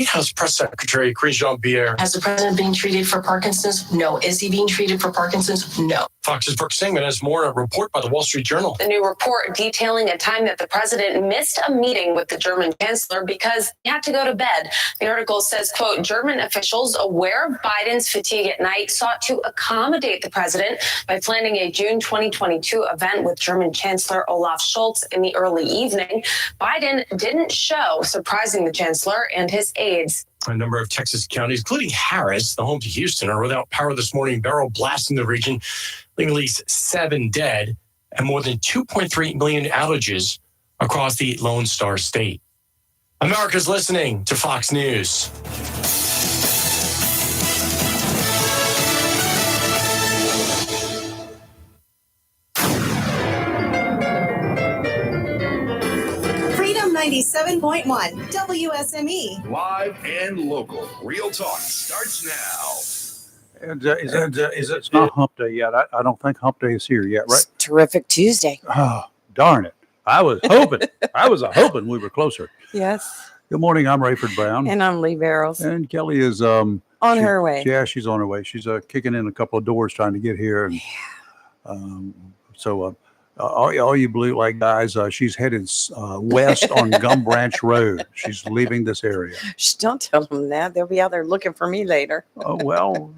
White House Press Secretary Karine Jean-Pierre. Has the president being treated for Parkinson's? No. Is he being treated for Parkinson's? No. Fox's Brooke Singman has more in a report by the Wall Street Journal. The new report detailing a time that the president missed a meeting with the German chancellor because he had to go to bed. The article says, quote, German officials aware of Biden's fatigue at night sought to accommodate the president by planning a June 2022 event with German Chancellor Olaf Scholz in the early evening. Biden didn't show, surprising the chancellor and his aides. A number of Texas counties, including Harris, the home to Houston, are without power this morning. Beryl blasting the region, leaving at least 7 dead and more than 2.3 million outages across the Lone Star State. America's listening to Fox News. Freedom 97.1 WSME. Live and local. Real talk starts now. And it's not Hump Day yet. I don't think Hump Day is here yet, right? It's Terrific Tuesday. Oh, darn it. I was hoping we were closer. Yes. Good morning. I'm Rayford Brown. And I'm Lee Barrows. And Kelly is on her way. Yeah, she's on her way. She's kicking in a couple of doors trying to get here. And, all you blue light guys, she's headed west on Gum Branch Road. She's leaving this area. Shh, don't tell them that. They'll be out there looking for me later. Well,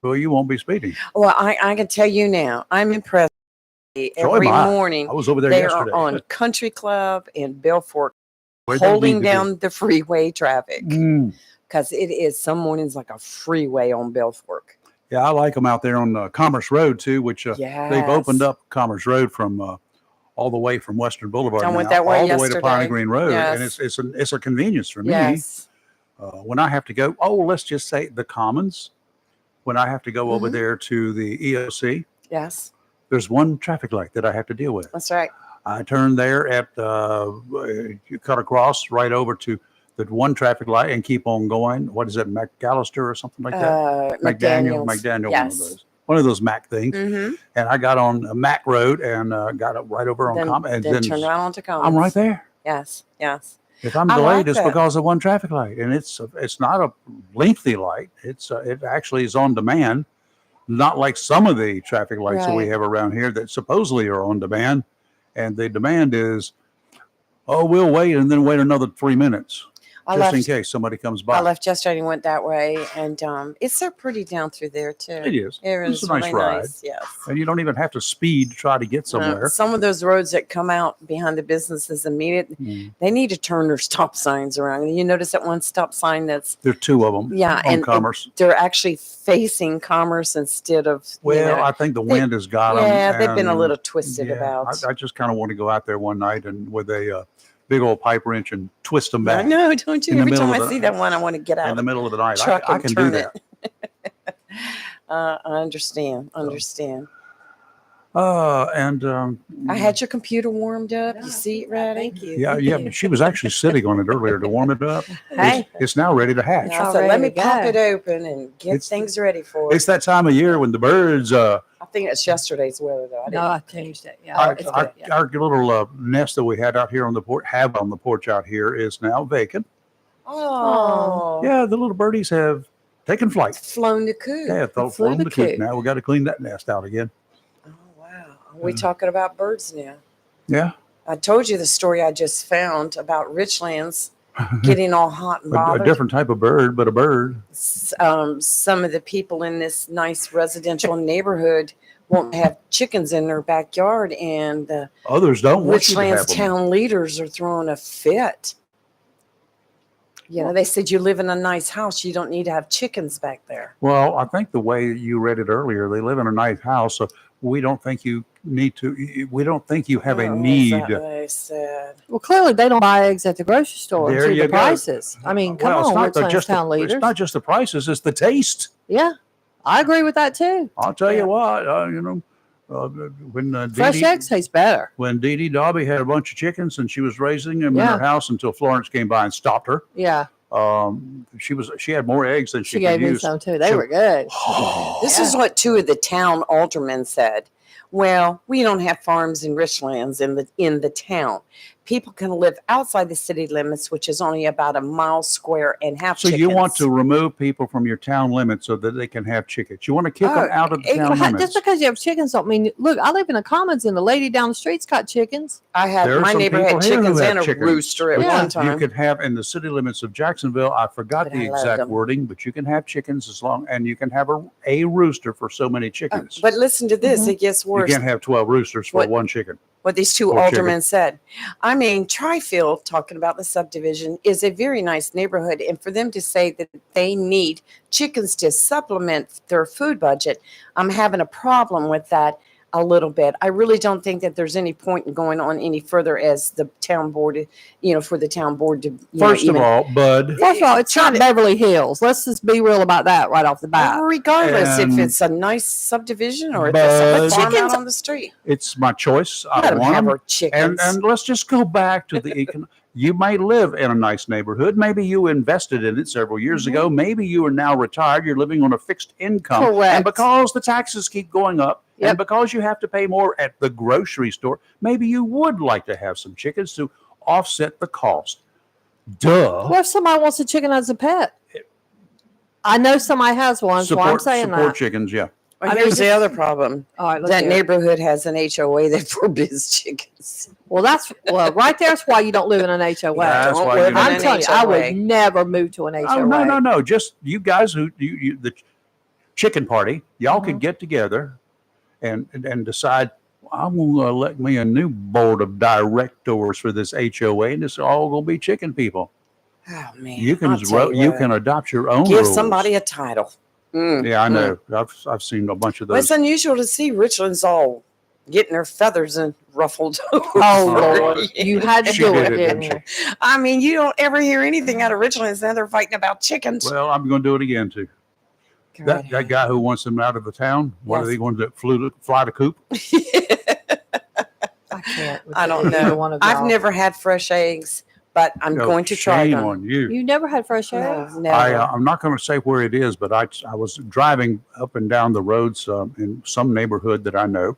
you won't be speeding. Well, I can tell you now, I'm impressed. Every morning, I was over there they yesterday. are on Country Club in Belfort, Where they holding need to down the freeway traffic. be. Because it is some mornings like a freeway on Belfort. Yeah, I like them out there on Commerce Road too, which they've opened up Commerce Road from all the way from Western Boulevard I now, went that way all the way to yesterday. Piney Green Road, Yes. and it's a convenience for me. Yes. When I have to go, let's just say the Commons, when I have to go over there to the EOC, Yes. there's one traffic light that I have to deal with. That's right. I turn there at you cut across right over to the one traffic light and keep on going. What is it, McAllister or something like that? McDaniel, Yes. one of those Mac things. Mm-hmm. And I got on a Mac Road and got up right over on Then turn around onto Commons. I'm right there. Yes. Yes. If I'm I delayed, like it's that. because of one traffic light, and it's not a lengthy light. It actually is on demand, not like some of the traffic lights that we Right. have around here that supposedly are on demand, and the demand is, we'll wait and then wait another 3 minutes I just in left, case somebody comes I by. left yesterday and went that way, and it's so pretty down through there too. It is. It's a nice really ride. nice. Yes. And you don't even have to speed to try to get somewhere. Some of those roads that come out behind the businesses immediately, they need to turn their stop signs around. And you notice that one stop sign that's There are two of them yeah, on and Commerce. they're actually facing Commerce instead of Well, I think the wind has got them. yeah, they've been a and, little twisted about. I just kind of want to go out there one night and with a big old pipe wrench and twist them back I know, don't you? in the Every middle time of I the- see that one, I want to get out in of the middle of the night. truck I and can do turn that. it. I understand. Understand. I had your computer warmed up. You see it ready? Thank you. Yeah. But she was actually sitting on it earlier to warm it up. Hey. It's now ready to hatch. I said, let me ready to pop go. it open and get It's- things ready for It's it. that time of year when the birds, I think it's yesterday's weather, though. No, I changed it. Yeah, our, it's our, good. Yeah. our little nest that we had out here on the porch out here is now vacant. Oh. Yeah, the little birdies have taken flight. Flown the coop. Yeah, flew flown the the coop coop. now. We got to clean that nest out again. Oh, wow. Are we talking about birds now? Yeah. I told you the story I just found about Richlands getting all hot and A bothered. different type of bird, but a bird. Some of the people in this nice residential neighborhood won't have chickens in their backyard, and the Others don't want you to Richlands have them. town leaders are throwing a fit. You know, they said you live in a nice house, you don't need to have chickens back there. Well, I think the way you read it earlier, they live in a nice house, so we don't think you need to. We don't think you have a Oh, is need. that what they said? Well, clearly they don't buy eggs at the grocery store. There and see you the go. prices. I mean, come Well, on, it's not Richlands just town the, leaders. it's not just the prices; it's the taste. Yeah, I agree with that too. I'll tell Yeah. you what. When Fresh eggs taste better. when Dee Dee Dobby had a bunch of chickens and she was raising them in Yeah. her house until Florence came by and stopped her. Yeah, She had more eggs than she she gave could me use. some too. They So- were good. This is what two of the town aldermen said. Well, we don't have farms in Richlands in the town. people can live outside the city limits, which is only about a mile square and have So chickens. you want to remove people from your town limits so that they can have chickens. You want to kick them out of the it- town Well, limits. just because you have chickens don't mean. Look, I live in the Commons, and the lady down the street's got chickens. I had There are my some neighbor people had here who chickens have and a chickens, rooster at but one You time. could have in the city limits of Jacksonville. I forgot But the I love exact them. wording, but you can have chickens as long, and you can have a rooster for so many chickens. But listen to this, it gets You worse. can't have 12 roosters for What- one chicken. What these two Or chicken. aldermen said. I mean, Trifield, talking about the subdivision, is a very nice neighborhood. And for them to say that they need chickens to supplement their food budget, I'm having a problem with that a little bit. I really don't think that there's any point in going on any further as the town board, for the town board to. First of all, Bud, First of all, it's not Beverly Hills. Let's just be real about that right off the bat. regardless if And- it's a nice subdivision or if But- it's a farm Chickens- out on the street. it's my choice. I Let them want have 'em. our chickens. And let's just go back to the you may live in a nice neighborhood. Maybe you invested in it several years ago. Maybe you are now retired. You're living on a fixed income. Correct. And because the taxes keep going up Yep. and because you have to pay more at the grocery store, maybe you would like to have some chickens to offset the cost. Duh. What if somebody wants a chicken as a pet? I know somebody has one, so I'm saying support that. chickens, yeah. Well, I mean, here's the just- other problem. All right, let's That hear it. neighborhood has an HOA that forbids chickens. Well, right there's why you don't live in an HOA. That's Don't why live you in don't- I'm an telling you, I HOA. would never move to an HOA. Oh, no. Just you guys who the chicken party, y'all could get together and decide, I'm going to elect me a new board of directors for this HOA, and it's all going to be chicken people. Oh man, You can I'll tell you what. can adopt your own Give rules. somebody a title. Yeah, I know. I've seen a bunch of Well, it's those. unusual to see Richlands all getting their feathers and ruffled. Oh, Lord. You had to She do did it, it, didn't didn't you? I mean, you don't ever hear anything out of Richlands. Now they're fighting about chickens. Well, I'm going to do it again too. God. That guy who wants them out of the town, what are Yes. they going to do? Fly the coop? I can't. with I don't either know. one of I've y'all. never had fresh eggs, but I'm No, going to try shame them. on you. You never had fresh No, eggs? never. I'm not going to say where it is, but I was driving up and down the roads in some neighborhood that I know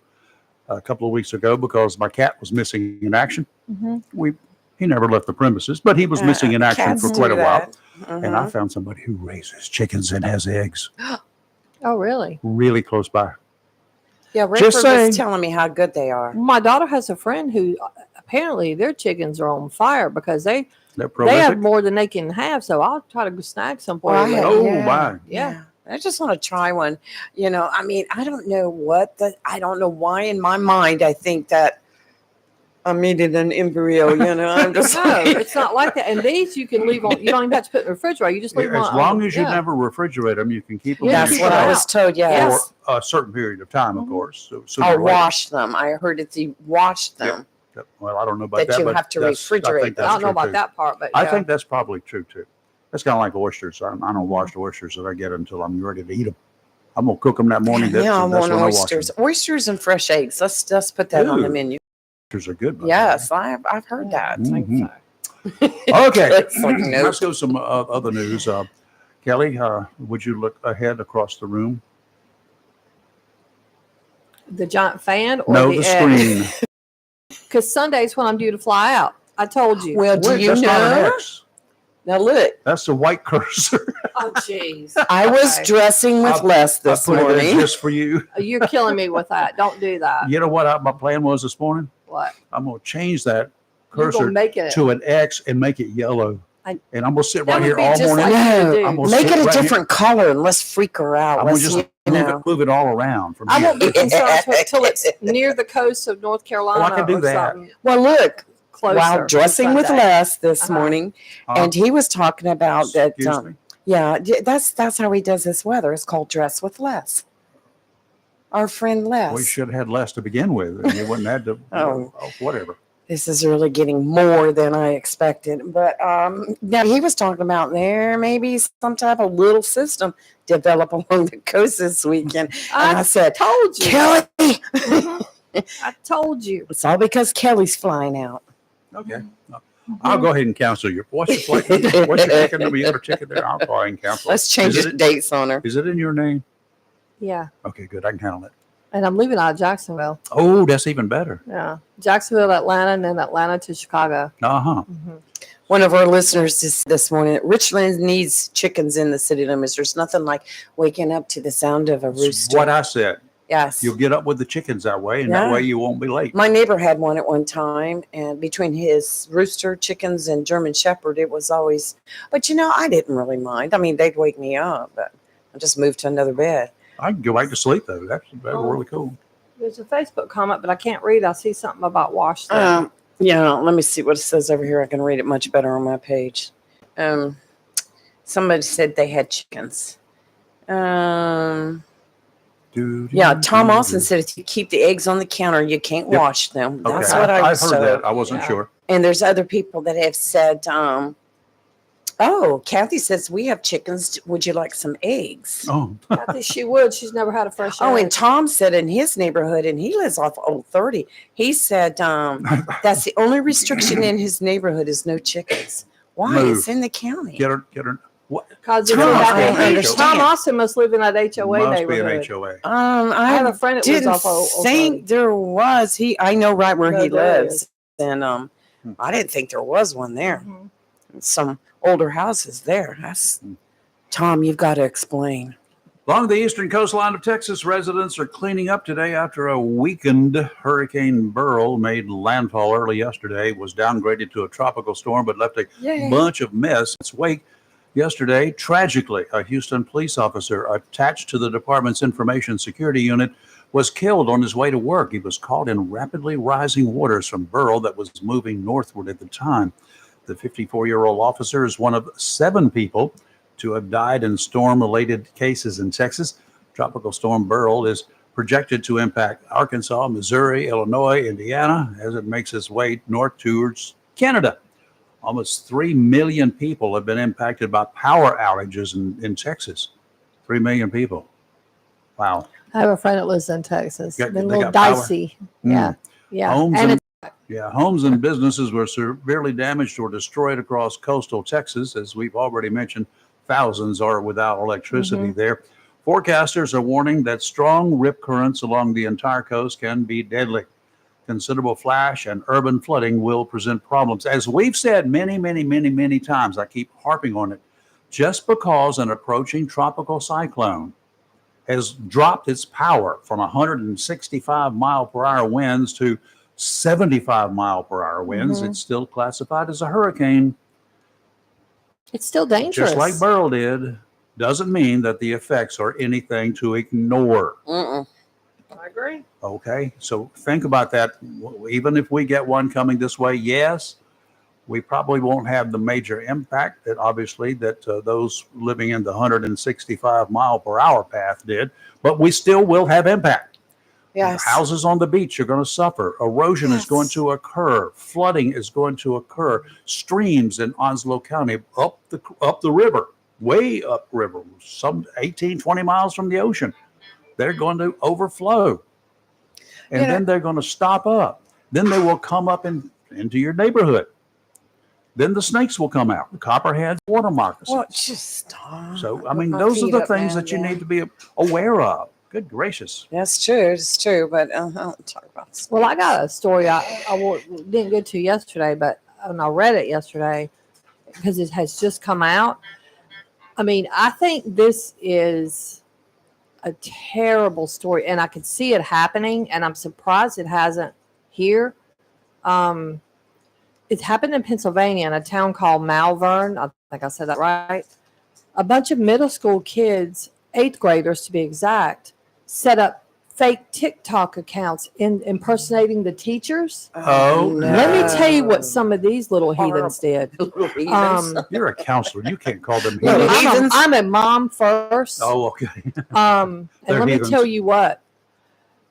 a couple of weeks ago because my cat was missing in action. Mhm. He never left the premises, but he was missing in action Cats for do quite a while. that. And I found somebody who raises chickens and has eggs Oh, really? really close by. Yeah, Just Redford saying. was telling me how good they are. My daughter has a friend who apparently their chickens are on fire because They're they have prolific. more than they can have. So I'll try to go snag some for Well, I you. had- later. Oh, yeah, my. Yeah. I just want to try one. I mean, I don't know I don't know why in my mind I think that I'm eating an embryo, I'm just No, like, it's not like that. And these you can leave on. You don't even have to put in the refrigerator. You just leave them As on. long as you yeah. never refrigerate them, you can keep them Yeah, that's in what your I shelf was told, yes. for a certain period of time, of Mhm. course. So sooner I'll or later. wash them. I heard it's you wash them. Well, I don't know about That you but have to that's- refrigerate think them. I that's don't know true, about too. that part, but I yeah. think that's probably true too. That's kind of like oysters. I don't wash the oysters that I get until I'm ready to eat them. I'm gonna cook them that morning. Yeah, I That's want when I wash them. oysters. Oysters and fresh eggs. Let's put that on the Ooh. menu. Oysters are good. by the Yes, I've heard that. Mhm. Okay, It's like, nope. let's go some other news. Kelly, would you look ahead across the room? the giant fan or No, the the screen. Because Sunday's when I'm due to fly out. I told you. Well, do Wait, you that's not an know? X. Now look, That's the white cursor. Oh, jeez. I was Okay. dressing with Les I this put it in morning. just for you. You're killing me with that. Don't do that. You know what my plan was this morning? What? I'm gonna change that You're cursor gonna make it. to an X and make it yellow. I- And I'm gonna sit That right would here be all just morning. like you No, do. I'm gonna Make sit it a right here. different color and let's freak her out. I'm gonna Let's, just you know. move it all around from I here. won't be concerned until it's near the coast of North Carolina. Oh, I can do or that. something Well, look, closer while on dressing with Sunday. Les this Uh-huh. morning, Uh, and he was talking about that. excuse me? Yeah, that's how he does his weather. It's called Dress with Les. Our friend Les. We should have had less to begin with. And you wouldn't have to. Oh. Whatever. This is really getting more than I expected. But now he was talking about there may be some type of little system develop along the coast this weekend. And I I said, told you. Kelly, Mhm. I told you. it's all because Kelly's flying out. Okay. I'll go ahead and cancel your. What's your flight? What's your ticket number? You have a ticket there? I'll go ahead and cancel. Let's change Is the it- dates on her. Is it in your name? Yeah. Okay, good. I can handle it. And I'm leaving out of Jacksonville. Oh, that's even better. Yeah. Jacksonville, Atlanta, and then Atlanta to Chicago. Uh-huh. One of our listeners this morning, Richland needs chickens in the city limits. There's nothing like waking up to the sound of a That's rooster. what I said. Yes. You'll get up with the chickens that way, and that Yeah. way you won't be late. My neighbor had one at one time, and between his rooster, chickens, and German Shepherd, it was always, but I didn't really mind. I mean, they'd wake me up, but I just moved to another bed. I can go back to sleep, though. That's really cool. There's a Facebook comment, but I can't read. I see something about wash them. Yeah, let me see what it says over here. I can read it much better on my page. Somebody said they had chickens. Yeah, Tom Austin said if you keep the eggs on the counter, you can't Yep. wash them. Okay, That's what I I've was heard told. that. I wasn't Yeah. sure. And there's other people that have said, Kathy says we have chickens. Would you like some eggs? Oh, I think she would. She's never had a fresh Oh, egg. and Tom said in his neighborhood, and he lives off Old 30. He said that's the only restriction in his neighborhood is no chickens. Why? Move. It's in the county. get her. What? Because Tom, I don't understand. Tom Austin must live in that HOA Must be neighborhood. an HOA. I have a friend that lives didn't off Old think there was. I know right where No, he there lives, is. and I didn't think there was one there. Mhm. Some older houses there. That's Tom. You've got to explain. Along the eastern coastline of Texas, residents are cleaning up today after a weakened Hurricane Beryl made landfall early yesterday. It was downgraded to a tropical storm, but left a bunch of mess in its wake. Yesterday, tragically, a Houston police officer attached to the department's information security unit was killed on his way to work. He was caught in rapidly rising waters from Beryl that was moving northward at the time. The 54-year-old officer is one of 7 people to have died in storm-related cases in Texas. Tropical Storm Beryl is projected to impact Arkansas, Missouri, Illinois, Indiana as it makes its way north towards Canada. Almost 3 million people have been impacted by power outages in Texas. 3 million people. Wow. I have a friend that lives in Texas. Got- Been a they little got power? dicey. Mm. Yeah. Yeah. Homes and and homes and businesses were severely damaged or destroyed across coastal Texas. As we've already mentioned, thousands are without electricity there. Forecasters are warning that strong rip currents along the entire coast can be deadly. Considerable flash and urban flooding will present problems. As we've said many times, I keep harping on it, just because an approaching tropical cyclone has dropped its power from 165 mile per hour winds to 75 mile per hour winds, it's still classified as a hurricane. it's still dangerous. Just like Beryl did, doesn't mean that the effects are anything to ignore. Mm-mm. I agree. Okay, so think about that. Even if we get one coming this way, yes, we probably won't have the major impact that obviously that those living in the 165 mile per hour path did, but we still will have impact. Yes. Houses on the beach are going to suffer. Erosion is going Yes. to occur. Flooding is going to occur. Streams in Onslow County up the river, way upriver, some 18, 20 miles from the ocean. They're going to overflow. And You know- then they're going to stop up. Then they will come up into your neighborhood. Then the snakes will come out, the copperheads, water moccasins. Well, just stop. So, I Put mean, my those are feet the up, things man, that you yeah. need to be aware of. Good gracious. That's true. It's true. But I don't talk about this. Well, I got a story didn't get to yesterday, but when I read it yesterday, because it has just come out. I mean, I think this is a terrible story, and I could see it happening, and I'm surprised it hasn't here. It happened in Pennsylvania in a town called Malvern. I think I said that right. A bunch of middle school kids, 8th graders to be exact, set up fake TikTok accounts impersonating the teachers. Oh, no. Let me tell you what some of these little heathens did. Little heathens. You're a counselor. You can't call them Little heathens. heathens. I'm a mom first. Oh, okay. And They're let me heathens. tell you what.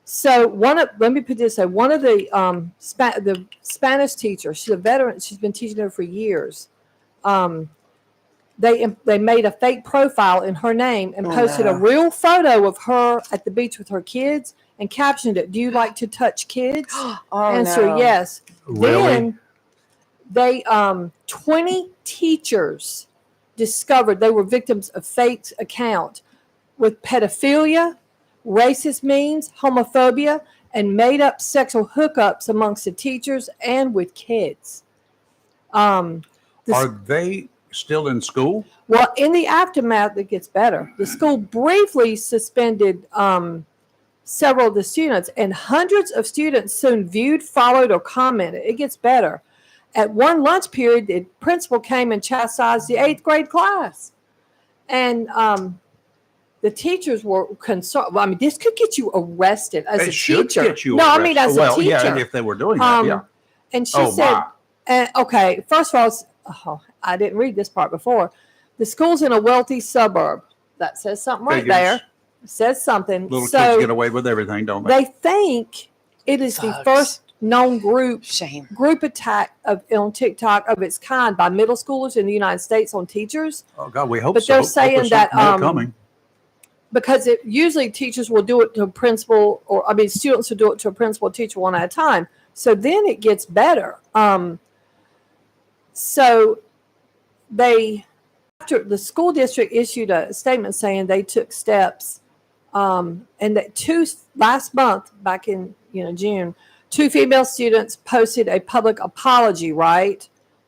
So let me put it this way. One of the Spanish teachers, she's a veteran. She's been teaching there for years. They made a fake profile in her name and posted a real photo of her at the beach with her kids and captioned it, "Do you like to touch kids?" Oh, Answer no. yes. Really? Then they 20 teachers discovered they were victims of fake account with pedophilia, racist memes, homophobia, and made up sexual hookups amongst the teachers and with kids. The Are they still in school? Well, in the aftermath, it gets better. The school briefly suspended several of the students, and hundreds of students soon viewed, followed, or commented. It gets better. At one lunch period, the principal came and chastised the 8th grade class. And the teachers were concerned. Well, I mean, this could get you arrested as It a should teacher. get you No, I arrested. mean, as a Well, teacher. yeah, if they were doing that, yeah. And she Oh, said, my. okay, first of all, I didn't read this part before. The school's in a wealthy suburb. That says something right Figures. there. It says something. Little kids So get away with everything, don't they? they think it is the Thugs. first known Shame. group attack on TikTok of its kind by middle schoolers in the United States on teachers, Oh, God, we hope But so. they're Hope saying there's that, something more coming. because it usually teachers will do it to a principal, or I mean students will do it to a principal teacher one at a time. So then it gets better. So after the school district issued a statement saying they took steps, and that last month, back in June, 2 female students posted a public apology. Right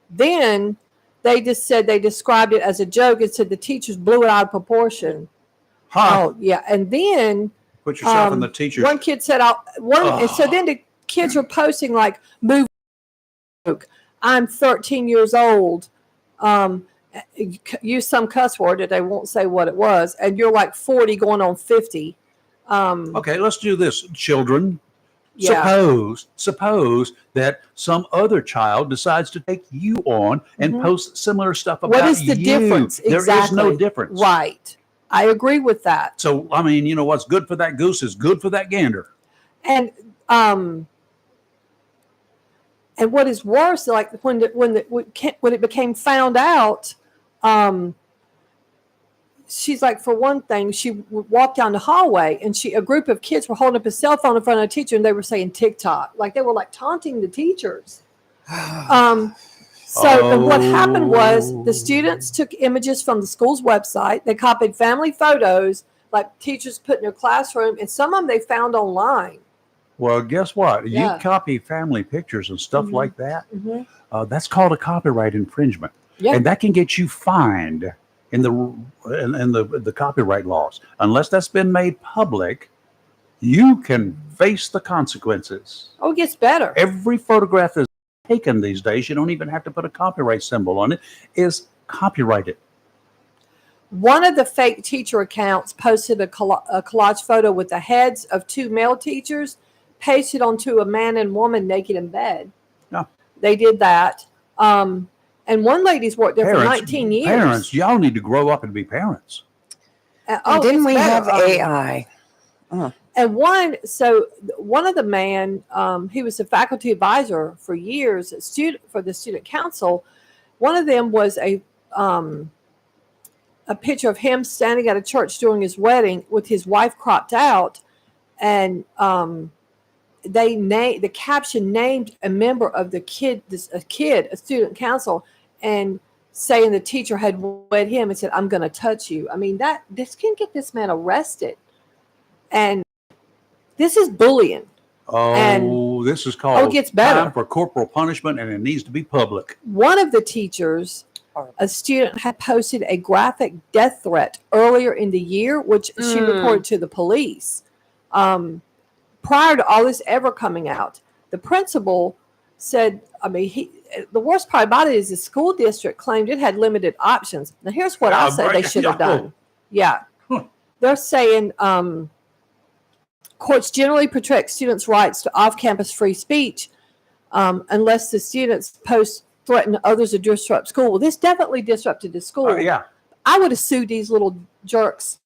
then, they just said they described it as a joke and said the teachers blew it out of proportion. Huh? Oh yeah, and then Put yourself in the teacher's. one kid said, and so then the kids were posting like, "Move, I'm 13 years old." Use some cuss word that they won't say what it was, and you're like 40 going on 50. Okay, let's do this, children. Yeah. Suppose that some other child decides to take you on and Mhm. post similar stuff about What is the you. difference? There is no Exactly. difference. Right. I agree with that. So, I mean, what's good for that goose is good for that gander. And what is worse, like when it became found out, she's like, for one thing, she walked down the hallway and a group of kids were holding up a cell phone in front of a teacher and they were saying TikTok, like they were like taunting the teachers. And what happened was the students took images from the school's website. They copied family photos, like teachers put in their classroom, and some of them they found online. Well, guess what? Yeah. You copy family pictures and stuff Mhm. like that. Mm-hmm. That's called a copyright infringement, Yeah. and that can get you fined in the copyright laws. Unless that's been made public, you can face the consequences. Oh, it gets better. Every photograph that's taken these days, you don't even have to put a copyright symbol on it, is copyrighted. One of the fake teacher accounts posted a collage photo with the heads of 2 male teachers pasted onto a man and woman naked in bed. Yeah. They did that. And one lady's worked there for 19 years. Parents, y'all need to grow up and be parents. And didn't it's we better. have AI? And one of the man, he was a faculty advisor for years for the student council. One of them was a picture of him standing at a church during his wedding with his wife cropped out, and the caption named a member of the a student council, and saying the teacher had wed him and said, "I'm going to touch you." I mean, this can get this man arrested, and this is bullying. Oh, this is called it gets better. time for corporal punishment, and it needs to be public. One of the teachers, a student, had posted a graphic death threat earlier in the year, which she reported to the police. Prior to all this ever coming out, the principal said, the worst part about it is the school district claimed it had limited options. Now, here's what I said they should have done. Yeah. They're saying courts generally protect students' rights to off-campus free speech unless the students post threaten others to disrupt school. Well, this definitely disrupted the school. Yeah. I would have sued these little jerks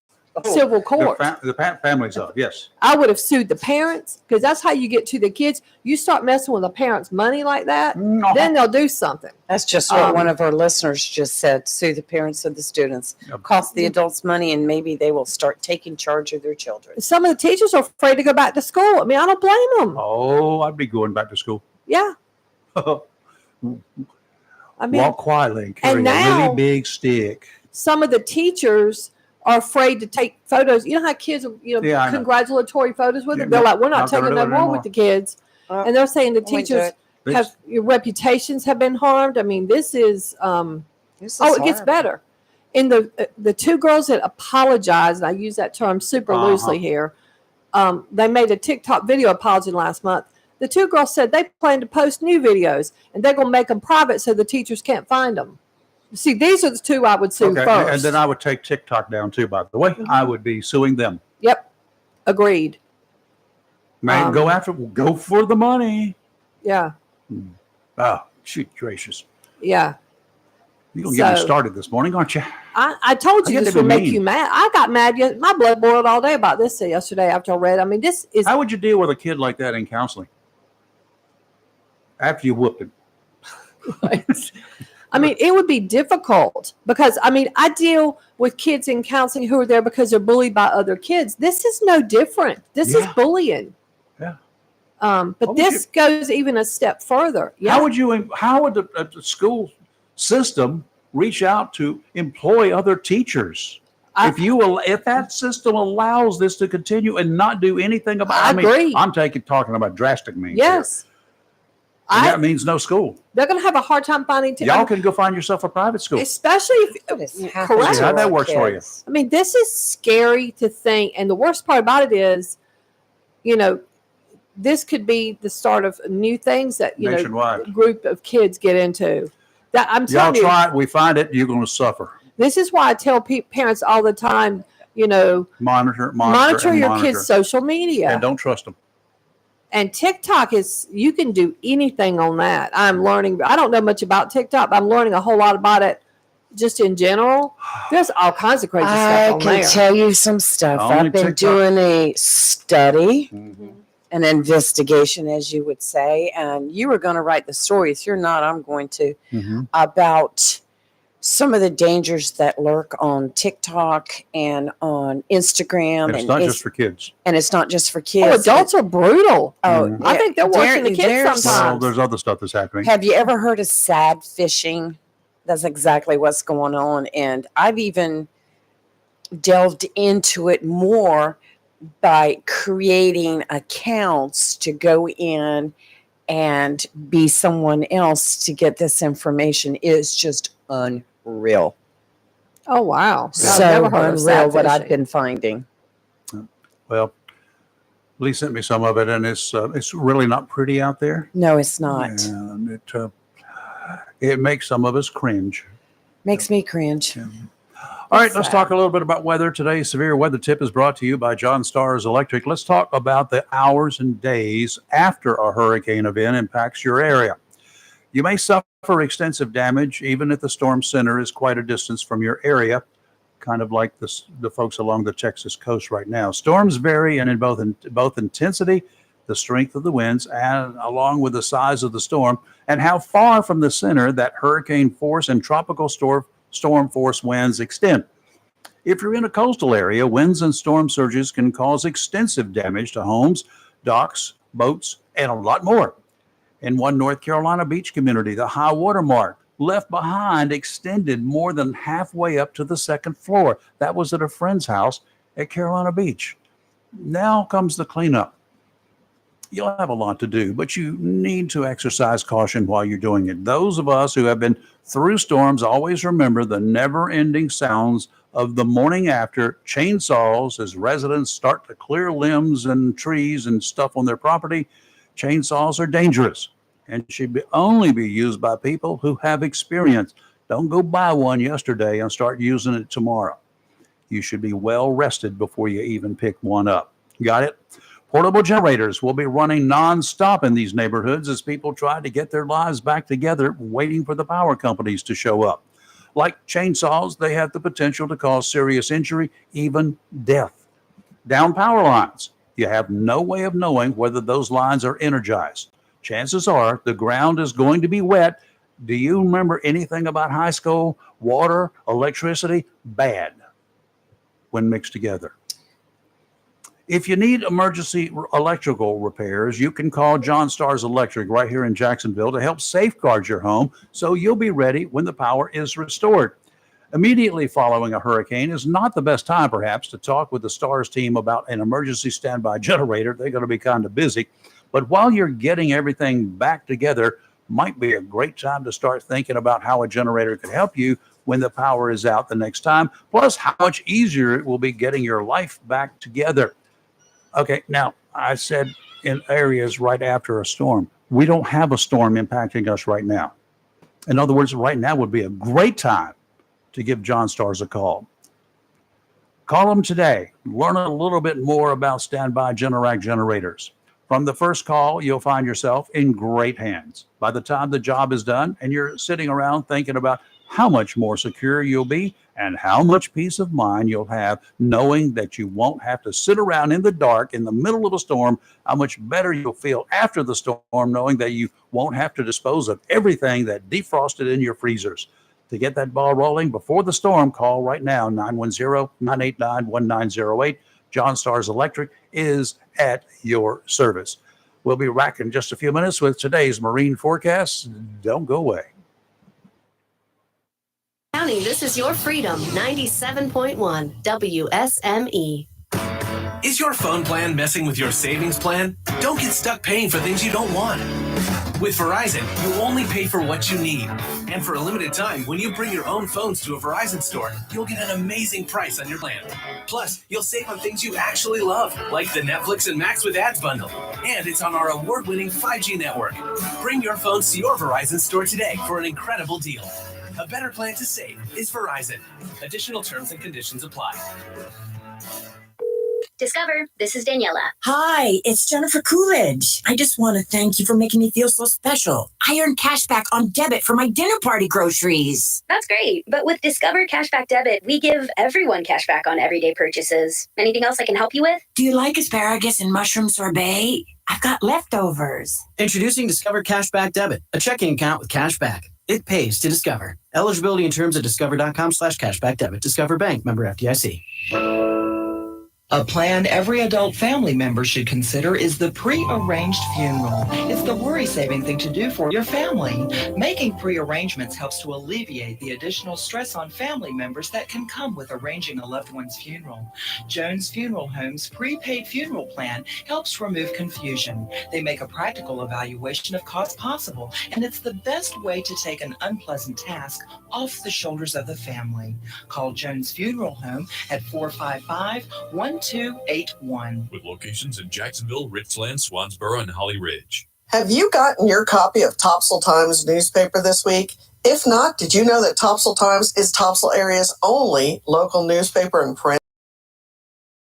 civil court. The families of, yes. I would have sued the parents, because that's how you get to the kids. You start messing with the parents' money like that, No. then they'll do something. That's just what one of our listeners just said. Sue the parents of the students. Cost the adults money, and maybe they will start taking charge of their children. Some of the teachers are afraid to go back to school. I mean, I don't blame them. Oh, I'd be going back to school. Yeah. I mean, Walk quietly and carry and a now- really big stick. some of the teachers are afraid to take photos. You know how kids, Yeah, I know. congratulatory photos with Yeah, them. They're like, we're not not gonna taking do no it more anymore. with the kids, Well, and they're saying the we do teachers it. have your reputations have been harmed. I mean, this is. This is Oh, it gets horrible. better. In the two girls that apologized, and I use that term super loosely here, they made a TikTok video apologizing last month. The two girls said they plan to post new videos, and they're going to make them private so the teachers can't find them. See, these are the two I would sue Okay, first. and then I would take TikTok down too, by the way. I would be suing them. Yep, agreed. Man, go for the money. Yeah, Oh, shoot gracious. yeah. You're going to get me So- started this morning, aren't you? I told I you get this to be would make mean. you mad. I got mad. My blood boiled all day about this yesterday after I read. I mean, this is How would you deal with a kid like that in counseling? After you whooped him. I mean, it would be difficult because I deal with kids in counseling who are there because they're bullied by other kids. This is no different. This is Yeah. bullying. Yeah. But What would this goes even a step further. Yeah. How would the school system reach out to employ other teachers? If that system allows this to continue and not do anything about I agree. I'm talking about drastic means. Yes. here. And that means no school. They're going to have a hard time finding. Y'all can go find yourself a private school. Especially What is if happening correct. See how to that our works for you. kids? I mean, this is scary to think. And the worst part about it is, this could be the start of new things that, Nationwide. a group of kids get into. That I'm Y'all telling you, try it. We find it. You're going to suffer. this is why I tell parents all the time, Monitor monitor and your monitor. kids' social media. And don't trust them. And TikTok you can do anything on that. I'm learning. I don't know much about TikTok, but I'm learning a whole lot about it just in general. There's all kinds of crazy I stuff on can there. tell you some stuff. Only I've been TikTok. doing a study, Mm-hmm. an investigation, as you would say, and you were going to write the story. If you're not, I'm going to, about some of the dangers that lurk on TikTok and on Instagram. And it's not just for kids. and it's not just for Oh, kids. adults are brutal. Oh, I think they're watching the kids there's- sometimes. Well, there's other stuff that's happening. Have you ever heard of sad fishing? That's exactly what's going on. And I've even delved into it more by creating accounts to go in and be someone else to get this information. It is just unreal. Oh wow! I've So never heard of unreal what I've catfishing. been finding. Well, Lee sent me some of it, and it's really not pretty out there. No, it's not. And it makes some of us cringe. Makes me cringe. All right, let's talk a little bit about weather. Today's severe weather tip is brought to you by John Stars Electric. Let's talk about the hours and days after a hurricane event impacts your area. You may suffer extensive damage even if the storm center is quite a distance from your area, kind of like the folks along the Texas coast right now. Storms vary in both intensity, the strength of the winds, and along with the size of the storm, and how far from the center that hurricane force and tropical storm force winds extend. If you're in a coastal area, winds and storm surges can cause extensive damage to homes, docks, boats, and a lot more. In one North Carolina beach community, the high water mark left behind extended more than halfway up to the second floor. That was at a friend's house at Carolina Beach. Now comes the cleanup. You'll have a lot to do, but you need to exercise caution while you're doing it. Those of us who have been through storms always remember the never-ending sounds of the morning after chainsaws as residents start to clear limbs and trees and stuff on their property. Chainsaws are dangerous and should only be used by people who have experience. Don't go buy one yesterday and start using it tomorrow. You should be well rested before you even pick one up. Got it? Portable generators will be running nonstop in these neighborhoods as people try to get their lives back together, waiting for the power companies to show up. Like chainsaws, they have the potential to cause serious injury, even death. Down power lines. You have no way of knowing whether those lines are energized. Chances are the ground is going to be wet. Do you remember anything about high school? Water, electricity, bad when mixed together. If you need emergency electrical repairs, you can call John Stars Electric right here in Jacksonville to help safeguard your home so you'll be ready when the power is restored. Immediately following a hurricane is not the best time, perhaps, to talk with the STARS team about an emergency standby generator. They're going to be kind of busy. But while you're getting everything back together, might be a great time to start thinking about how a generator could help you when the power is out the next time, plus how much easier it will be getting your life back together. Okay, now I said in areas right after a storm. We don't have a storm impacting us right now. In other words, right now would be a great time to give John Stars a call. Call them today. Learn a little bit more about standby Generac generators. From the first call, you'll find yourself in great hands. By the time the job is done and you're sitting around thinking about how much more secure you'll be and how much peace of mind you'll have knowing that you won't have to sit around in the dark in the middle of a storm, how much better you'll feel after the storm knowing that you won't have to dispose of everything that defrosted in your freezers. To get that ball rolling before the storm, call right now, 910-989-1908. John Stars Electric is at your service. We'll be back in just a few minutes with today's marine forecast. Don't go away. County, this is your Freedom 97.1 WSME. Is your phone plan messing with your savings plan? Don't get stuck paying for things you don't want. With Verizon, you only pay for what you need. And for a limited time, when you bring your own phones to a Verizon store, you'll get an amazing price on your plan. Plus, you'll save on things you actually love, like the Netflix and Max with Ads bundle. And it's on our award-winning 5G network. Bring your phones to your Verizon store today for an incredible deal. A better plan to save is Verizon. Additional terms and conditions apply. Discover, this is Daniela. Hi, it's Jennifer Coolidge. I just want to thank you for making me feel so special. I earned cash back on debit for my dinner party groceries. That's great. But with Discover Cashback Debit, we give everyone cash back on everyday purchases. Anything else I can help you with? Do you like asparagus and mushroom sorbet? I've got leftovers. Introducing Discover Cashback Debit, a checking account with cash back. It pays to Discover. Eligibility and terms at discover.com/cashback debit. Discover Bank, member FDIC. A plan every adult family member should consider is the pre-arranged funeral. It's the worry-saving thing to do for your family. Making pre-arrangements helps to alleviate the additional stress on family members that can come with arranging a loved one's funeral. Jones Funeral Home's prepaid funeral plan helps remove confusion. They make a practical evaluation of costs possible, and it's the best way to take an unpleasant task off the shoulders of the family. Call Jones Funeral Home at 455-1281. With locations in Jacksonville, Richland, Swansboro, and Holly Ridge. Have you gotten your copy of Topsail Times newspaper this week? If not, did you know that Topsail Times is Topsail area's only local newspaper in print?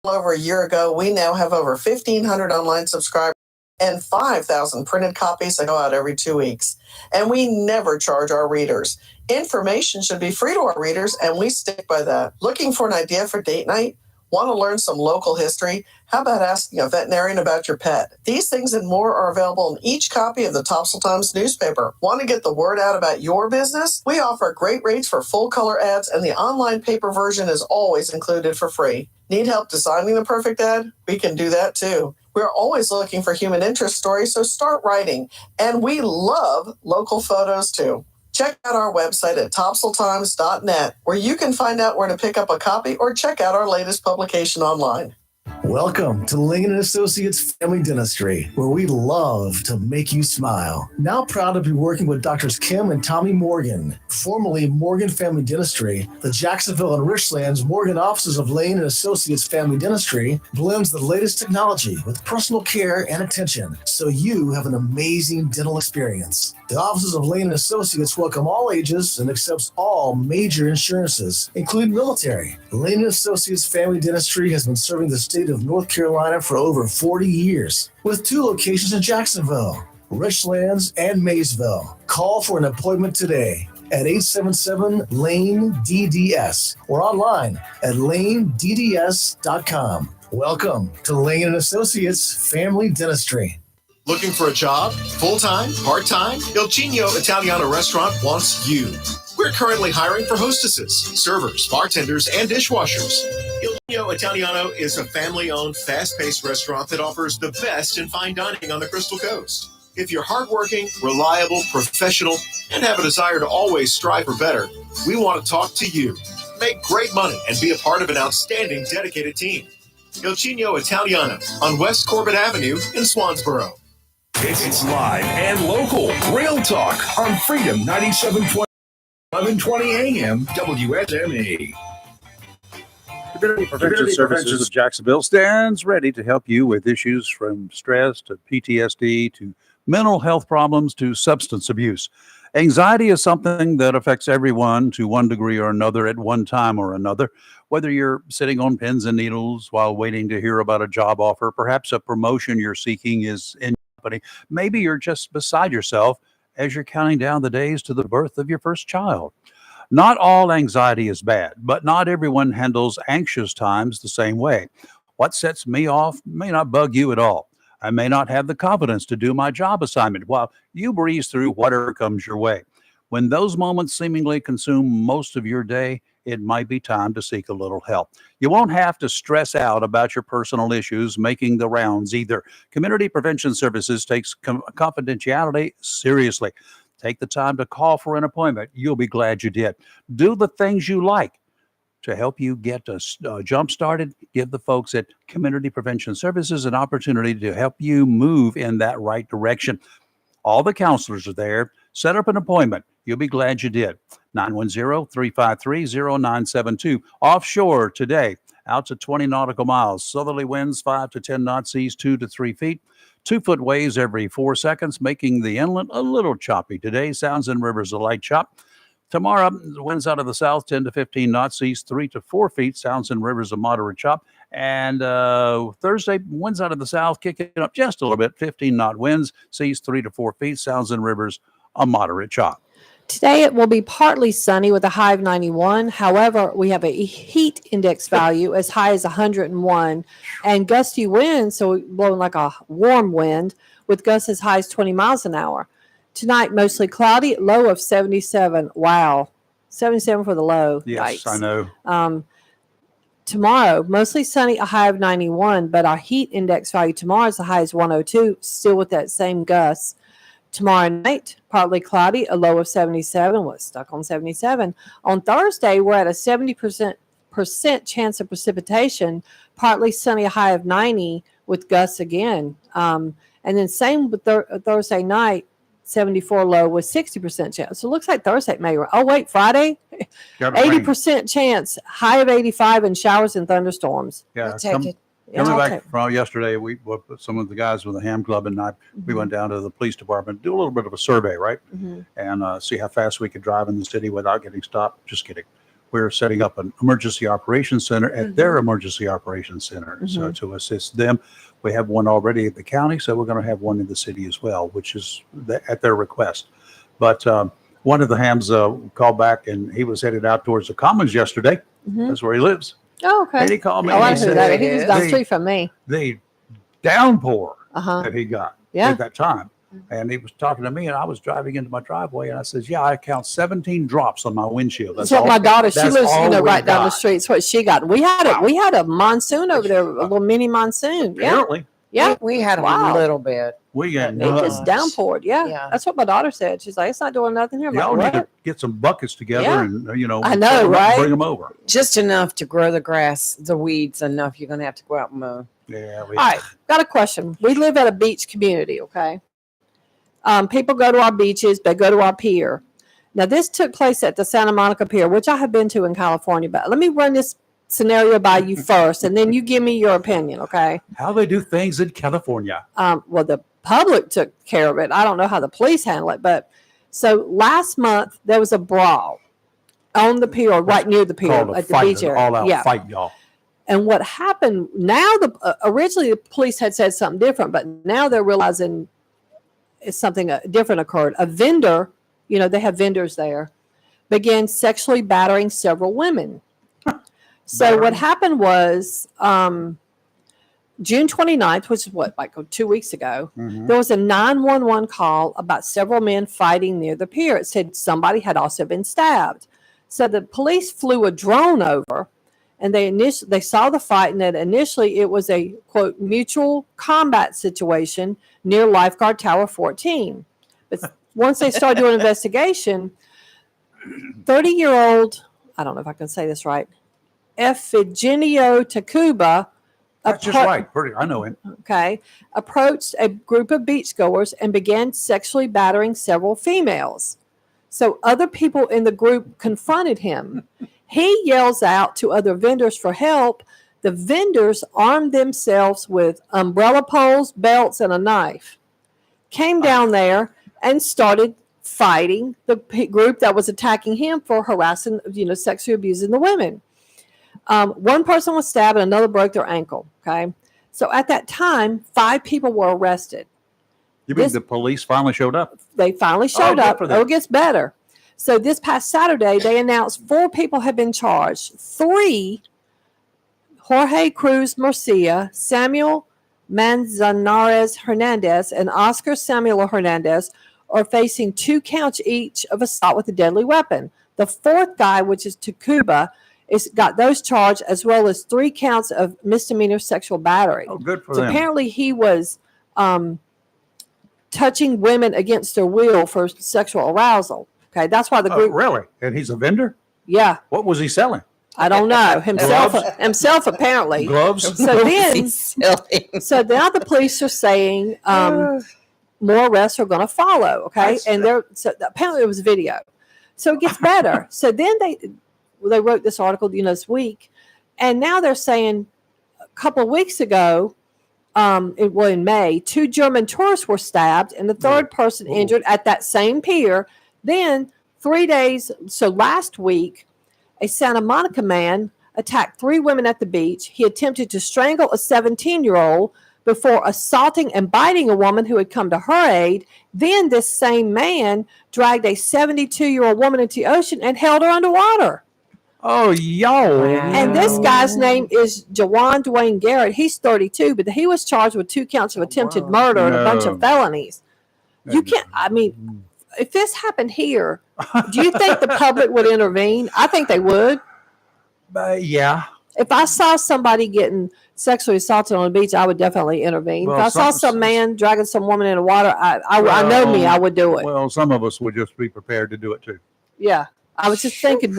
Over a year ago, we now have over 1,500 online subscribers and 5,000 printed copies that go out every 2 weeks. And we never charge our readers. Information should be free to our readers, and we stick by that. Looking for an idea for date night? Want to learn some local history? How about asking a veterinarian about your pet? These things and more are available in each copy of the Topsail Times newspaper. Want to get the word out about your business? We offer great rates for full color ads, and the online paper version is always included for free. Need help designing the perfect ad? We can do that too. We're always looking for human interest stories, so start writing. And we love local photos too. Check out our website at topsailtimes.net, where you can find out where to pick up a copy or check out our latest publication online. Welcome to Lingen & Associates Family Dentistry, where we love to make you smile. Now proud to be working with Drs. Kim and Tommy Morgan, formerly Morgan Family Dentistry. The Jacksonville and Richlands Morgan offices of Lane & Associates Family Dentistry blends the latest technology with personal care and attention, so you have an amazing dental experience. The offices of Lane & Associates welcome all ages and accepts all major insurances, including military. Lane & Associates Family Dentistry has been serving the state of North Carolina for over 40 years, with 2 locations in Jacksonville, Richlands, and Maysville. Call for an appointment today at 877-LANE-DDS or online at lanedds.com. Welcome to Lane & Associates Family Dentistry. Looking for a job? Full-time? Part-time? Il Cigno Italiano Restaurant wants you. We're currently hiring for hostesses, servers, bartenders, and dishwashers. Il Cigno Italiano is a family-owned, fast-paced restaurant that offers the best in fine dining on the Crystal Coast. If you're hardworking, reliable, professional, and have a desire to always strive for better, we want to talk to you. Make great money and be a part of an outstanding, dedicated team. Il Chino Italiano on West Corbett Avenue in Swansboro. It's live and local. Real talk on Freedom 97.1, 1120 AM WSME. Community Prevention Services of Jacksonville stands ready to help you with issues from stress to PTSD to mental health problems to substance abuse. Anxiety is something that affects everyone to one degree or another at one time or another. Whether you're sitting on pins and needles while waiting to hear about a job offer, perhaps a promotion you're seeking is in company, maybe you're just beside yourself as you're counting down the days to the birth of your first child. Not all anxiety is bad, but not everyone handles anxious times the same way. What sets me off may not bug you at all. I may not have the confidence to do my job assignment while you breeze through whatever comes your way. When those moments seemingly consume most of your day, it might be time to seek a little help. You won't have to stress out about your personal issues making the rounds either. Community Prevention Services takes confidentiality seriously. Take the time to call for an appointment. You'll be glad you did. Do the things you like to help you get jump started. Give the folks at Community Prevention Services an opportunity to help you move in that right direction. All the counselors are there. Set up an appointment. You'll be glad you did. 910-353-0972. Offshore today, out to 20 nautical miles. Southerly winds 5 to 10 knots, seas 2 to 3 feet. 2-foot waves every 4 seconds, making the inlet a little choppy. Today, sounds and rivers a light chop. Tomorrow, winds out of the south 10 to 15 knots, seas 3 to 4 feet, sounds and rivers a moderate chop. And Thursday, winds out of the south kicking up just a little bit, 15-knot winds, seas 3 to 4 feet, sounds and rivers a moderate chop. Today it will be partly sunny with a high of 91. However, we have a heat index value as high as 101 and gusty winds, so blowing like a warm wind with gusts as high as 20 miles an hour. Tonight, mostly cloudy, low of 77. Wow. 77 for the low. Yes, Yikes. I know. Tomorrow, mostly sunny, a high of 91, but our heat index value tomorrow is the high as 102, still with that same gust. Tomorrow night, partly cloudy, a low of 77. Well, stuck on 77. On Thursday, we're at a 70% chance of precipitation, partly sunny, a high of 90 with gusts again. And then same with Thursday night, 74 low with 60% chance. So it looks like Thursday may. Oh, wait, Friday? 80% chance, high of 85 and showers and thunderstorms. Yeah, I'll take it. Yeah, coming I'll back take from yesterday, some of the guys with the Ham Club and I, we went down to the police department, do a little bit of a survey, right? And see how fast we could drive in the city without getting stopped. Just kidding. We're setting up an emergency operations center at their emergency operations center. So to assist them, we have one already at the county, so we're going to have one in the city as well, which is at their request. But one of the Hams called back, and he was headed out towards the Commons yesterday. That's where he lives. Oh, okay. And he called me. Oh, I and knew that. He was down the street from me. The downpour Uh-huh. that he got Yeah. at that time. And he was talking to me, and I was driving into my driveway, and I says, "Yeah, I count 17 drops on my windshield." That's what my daughter. She that's lives, all we right down the got. street. It's what she got. We had a monsoon over there, a little mini monsoon. Yeah, Apparently, yeah. We had Wow. a little bit. we got It just downpoured. Yeah. Yeah. That's what my daughter said. She's like, "It's not doing nothing here." I'm Y'all like, need what? to get some buckets together Yeah. and I know, right? Bring them over. Just enough to grow the grass, the weeds enough. You're going to have to go out and mow. Yeah. All right, got a question. We live at a beach community, okay? People go to our beaches, they go to our pier. Now, this took place at the Santa Monica Pier, which I have been to in California, but let me run this scenario by you first, and then you give me your opinion, okay? How they do things in California. Well, the public took care of it. I don't know how the police handle it, but so last month there was a brawl on the pier, right near the pier Called a at the fight, beach an area. all-out fight, y'all. And what happened now? Originally the police had said something different, but now they're realizing it's something different occurred. A vendor, they have vendors there, began sexually battering several women. So what happened was June 29th, which is like 2 weeks ago, there was a 911 call about several men fighting near the pier. It said somebody had also been stabbed. So the police flew a drone over, and they saw the fight, and that initially it was a, quote, mutual combat situation near Lifeguard Tower 14. But once they started doing an investigation, 30-year-old I don't know if I can say this right, Efigenio Tacuba. That's just right. Pretty, I know him. Okay, approached a group of beachgoers and began sexually battering several females. So other people in the group confronted him. He yells out to other vendors for help. The vendors armed themselves with umbrella poles, belts, and a knife. Came down there and started fighting the group that was attacking him for harassing, sexually abusing the women. One person was stabbed and another broke their ankle. Okay. So at that time, 5 people were arrested. You mean the police finally showed up? They finally showed up. For them. It gets better. So this past Saturday, they announced 4 people have been charged. 3, Jorge Cruz Murcia, Samuel Manzanares Hernandez, and Oscar Samuel Hernandez, are facing 2 counts each of assault with a deadly weapon. The 4th guy, which is Tacuba, got those charged, as well as 3 counts of misdemeanor sexual battery. Oh, good for so them. Apparently he was touching women against their will for sexual arousal. Okay, that's why the group. Really? And he's a vendor? Yeah. What was he selling? I don't know. Himself apparently. Gloves? So now the police are saying more arrests are going to follow. Okay, and apparently it was video. So it gets better. So then they wrote this article, this week, and now they're saying a couple of weeks ago, in May, 2 German tourists were stabbed and the 3rd person injured at that same pier. Then 3 days, so last week, a Santa Monica man attacked 3 women at the beach. He attempted to strangle a 17-year-old before assaulting and biting a woman who had come to her aid. Then this same man dragged a 72-year-old woman into the ocean and held her underwater. Oh, yo. And this guy's name is Jawan Dwayne Garrett. He's 32, but he was charged with 2 counts of attempted murder and a bunch of felonies. You can't, if this happened here, do you think the public would intervene? I think they would. Yeah. If I saw somebody getting sexually assaulted on the beach, I would definitely intervene. Well, if I saw some man dragging some woman in the water, I know me, I would do it. Well, some of us would just be prepared to do it too. Yeah. I was just thinking,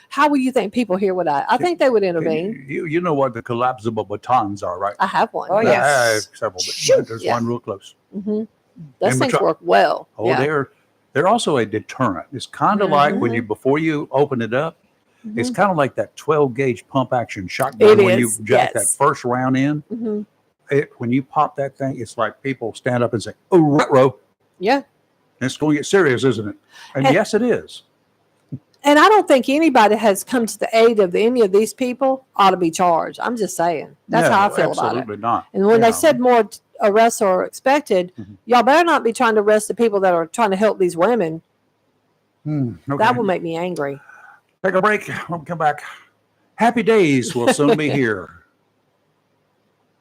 how would you think people here would I think they would intervene. You know what the collapsible batons are, right? I have one. Oh, yes. I have several, but there's one real close. Mm-hmm. Those things work well. Oh, they're also a deterrent. It's kind of like when before you open it up, it's kind of like that 12-gauge pump action shotgun when you jack that first round in. Mm-hmm. When you pop that thing, it's like people stand up and say, "Oh, ruh-roh." Yeah. It's going to get serious, isn't it? And yes, it is. And I don't think anybody has come to the aid of any of these people ought to be charged. I'm just saying. That's how I feel about it. Absolutely not. And when they said more arrests are expected, y'all better not be trying to arrest the people that are trying to help these women. Okay. That will make me angry. Take a break. When we come back, happy days will soon be here.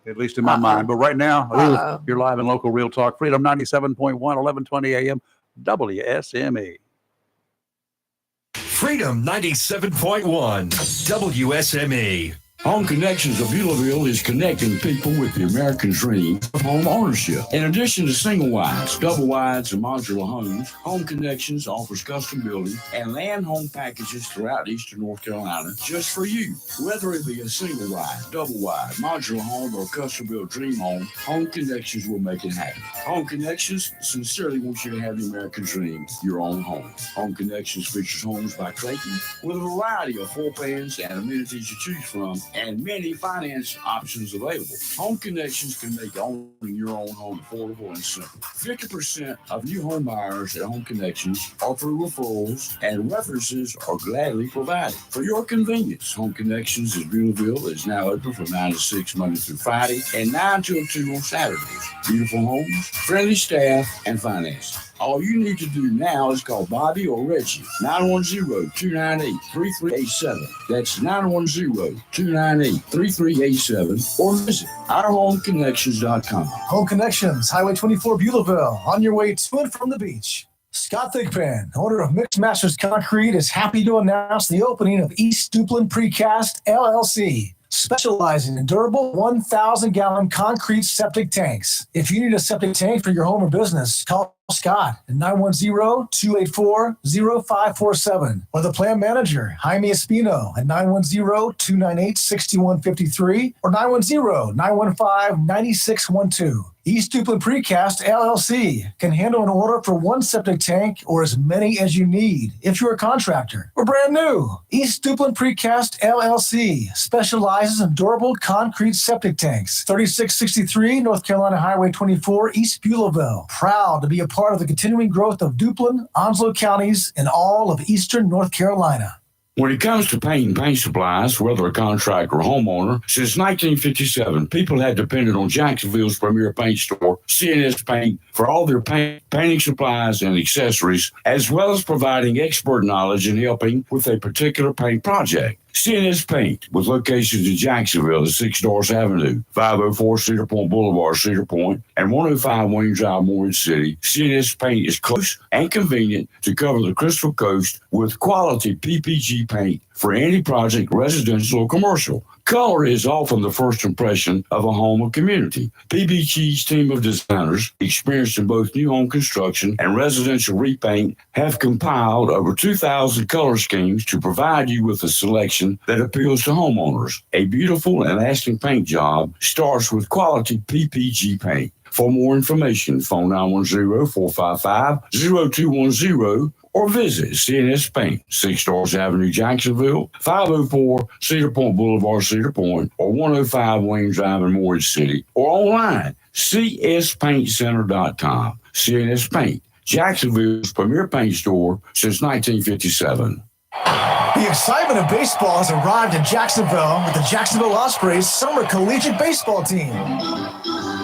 At least in my mind. But right now, you're live in local Real Talk. Freedom 97.1, 1120 AM, WSME. Freedom 97.1 WSME. Home Connections of Beulaville is connecting people with the American dream of home ownership. In addition to single wides, double wides, and modular homes, Home Connections offers custom building and land home packages throughout eastern North Carolina just for you. Whether it be a single wide, double wide, modular home, or custom built dream home, Home Connections will make it happen. Home Connections sincerely wants you to have the American dream, your own home. Home Connections features homes by Clayton with a variety of floor plans and amenities to choose from, and many finance options available. Home Connections can make owning your own home affordable and simple. 50% of new home buyers at Home Connections are through referrals, and references are gladly provided. For your convenience, Home Connections in Beulaville is now open from 9 to 6 Monday through Friday and 9 till 2 on Saturdays. Beautiful homes, friendly staff, and financing. All you need to do now is call Bobby or Reggie, 910-298-3387. That's 910-298-3387. Or visit ourhomeconnections.com. Home Connections, Highway 24, Beulaville, on your way to and from the beach. Scott Thigpen, owner of Mixed Masters Concrete, is happy to announce the opening of East Duplin Precast, LLC, specializing in durable 1,000-gallon concrete septic tanks. If you need a septic tank for your home or business, call Scott at 910-284-0547 or the plan manager, Jaime Espino at 910-298-6153 or 910-915-9612. East Duplin Precast LLC can handle an order for one septic tank or as many as you need if you're a contractor or brand new. East Duplin Precast LLC specializes in durable concrete septic tanks. 3663 North Carolina Highway 24, East Beulahville. Proud to be a part of the continuing growth of Duplin, Onslow counties, and all of eastern North Carolina. When it comes to paint and paint supplies, whether a contractor or homeowner, since 1957, people have depended on Jacksonville's premier paint store, CNS Paint, for all their painting supplies and accessories, as well as providing expert knowledge in helping with a particular paint project. CNS Paint, with locations in Jacksonville at 6 Doris Avenue, 504 Cedar Point Boulevard, Cedar Point, and 105 Wayne Drive, Morehead City. CNS Paint is close and convenient to cover the Crystal Coast with quality PPG paint for any project, residential or commercial. Color is often the first impression of a home or community. PPG's team of designers, experienced in both new home construction and residential repaint, have compiled over 2,000 color schemes to provide you with a selection that appeals to homeowners. A beautiful and lasting paint job starts with quality PPG paint. For more information, phone 910-455-0210 or visit CNS Paint, 6 Doris Avenue, Jacksonville, 504 Cedar Point Boulevard, Cedar Point, or 105 Wayne Drive in Morehead City, or online, cspaintcenter.com. CNS Paint, Jacksonville's premier paint store since 1957. The excitement of baseball has arrived in Jacksonville with the Jacksonville Ospreys Summer Collegiate Baseball Team.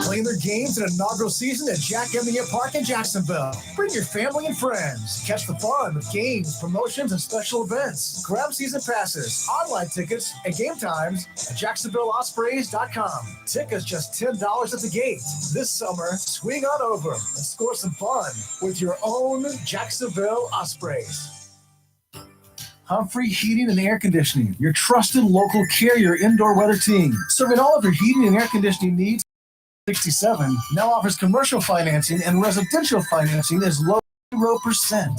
Playing their games in inaugural season at Jack Emmett Park in Jacksonville. Bring your family and friends. Catch the fun with games, promotions, and special events. Grab season passes, online tickets, and game times at JacksonvilleOspreys.com. Tickets just $10 at the gate. This summer, swing on over and score some fun with your own Jacksonville Ospreys. Humphrey Heating and Air Conditioning, your trusted local carrier indoor weather team. Serving all of your heating and air conditioning needs. 67 now offers commercial financing and residential financing as low as 0%.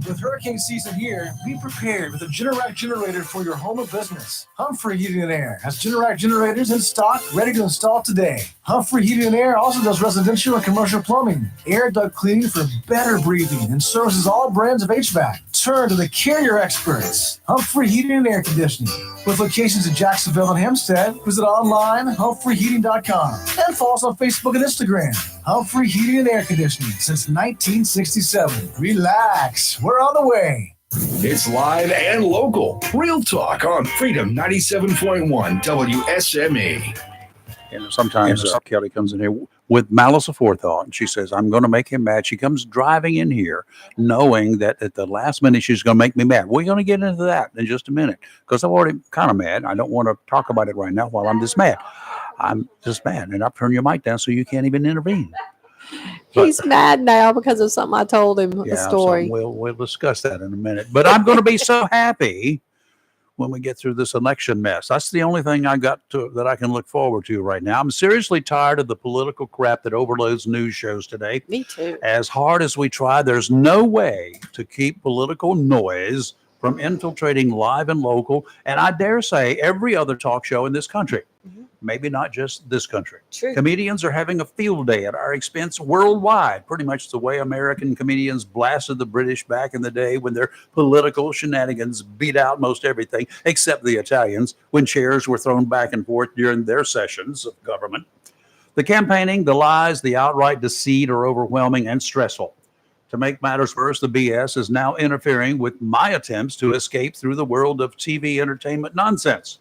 With hurricane season here, be prepared with a Generac generator for your home or business. Humphrey Heating and Air has Generac generators in stock, ready to install today. Humphrey Heating and Air also does residential and commercial plumbing, air duct cleaning for better breathing, and services all brands of HVAC. Turn to the carrier experts, Humphrey Heating and Air Conditioning. With locations in Jacksonville and Hempstead, visit online humphreyheating.com and follow us on Facebook and Instagram. Humphrey Heating and Air Conditioning since 1967. Relax, we're on the way. It's live and local. Real talk on Freedom 97.1 WSME. And sometimes Kelly comes in here with malice aforethought, and she says, I'm going to make him mad. She comes driving in here knowing that at the last minute she's going to make me mad. We're going to get into that in just a minute because I'm already kind of mad. I don't want to talk about it right now while I'm this mad. I'm just mad, and I've turned your mic down so you can't even intervene. He's mad now because of something I told him, a story. So we'll discuss that in a minute. But I'm going to be so happy when we get through this election mess. That's the only thing I got to that I can look forward to right now. I'm seriously tired of the political crap that overloads news shows today. Me too. As hard as we try, there's no way to keep political noise from infiltrating live and local, and I dare say every other talk show in this country. Maybe not just this country. True. Comedians are having a field day at our expense worldwide, pretty much the way American comedians blasted the British back in the day when their political shenanigans beat out most everything, except the Italians, when chairs were thrown back and forth during their sessions of government. The campaigning, the lies, the outright deceit are overwhelming and stressful. To make matters worse, the BS is now interfering with my attempts to escape through the world of TV entertainment nonsense.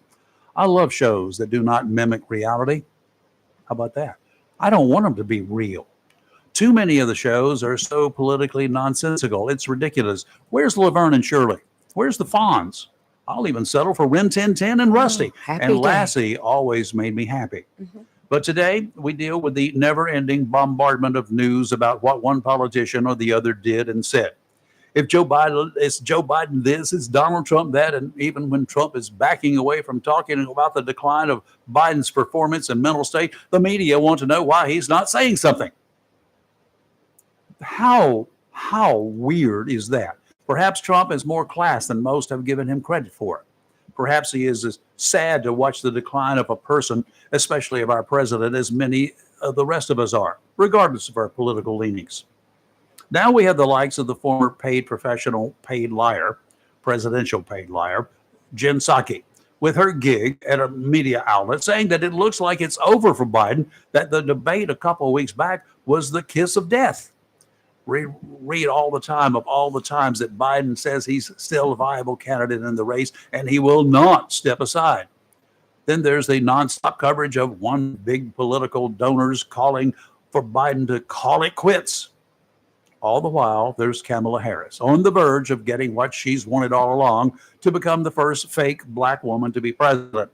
I love shows that do not mimic reality. How about that? I don't want them to be real. Too many of the shows are so politically nonsensical. It's ridiculous. Where's Laverne and Shirley? Where's the Fonz? I'll even settle for Rin Tin Tin and Rusty. And Lassie always made me happy. But today, we deal with the never-ending bombardment of news about what one politician or the other did and said. If Joe Biden, it's Joe Biden this, it's Donald Trump that, and even when Trump is backing away from talking about the decline of Biden's performance and mental state, the media want to know why he's not saying something. How weird is that? Perhaps Trump has more class than most have given him credit for. Perhaps he is as sad to watch the decline of a person, especially of our president, as many of the rest of us are, regardless of our political leanings. Now we have the likes of the former paid professional paid liar, presidential paid liar, Jen Psaki, with her gig at a media outlet saying that it looks like it's over for Biden, that the debate a couple of weeks back was the kiss of death. Read all the time of all the times that Biden says he's still a viable candidate in the race and he will not step aside. Then there's the nonstop coverage of one big political donors calling for Biden to call it quits. All the while, there's Kamala Harris on the verge of getting what she's wanted all along, to become the first fake black woman to be president.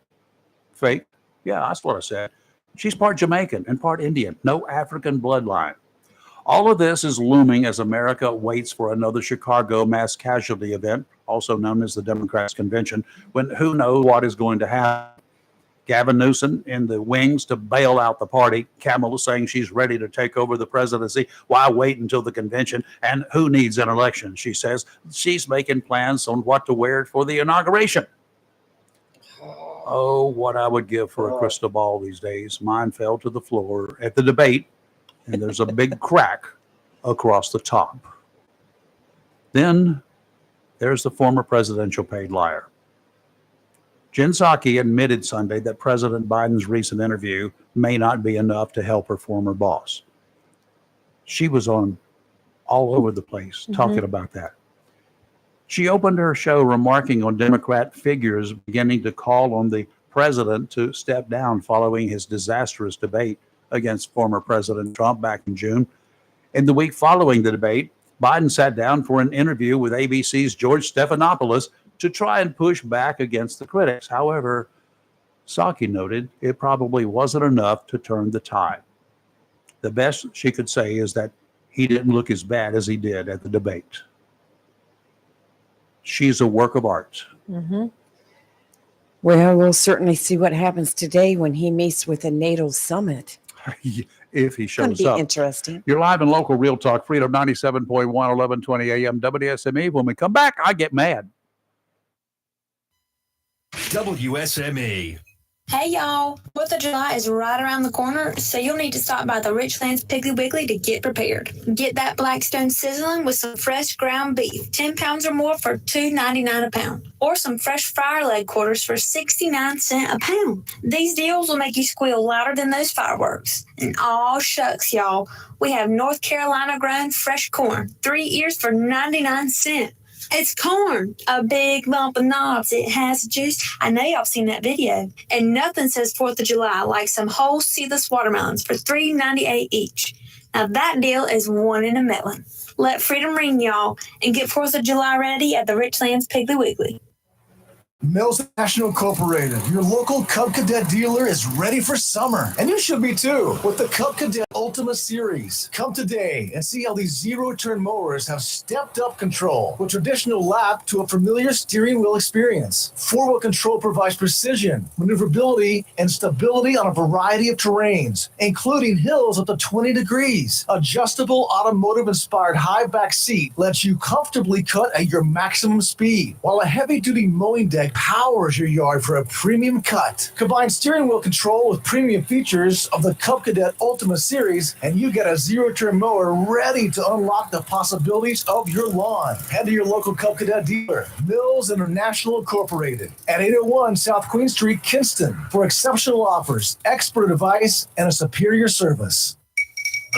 Fake? Yeah, that's what I said. She's part Jamaican and part Indian, no African bloodline. All of this is looming as America waits for another Chicago mass casualty event, also known as the Democrats' convention, when who knows what is going to happen. Gavin Newsom in the wings to bail out the party. Kamala saying she's ready to take over the presidency. Why wait until the convention? And who needs an election? She says she's making plans on what to wear for the inauguration. Oh, what I would give for a crystal ball these days. Mine fell to the floor at the debate, and there's a big crack across the top. Then there's the former presidential paid liar. Jen Psaki admitted Sunday that President Biden's recent interview may not be enough to help her former boss. She was on all over the place talking about that. She opened her show remarking on Democrat figures beginning to call on the president to step down following his disastrous debate against former President Trump back in June. In the week following the debate, Biden sat down for an interview with ABC's George Stephanopoulos to try and push back against the critics. However, Psaki noted it probably wasn't enough to turn the tide. The best she could say is that he didn't look as bad as he did at the debate. She's a work of art. Mm-hmm. Well, we'll certainly see what happens today when he meets with a NATO summit. If he shows It's going to up. be interesting. You're live and local Real Talk, Freedom 97.1, 1120 AM, WSME. When we come back, I get mad. WSME. Hey y'all, 4th of July is right around the corner, so you'll need to stop by the Richlands Piggly Wiggly to get prepared. Get that Blackstone sizzling with some fresh ground beef, 10 pounds or more for $2.99 a pound, or some fresh fryer leg quarters for 69 cents a pound. These deals will make you squeal louder than those fireworks. And aw shucks, y'all, we have North Carolina grown fresh corn, 3 ears for 99 cents. It's corn, a big lump of knobs. It has juice. I know y'all seen that video. And nothing says 4th of July like some whole seedless watermelons for $3.98 each. Now that deal is one in a million. Let freedom ring, y'all, and get 4th of July ready at the Richlands Piggly Wiggly. Mills National Incorporated, your local Cub Cadet dealer, is ready for summer. And you should be too, with the Cub Cadet Ultima Series. Come today and see how these zero-turn mowers have stepped up control with traditional lap to a familiar steering wheel experience. Four-wheel control provides precision, maneuverability, and stability on a variety of terrains, including hills up to 20 degrees. Adjustable automotive-inspired high back seat lets you comfortably cut at your maximum speed, while a heavy-duty mowing deck powers your yard for a premium cut. Combine steering wheel control with premium features of the Cub Cadet Ultima Series, and you get a zero-turn mower ready to unlock the possibilities of your lawn. Head to your local Cub Cadet dealer, Mills International Incorporated, at 801 South Queen Street, Kinston, for exceptional offers, expert advice, and a superior service.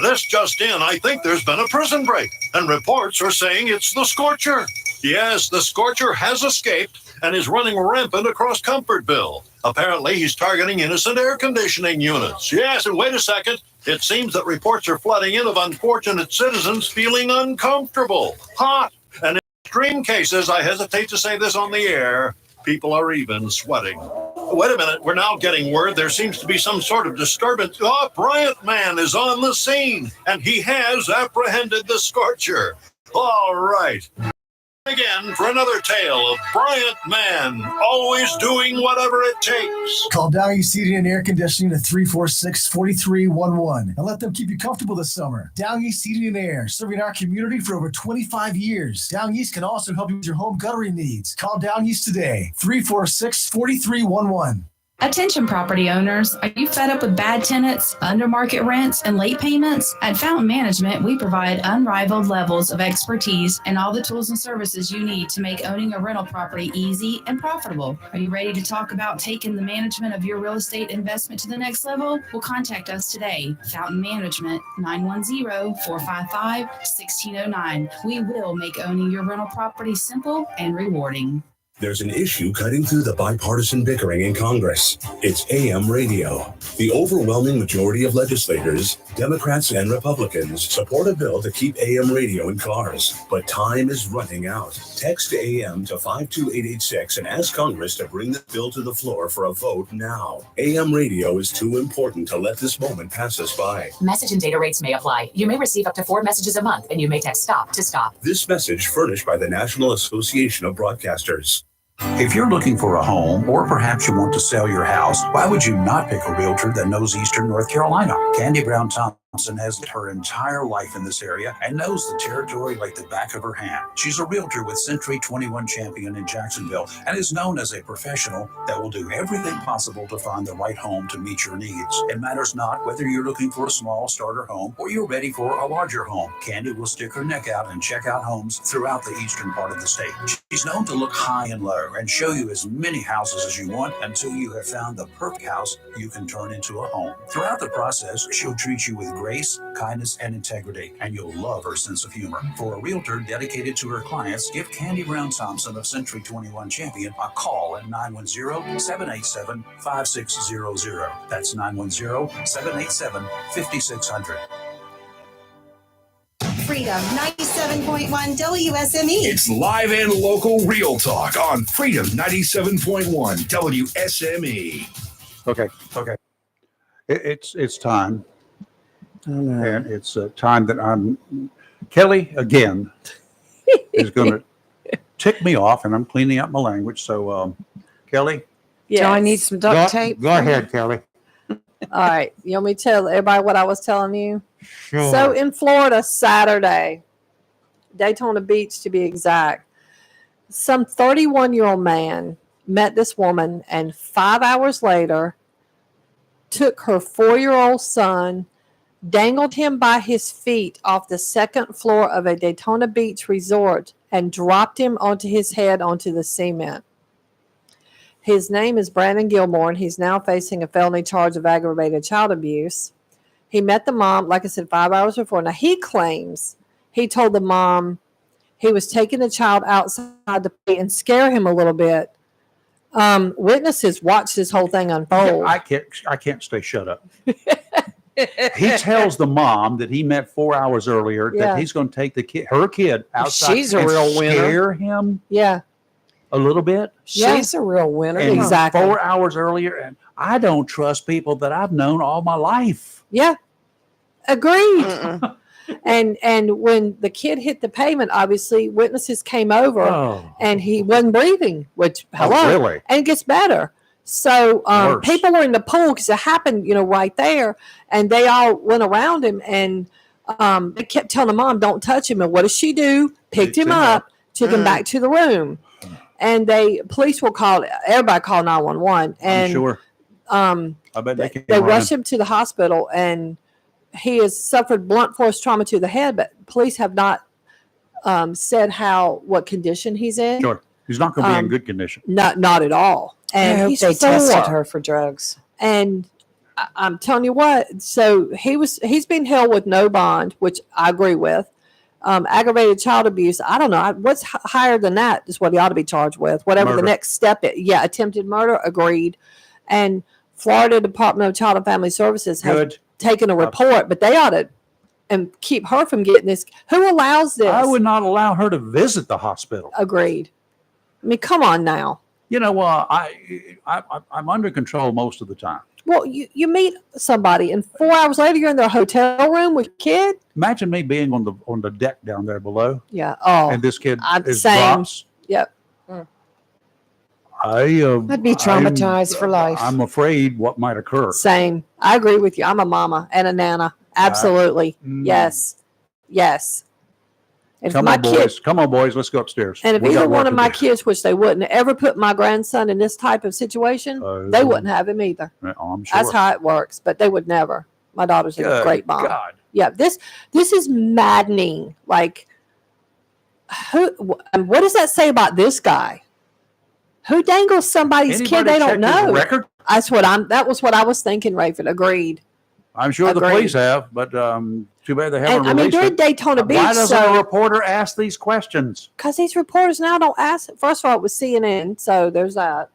This just in, I think there's been a prison break, and reports are saying it's the Scorcher. Yes, the Scorcher has escaped and is running rampant across Comfortville. Apparently, he's targeting innocent air conditioning units. Yes, and wait a second. It seems that reports are flooding in of unfortunate citizens feeling uncomfortable, hot, and in extreme cases, I hesitate to say this on the air, people are even sweating. Wait a minute, we're now getting word there seems to be some sort of disturbance. Oh, Bryant Man is on the scene, and he has apprehended the Scorcher. All right. Again for another tale of Bryant Man, always doing whatever it takes. Call Down East Heating and Air Conditioning at 346-4311 and let them keep you comfortable this summer. Down East Heating and Air, serving our community for over 25 years. Down East can also help you with your home guttering needs. Call Down East today, 346-4311. Attention property owners, are you fed up with bad tenants, under market rents, and late payments? At Fountain Management, we provide unrivaled levels of expertise and all the tools and services you need to make owning a rental property easy and profitable. Are you ready to talk about taking the management of your real estate investment to the next level? Well, contact us today. Fountain Management, 910-455-1609. We will make owning your rental property simple and rewarding. There's an issue cutting through the bipartisan bickering in Congress. It's AM radio. The overwhelming majority of legislators, Democrats and Republicans, support a bill to keep AM radio in cars. But time is running out. Text AM to 52886 and ask Congress to bring the bill to the floor for a vote now. AM radio is too important to let this moment pass us by. Message and data rates may apply. You may receive up to 4 messages a month, and you may text STOP to stop. This message furnished by the National Association of Broadcasters. If you're looking for a home, or perhaps you want to sell your house, why would you not pick a realtor that knows Eastern North Carolina? Candy Brown Thompson has lived her entire life in this area and knows the territory like the back of her hand. She's a realtor with Century 21 Champion in Jacksonville and is known as a professional that will do everything possible to find the right home to meet your needs. It matters not whether you're looking for a small starter home or you're ready for a larger home. Candy will stick her neck out and check out homes throughout the eastern part of the state. She's known to look high and low and show you as many houses as you want until you have found the perfect house you can turn into a home. Throughout the process, she'll treat you with grace, kindness, and integrity, and you'll love her sense of humor. For a realtor dedicated to her clients, give Candy Brown Thompson of Century 21 Champion a call at 910-787-5600. That's 910-787-5600. Freedom 97.1 WSME. It's live and local real talk on Freedom 97.1 WSME. Okay. It's time. And it's time that Kelly again is going to tick me off, and I'm cleaning up my language. So, Kelly. Do I need some duct tape? Go ahead, Kelly. All right. You want me to tell everybody what I was telling you? Sure. So in Florida, Saturday, Daytona Beach to be exact, some 31-year-old man met this woman and 5 hours later took her 4-year-old son, dangled him by his feet off the second floor of a Daytona Beach resort, and dropped him onto his head onto the cement. His name is Brandon Gilmore, and he's now facing a felony charge of aggravated child abuse. He met the mom, like I said, 5 hours before. Now, he claims he told the mom he was taking the child outside to play and scare him a little bit. Witnesses watched this whole thing unfold. I can't stay shut up. He tells the mom that he met 4 hours earlier that he's going to take her kid outside. She's a real winner. Scare him. Yeah. A little bit. She's a real winner. And Exactly. 4 hours earlier, and I don't trust people that I've known all my life. Yeah. Agreed. And when the kid hit the pavement, obviously witnesses came over and he wasn't breathing, which really? And it gets better. So Worse. people were in the pool because it happened, right there, and they all went around him and they kept telling the mom, "Don't touch him." And what does she do? Picked him up, took him back to the room, and police will call. Everybody called 911, and I'm sure. I bet they rushed him to the hospital, and he has suffered blunt force trauma to the head, but police have not said what condition he's in. Sure. He's not going to be in good condition. Not at all. And I hope he's they 4. tested her for drugs. And I'm telling you what, so he's been held with no bond, which I agree with. Aggravated child abuse, I don't know. What's higher than that is what he ought to be charged with. Whatever the next step is. Yeah, attempted murder, agreed. And Florida Department of Child and Family Services has taken a report, but they ought to keep her from getting this. Who allows this? I would not allow her to visit the hospital. Agreed. I mean, come on now. I'm under control most of the time. Well, you meet somebody, and 4 hours later, you're in their hotel room with your kid. Imagine me being on the deck down there below. Yeah. Oh. And this kid is same. drops. Yep. I'd be traumatized for life. I'm afraid what might occur. Same. I agree with you. I'm a mama and a nana. Absolutely. Yes. Yes. If Come my on, kid, boys. Come on, boys. Let's go upstairs. and if We got either work one to of my do. kids, which they wouldn't ever put my grandson in this type of situation, they wouldn't have him either. Oh, I'm sure. That's how it works. But they would never. My daughter's a Good great mom. God. Yeah. This is maddening. Like, what does that say about this guy? Who dangles somebody's kid Anybody they don't check his know? record? That was what I was thinking, Rayford. Agreed. I'm sure the Agreed. police have, but too bad they haven't And I mean, released during it. Daytona Beach, Why doesn't a so reporter ask these questions? because these reporters now don't ask. First of all, it was CNN, so there's that.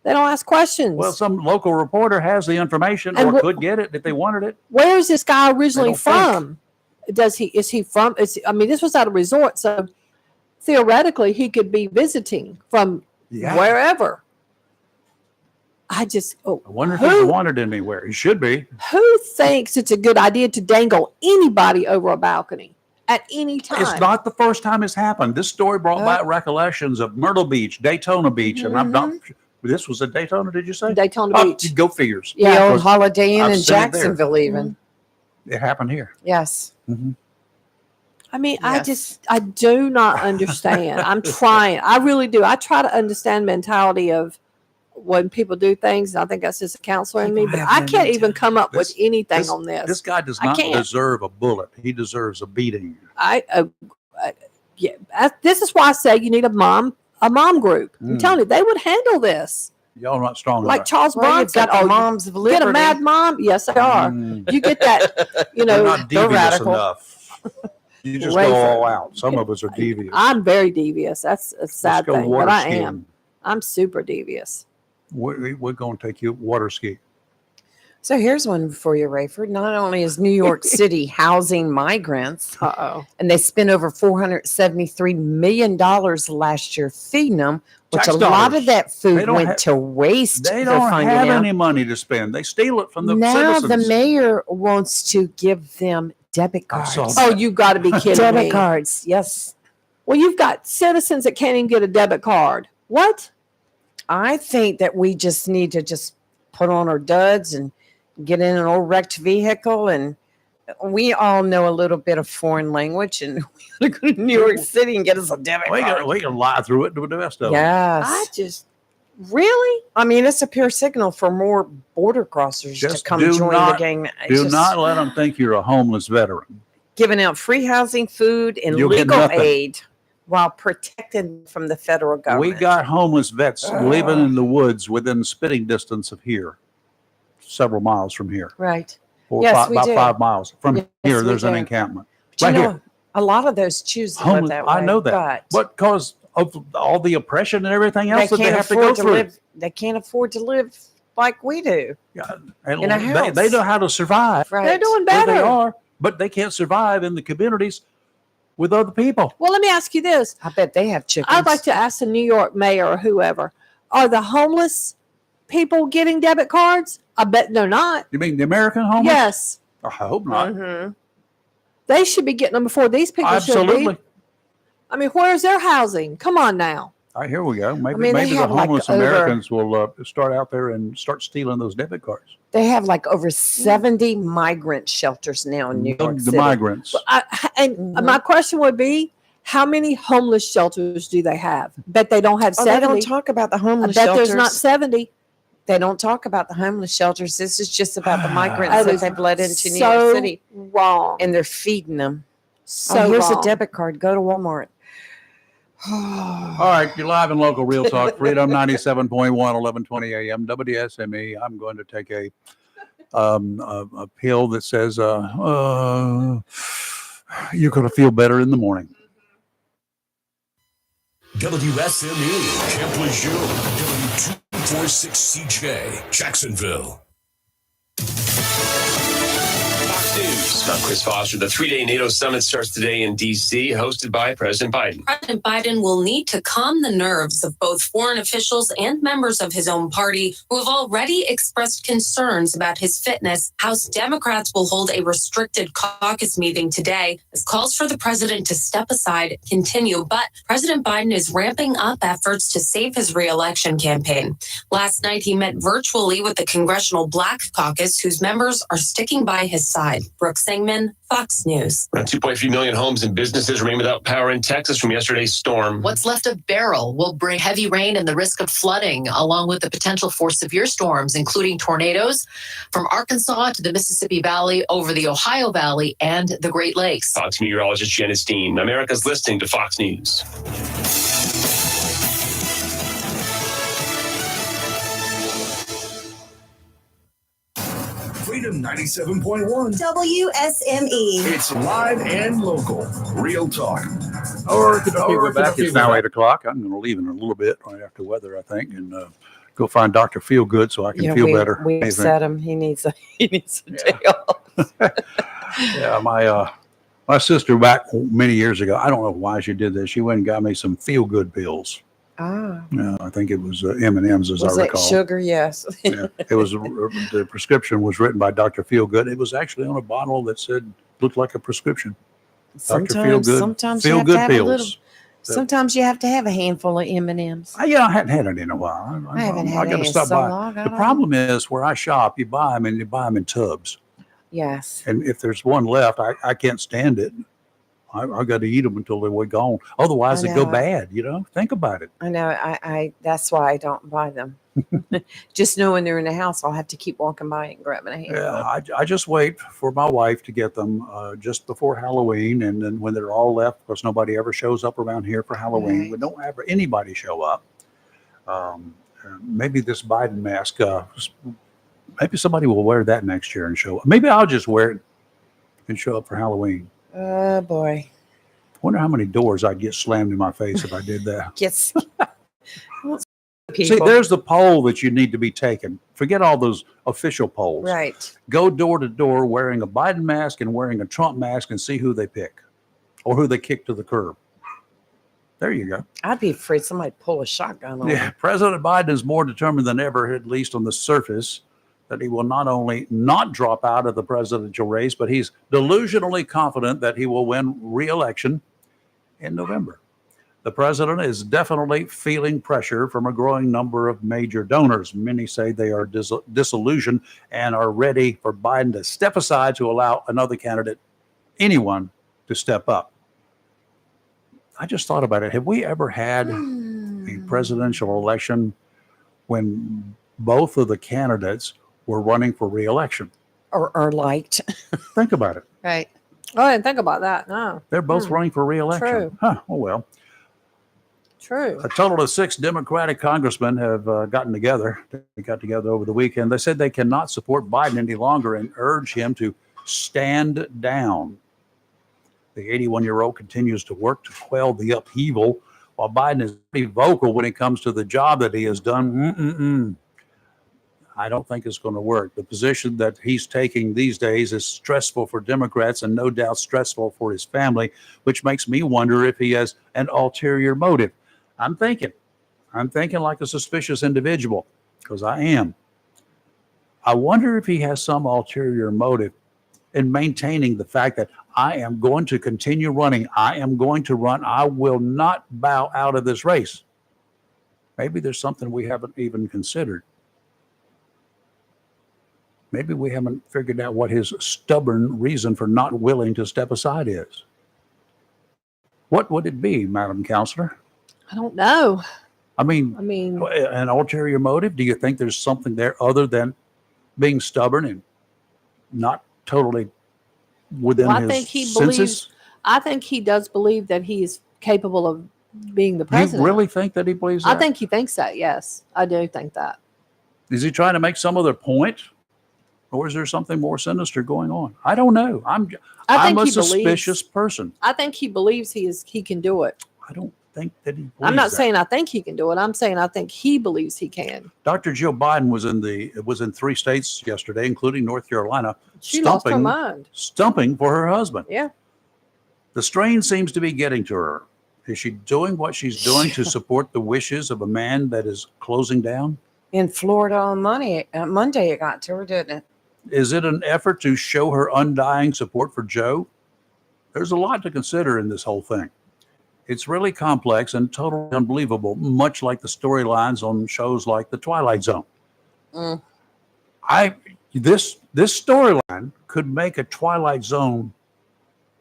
They don't ask questions. Well, some local reporter has the information And or wh- could get it if they wanted it. Where is this guy originally don't think. from? Is he from? I mean, this was at a resort, so theoretically, he could be visiting from wherever. I wonder if he's wanted anywhere. He should be. Who thinks it's a good idea to dangle anybody over a balcony at any time? It's not the first time it's happened. This story brought back recollections of Myrtle Beach, Daytona Beach, and I'm not. This was at Daytona, did you say? Daytona Beach. Go figures. The old Because Holiday Inn I've in seen it there. Jacksonville, even. It happened here. Yes. I mean, I do not understand. I'm trying. I really do. I try to understand mentality of when people do things. And I think that's just a counselor in me, but I can't even come up with anything on this. This guy does I not can't. deserve a bullet. He deserves a beating. This is why I say you need a mom group. I'm Mm. telling you, they would handle this. Y'all are not strong Like enough. Charles Well, you've Bronson. got the you Moms of get a Liberty. mad mom. Yes, they are. You get that. You They're know, not they're devious radical. enough. You just Rayford. go all out. Some of us are devious. I'm very devious. That's a sad go thing, water but I skiing. am. I'm super devious. We're going to take you water ski. So here's one for you, Rayford. Not only is New York City housing migrants, and they spent over $473 million last year feeding them, which Tax a lot dollars. of that They food don't went have- to waste. They they're don't finding have out. any money to spend. They steal it from the Now citizens. the mayor wants to give them debit cards. saw Oh, you got to be kidding Debit me. cards, yes. Well, you've got citizens that can't even get a debit card. What? I think that we just need to just put on our duds and get in an old wrecked vehicle, and we all know a little bit of foreign language, and we gotta go to New York City and get us a debit card. We can lie through it to the rest of Yes. I just really. I mean, it's a pure signal for more border crossers to Just come do join not- the gang. It's Do just not let them think you're a homeless veteran. giving out free housing, food, and You'll get legal nothing. aid while protecting from the federal government. We got homeless vets living in the woods within spitting distance of here, several miles from here. Right. Or Yes, we about do. 5 miles from Yes, here. we There's an do. encampment. But right you know, here. a lot of those choose to live Homeless, that way. I know that, but because of all the oppression and everything else that they can't have to go afford to through. live. They can't afford to live like we do. And in a house. they know how to survive. Right. They're doing Where better. they are, but they can't survive in the communities with other people. Well, let me ask you this. I bet they have chickens. I'd like to ask the New York mayor or whoever, are the homeless people getting debit cards? I bet they're not. You mean the American homeless? Yes. I hope not. Mm-hmm. They should be getting them before these people should Absolutely. be. I mean, where's their housing? Come on now. All right, here we go. Maybe, mean, they maybe the have, like, homeless over- Americans will start out there and start stealing those debit cards. They have like over 70 migrant shelters now in New York The City. migrants. And my question would be, how many homeless shelters do they have? Bet they don't have Oh, they 70. don't talk about the I homeless bet shelters. there's not 70. They don't talk about the homeless shelters. This is just about the migrants That that is they've let into New so York City. Wrong. And they're feeding them. So here's wrong. a debit card. Go to Walmart. All right, you're live and local, Real Talk, Freedom 97.1, 1120 a.m., WSME. I'm going to take a pill that says you're going to feel better in the morning. WSME, Camp Lejeune, W246CJ, Jacksonville. Fox News. I'm Chris Foster. The three-day NATO summit starts today in D.C., hosted by President Biden. President Biden will need to calm the nerves of both foreign officials and members of his own party who have already expressed concerns about his fitness. House Democrats will hold a restricted caucus meeting today as calls for the president to step aside continue. But President Biden is ramping up efforts to save his re-election campaign. Last night, he met virtually with the Congressional Black Caucus, whose members are sticking by his side. Brooke Singman, Fox News. Around 2.3 million homes and businesses remain without power in Texas from yesterday's storm. What's left of Beryl will bring heavy rain and the risk of flooding, along with the potential for severe storms, including tornadoes from Arkansas to the Mississippi Valley, over the Ohio Valley, and the Great Lakes. Fox meteorologist Janice Dean. America's listening to Fox News. Freedom 97.1. WSME. It's live and local. Real talk. Okay, we're back. It's now 8 o'clock. I'm going to leave in a little bit right after weather, I think, and go find Dr. Feelgood so I can feel better. We upset him. He needs a day off. Yeah, my sister back many years ago, I don't know why she did this. She went and got me some feel-good pills. Ah. Yeah, I think it was M&M's, as Was I it recall. sugar? Yes. Yeah, it was. The prescription was written by Dr. Feelgood. It was actually on a bottle that said, looked like a prescription. Sometimes you have to have a little. Sometimes you have to have a handful of M&Ms. Yeah, I hadn't had it in a while. I haven't had gotta it in stop so by. long. The problem is where I shop, you buy them and you buy them in tubs. Yes. And if there's one left, I can't stand it. I got to eat them until they're gone. Otherwise, they go bad. Think about it. I know. I that's why I don't buy them. Just knowing they're in the house, I'll have to keep walking by and grabbing a handful. Yeah, I just wait for my wife to get them just before Halloween, and then when they're all left, because nobody ever shows up around here for Halloween. Right. We don't have anybody show up. Maybe this Biden mask. Maybe somebody will wear that next year and show up. Maybe I'll just wear it and show up for Halloween. Oh boy! Wonder how many doors I'd get slammed in my face if I did that. Yes. See, there's the poll that you need to be taken. Forget all those official polls. Right. Go door to door wearing a Biden mask and wearing a Trump mask and see who they pick or who they kick to the curb. There you go. I'd be afraid somebody pull a shotgun on me. Yeah, President Biden is more determined than ever, at least on the surface, that he will not only not drop out of the presidential race, but he's delusionally confident that he will win re-election in November. The president is definitely feeling pressure from a growing number of major donors. Many say they are disillusioned and are ready for Biden to step aside to allow another candidate, anyone, to step up. I just thought about it. Have we ever had a presidential election when both of the candidates were running for re-election? Or liked. Think about it. Right. Oh, I didn't think about that. No. They're both running for re-election. True. Huh. Oh, well. True. A total of 6 Democratic congressmen have gotten together. They got together over the weekend. They said they cannot support Biden any longer and urge him to stand down. The 81-year-old continues to work to quell the upheaval, while Biden is pretty vocal when it comes to the job that he has done. I don't think it's going to work. The position that he's taking these days is stressful for Democrats and no doubt stressful for his family, which makes me wonder if he has an ulterior motive. I'm thinking like a suspicious individual, because I am. I wonder if he has some ulterior motive in maintaining the fact that I am going to continue running. I am going to run. I will not bow out of this race. Maybe there's something we haven't even considered. Maybe we haven't figured out what his stubborn reason for not willing to step aside is. What would it be, Madam Counselor? I don't know. I mean, an ulterior motive? Do you think there's something there other than being stubborn and not totally within his I think he senses? believes. I think he does believe that he is capable of being the president. You really think that he believes that? I think he thinks that. Yes, I do think that. Is he trying to make some other point? Or is there something more sinister going on? I don't know. I'm a suspicious person. I think he believes he can do it. think that he I'm not believes that. saying I think he can do it. I'm saying I think he believes he can. Dr. Jill Biden was in 3 states yesterday, including North Carolina, She lost her mind. stumping for her husband. Yeah. The strain seems to be getting to her. Is she doing what she's doing to support the wishes of a man that is closing down? In Florida on Monday it got to her, didn't it? Is it an effort to show her undying support for Joe? There's a lot to consider in this whole thing. It's really complex and totally unbelievable, much like the storylines on shows like The Twilight Zone. Mm. This storyline could make a Twilight Zone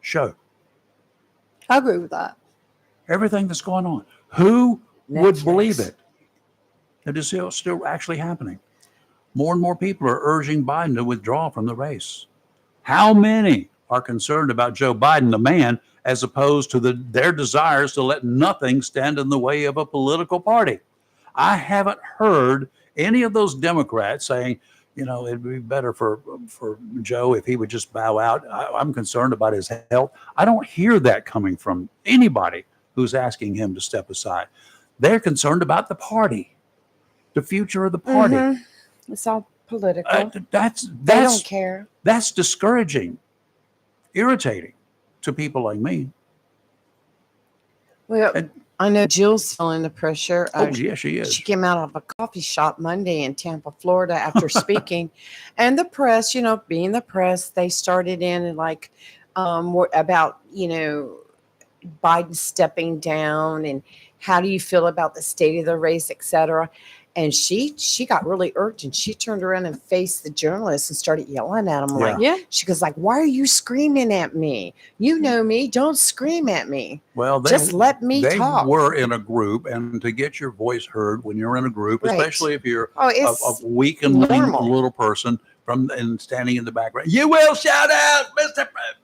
show. I agree with that. Everything that's going on. Who would Netflix. believe it? It is still actually happening. More and more people are urging Biden to withdraw from the race. How many are concerned about Joe Biden, the man, as opposed to their desires to let nothing stand in the way of a political party? I haven't heard any of those Democrats saying, it'd be better for Joe if he would just bow out. I'm concerned about his health. I don't hear that coming from anybody who's asking him to step aside. They're concerned about the party, the future of the party. Mm-hmm. It's all political. They don't care. That's discouraging, irritating to people like me. Well, I know Jill's feeling the pressure. Yeah, she is. She came out of a coffee shop Monday in Tampa, Florida after speaking. And the press, being the press, they started in and about, Biden stepping down and how do you feel about the state of the race, et cetera. And she got really irked and she turned around and faced the journalists and started yelling at them she goes why are you screaming at me? You know me, don't scream at me. Well, just let me talk. They were in a group, and to get your voice heard when you're in a group, Right. especially if you're it's a weak and lean normal. little person and standing in the background, you will shout out,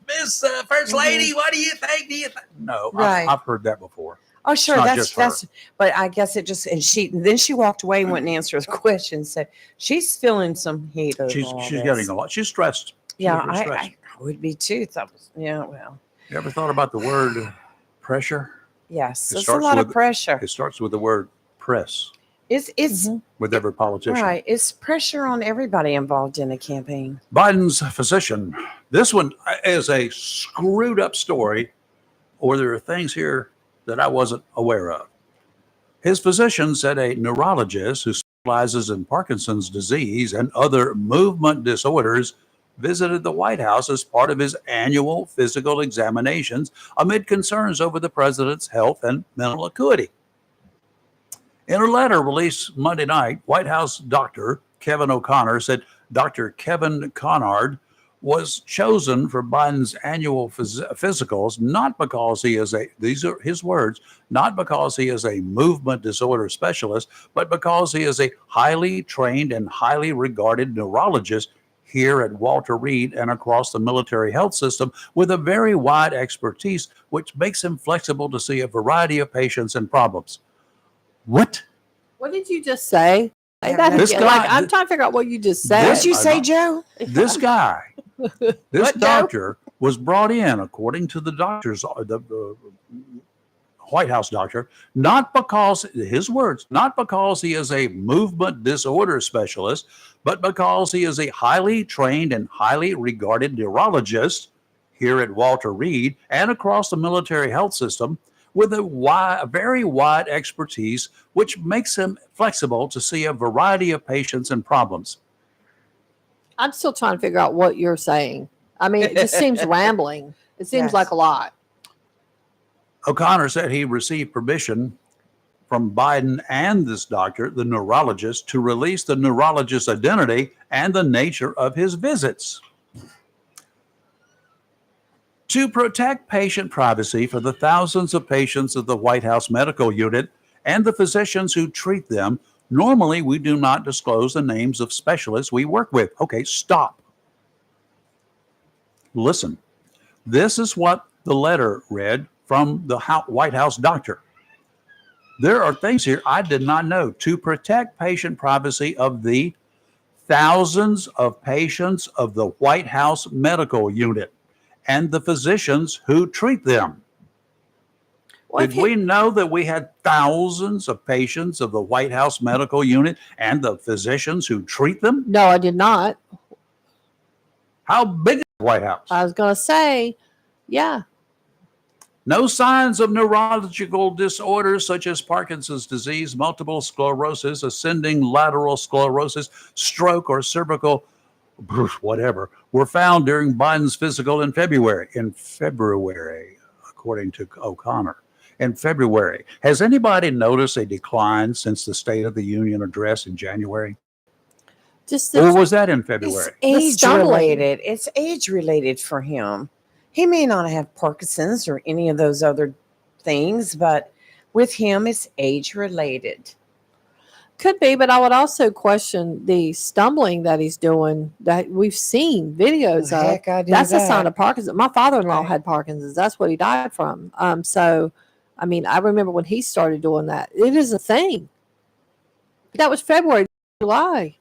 Miss First Lady. What do you think? No, Right. I've heard that before. Oh, sure. It's not That's just her. but I guess it just, and then she walked away and wouldn't answer the question. So she's feeling some heat. Over She's all getting this. a lot. She's stressed. Yeah, She's stressed. I would be too. Well, You ever thought about the word pressure? yes, It it's a starts lot of with- pressure. It starts with the word press It's with every politician. right. It's pressure on everybody involved in a campaign. Biden's physician. This one is a screwed up story, or there are things here that I wasn't aware of. His physician said a neurologist who specializes in Parkinson's disease and other movement disorders visited the White House as part of his annual physical examinations amid concerns over the president's health and mental acuity. In a letter released Monday night, White House doctor Kevin O'Connor said Dr. Kevin Conard was chosen for Biden's annual physicals not because he is these are his words, not because he is a movement disorder specialist, but because he is a highly trained and highly regarded neurologist here at Walter Reed and across the military health system with a very wide expertise, which makes him flexible to see a variety of patients and problems. What? What did you just say? Say that This again. guy- I'm trying to figure out what you just said. What did you say, Joe? This guy, this What, Joe? doctor was brought in, according to the doctors, the White House doctor, not because, his words, not because he is a movement disorder specialist, but because he is a highly trained and highly regarded neurologist here at Walter Reed and across the military health system with a very wide expertise, which makes him flexible to see a variety of patients and problems. I'm still trying to figure out what you're saying. I mean, it just seems rambling. It seems Yes. like a lot. O'Connor said he received permission from Biden and this doctor, the neurologist, to release the neurologist's identity and the nature of his visits. To protect patient privacy for the thousands of patients of the White House medical unit and the physicians who treat them, normally we do not disclose the names of specialists we work with. Okay, stop. Listen, this is what the letter read from the White House doctor. There are things here I did not know. To protect patient privacy of the thousands of patients of the White House medical unit and the physicians who treat them. Did we know that we had thousands of patients of the White House Medical Unit and the physicians who treat them? No, I did not. How big is the White House? I was going to say, yeah. No signs of neurological disorders such as Parkinson's disease, multiple sclerosis, ascending lateral sclerosis, stroke, or cervical whatever were found during Biden's physical in February. According to O'Connor. In February. Has anybody noticed a decline since the State of the Union address in January? Or was that in February? It's age related. It's age related for him. He may not have Parkinson's or any of those other things, but with him, it's age related. Could be, but I would also question the stumbling that he's doing that we've seen videos of. Heck, I do That's a that. sign of Parkinson's. My father-in-law had Parkinson's. That's what he died from. So, I mean, I remember when he started doing that. It is a thing. That was February, July.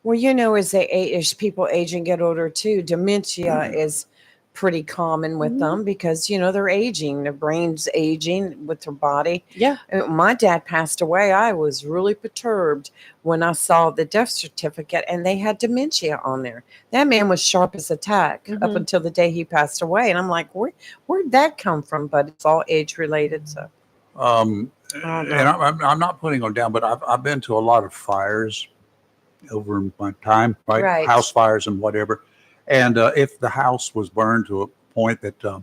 Well, as people age and get older too, dementia is pretty common with them because, they're aging. Their brain's aging with their body. Yeah. My dad passed away. I was really perturbed when I saw the death certificate and they had dementia on there. That man was sharp as a tack up until the day he passed away. And I'm like, where'd that come from? But it's all age related. So. And I'm not putting them down, but I've been to a lot of fires over my time, right? House fires and whatever. And if the house was burned to a point that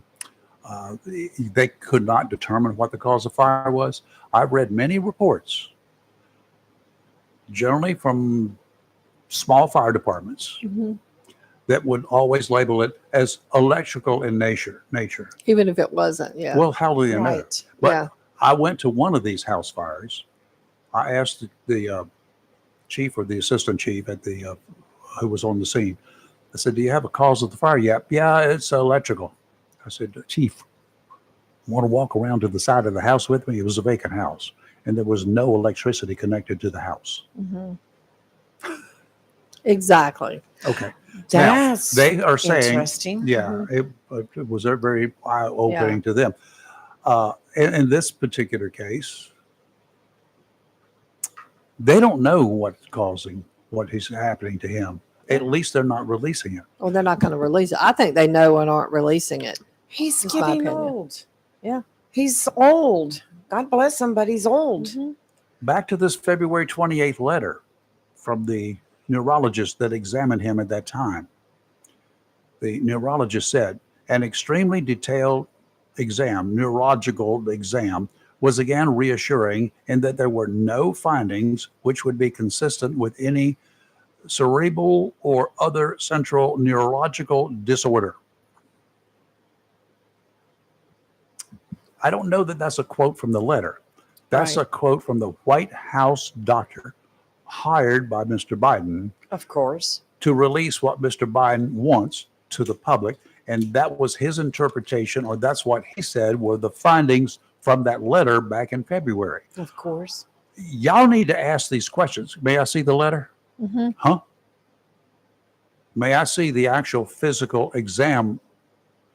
they could not determine what the cause of fire was, I've read many reports, generally from small fire departments, that would always label it as electrical in nature. Even if it wasn't, yeah. Well, how do you know? Right. But Yeah. I went to one of these house fires. I asked the chief or the assistant chief at the who was on the scene. I said, "Do you have a cause of the fire?" "Yeah, it's electrical." I said, "Chief, want to walk around to the side of the house with me?" It was a vacant house, and there was no electricity connected to the house. Exactly. Okay. That's now, they are saying, interesting. yeah, it was very eye-opening to them. In this particular case, they don't know what's causing what is happening to him. At least they're not releasing it. Well, they're not going to release it. I think they know and aren't releasing it. He's That's my getting opinion. old. Yeah. He's old. God bless him, but he's old. Back to this February 28th letter from the neurologist that examined him at that time. The neurologist said, an extremely detailed neurological exam, was again reassuring in that there were no findings which would be consistent with any cerebral or other central neurological disorder. I don't know that that's a quote from the letter. That's a quote from the White House doctor hired by Mr. Biden. Of course. To release what Mr. Biden wants to the public. And that was his interpretation, or that's what he said were the findings from that letter back in February. Of course. Y'all need to ask these questions. May I see the letter? Huh? May I see the actual physical exam?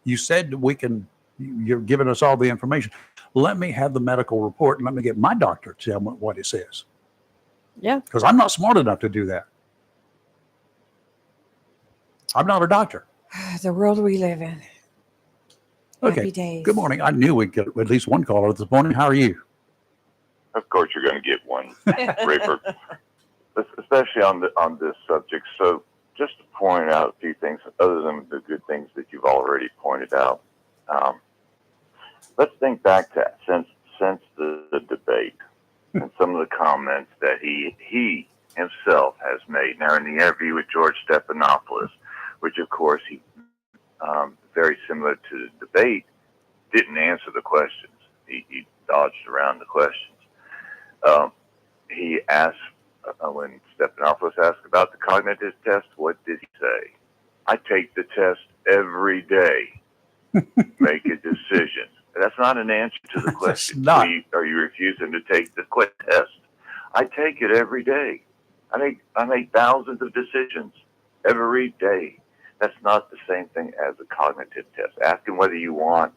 You said you're giving us all the information. Let me have the medical report and let me get my doctor to tell me what it says. Yeah. Because I'm not smart enough to do that. I'm not a doctor. The world we live in. Okay. Happy days. Good morning. I knew we'd get at least one caller this morning. How are you? Of course, you're going to get one, Raper, especially on this subject. So, just to point out a few things, other than the good things that you've already pointed out. Let's think back to since the debate and some of the comments that he himself has made. Now, in the interview with George Stephanopoulos, which of course he very similar to the debate, didn't answer the questions. He dodged around the questions. He asked, when Stephanopoulos asked about the cognitive test, what did he say? I take the test every day, make a decision. That's not an answer to the question. Are you refusing to take the test? I take it every day. I make thousands of decisions every day. That's not the same thing as a cognitive test. Asking whether you want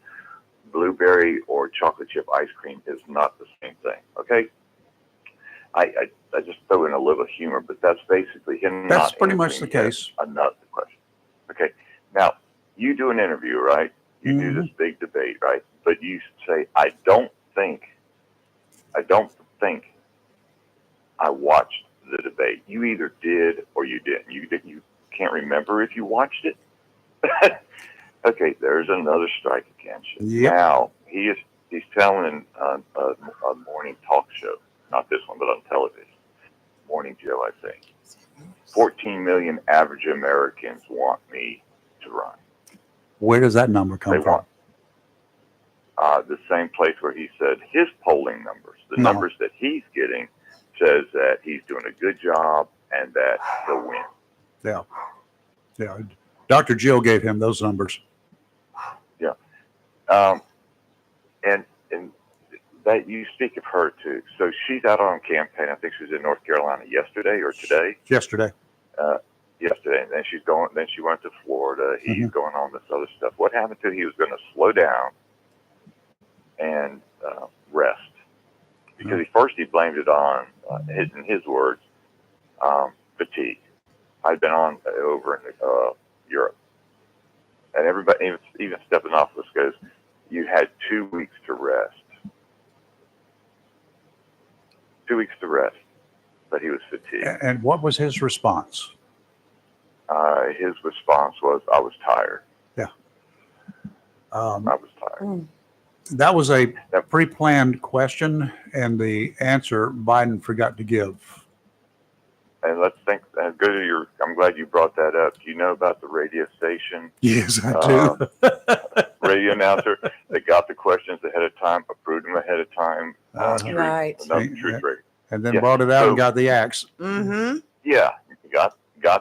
blueberry or chocolate chip ice cream is not the same thing. Okay. I just throw in a little humor, but that's basically him. That's not pretty much the answering case. Another question. Okay. Now you do an interview, right? You do this big debate, right? But you say, I don't think I watched the debate. You either did or you didn't. You can't remember if you watched it. Okay, there's another strike against you. Yep. Now he's telling a morning talk show, not this one, but on television. Morning Joe, I think. 14 million average Americans want me to run. Where does that number come from? The same place where he said his polling numbers, the numbers that he's getting, says that he's doing a good job and that he'll win. Yeah. Yeah. Dr. Jill gave him those numbers. Yeah. And that you speak of her too. So she's out on campaign. I think she was in North Carolina yesterday or today. Yesterday. Yesterday, and then she went to Florida. He's going on this other stuff. What happened to him? He was going to slow down and rest because he blamed it on in his words fatigue. I'd been on over in Europe, and everybody, even Stephanopoulos goes, "You had 2 weeks to rest." 2 weeks to rest, but he was fatigued. And what was his response? His response was, "I was tired." Yeah. I was tired. That was a pre-planned question, and the answer Biden forgot to give. And let's think. Go to your. I'm glad you brought that up. Do you know about the radio station? Yes, I do. Radio announcer that got the questions ahead of time, approved them ahead of time. Right. Truth rate. And then brought it out and got the axe. Mm-hmm. Yeah, got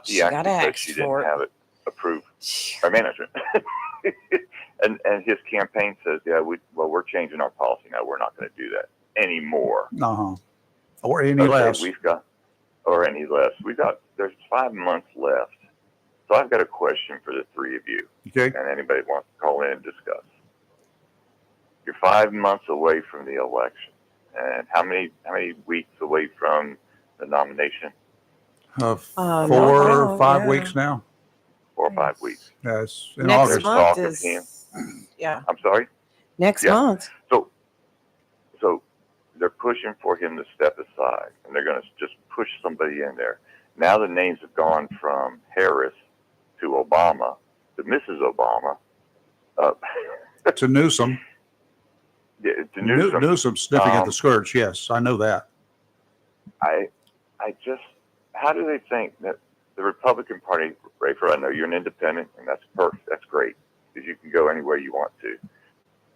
the She act got because axed she for didn't it. have it approved by management. and his campaign says, "Yeah, we're changing our policy now. We're not going to do that anymore." Or any less. Or any less. There's 5 months left. So I've got a question for the three of you. Okay. And anybody wants to call in and discuss. You're 5 months away from the election. And how many weeks away from the nomination? 4 or 5 weeks now. 4 or 5 weeks. Yes. In Next August. month Talk of is, him. yeah, I'm sorry? next Yeah. month. So they're pushing for him to step aside, and they're going to just push somebody in there. Now the names have gone from Harris to Obama to Mrs. Obama. To Newsom. To Newsom. Newsom sniffing at the skirts. Yes, I know that. How do they think that the Republican Party, Rafer, I know you're an independent, and that's perfect. That's great, because you can go anywhere you want to.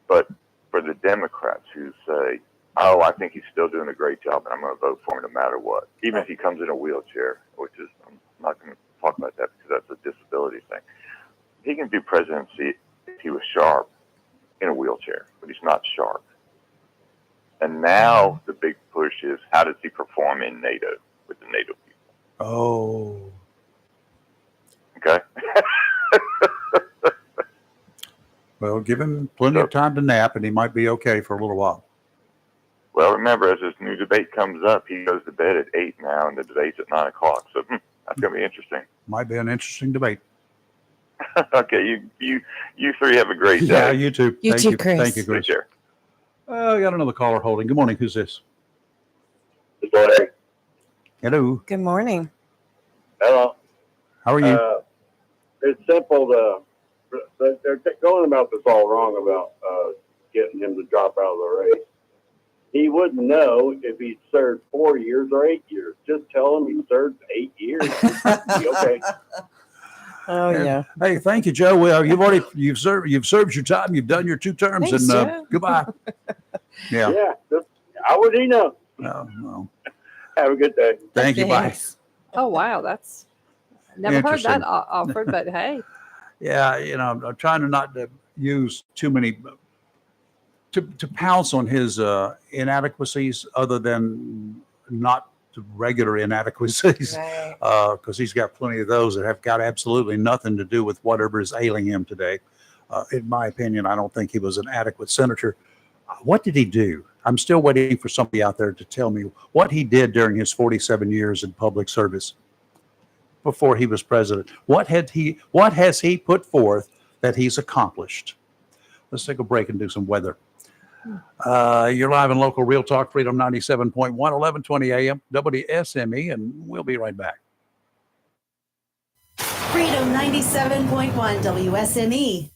But for the Democrats who say, "Oh, I think he's still doing a great job, and I'm going to vote for him no matter what," even if he comes in a wheelchair, which is, I'm not going to talk about that because that's a disability thing. He can do presidency if he was sharp in a wheelchair, but he's not sharp. And now the big push is, how does he perform in NATO with the NATO people? Oh. Okay. Well, give him plenty of time to nap, and he might be okay for a little while. Well, remember, as this new debate comes up, he goes to bed at 8 now, and the debate's at 9 o'clock. So that's going to be interesting. Might be an interesting debate. Okay, you three have a great day. Yeah, you too. You Thank too, you. Chris. Thank you, Chris. Take care. I got another caller holding. Good morning. Who's this? Hello. Good morning. Hello. How are you? It's simple. They're going about this all wrong about getting him to drop out of the race. He wouldn't know if he'd served 4 years or 8 years. Just tell him he served 8 years. He'll be okay. Oh yeah. Hey, thank you, Joe. Well, you've served your time. You've done your 2 terms, Thanks, and Joe. goodbye. Yeah. Yeah. How would he know? No. Have a good day. Thank you. Bye. Oh, wow. That's never heard Interesting. that offered, but hey. Yeah, I'm trying to not to use too many to pounce on his inadequacies, other than not the regular inadequacies, because he's got plenty of those that have got absolutely nothing to do with whatever is ailing him today. In my opinion, I don't think he was an adequate senator. What did he do? I'm still waiting for somebody out there to tell me what he did during his 47 years in public service before he was president. What has he put forth that he's accomplished? Let's take a break and do some weather. You're live and local Real Talk Freedom 97.1, 1120 AM, WSME, and we'll be right back. Freedom 97.1 WSME.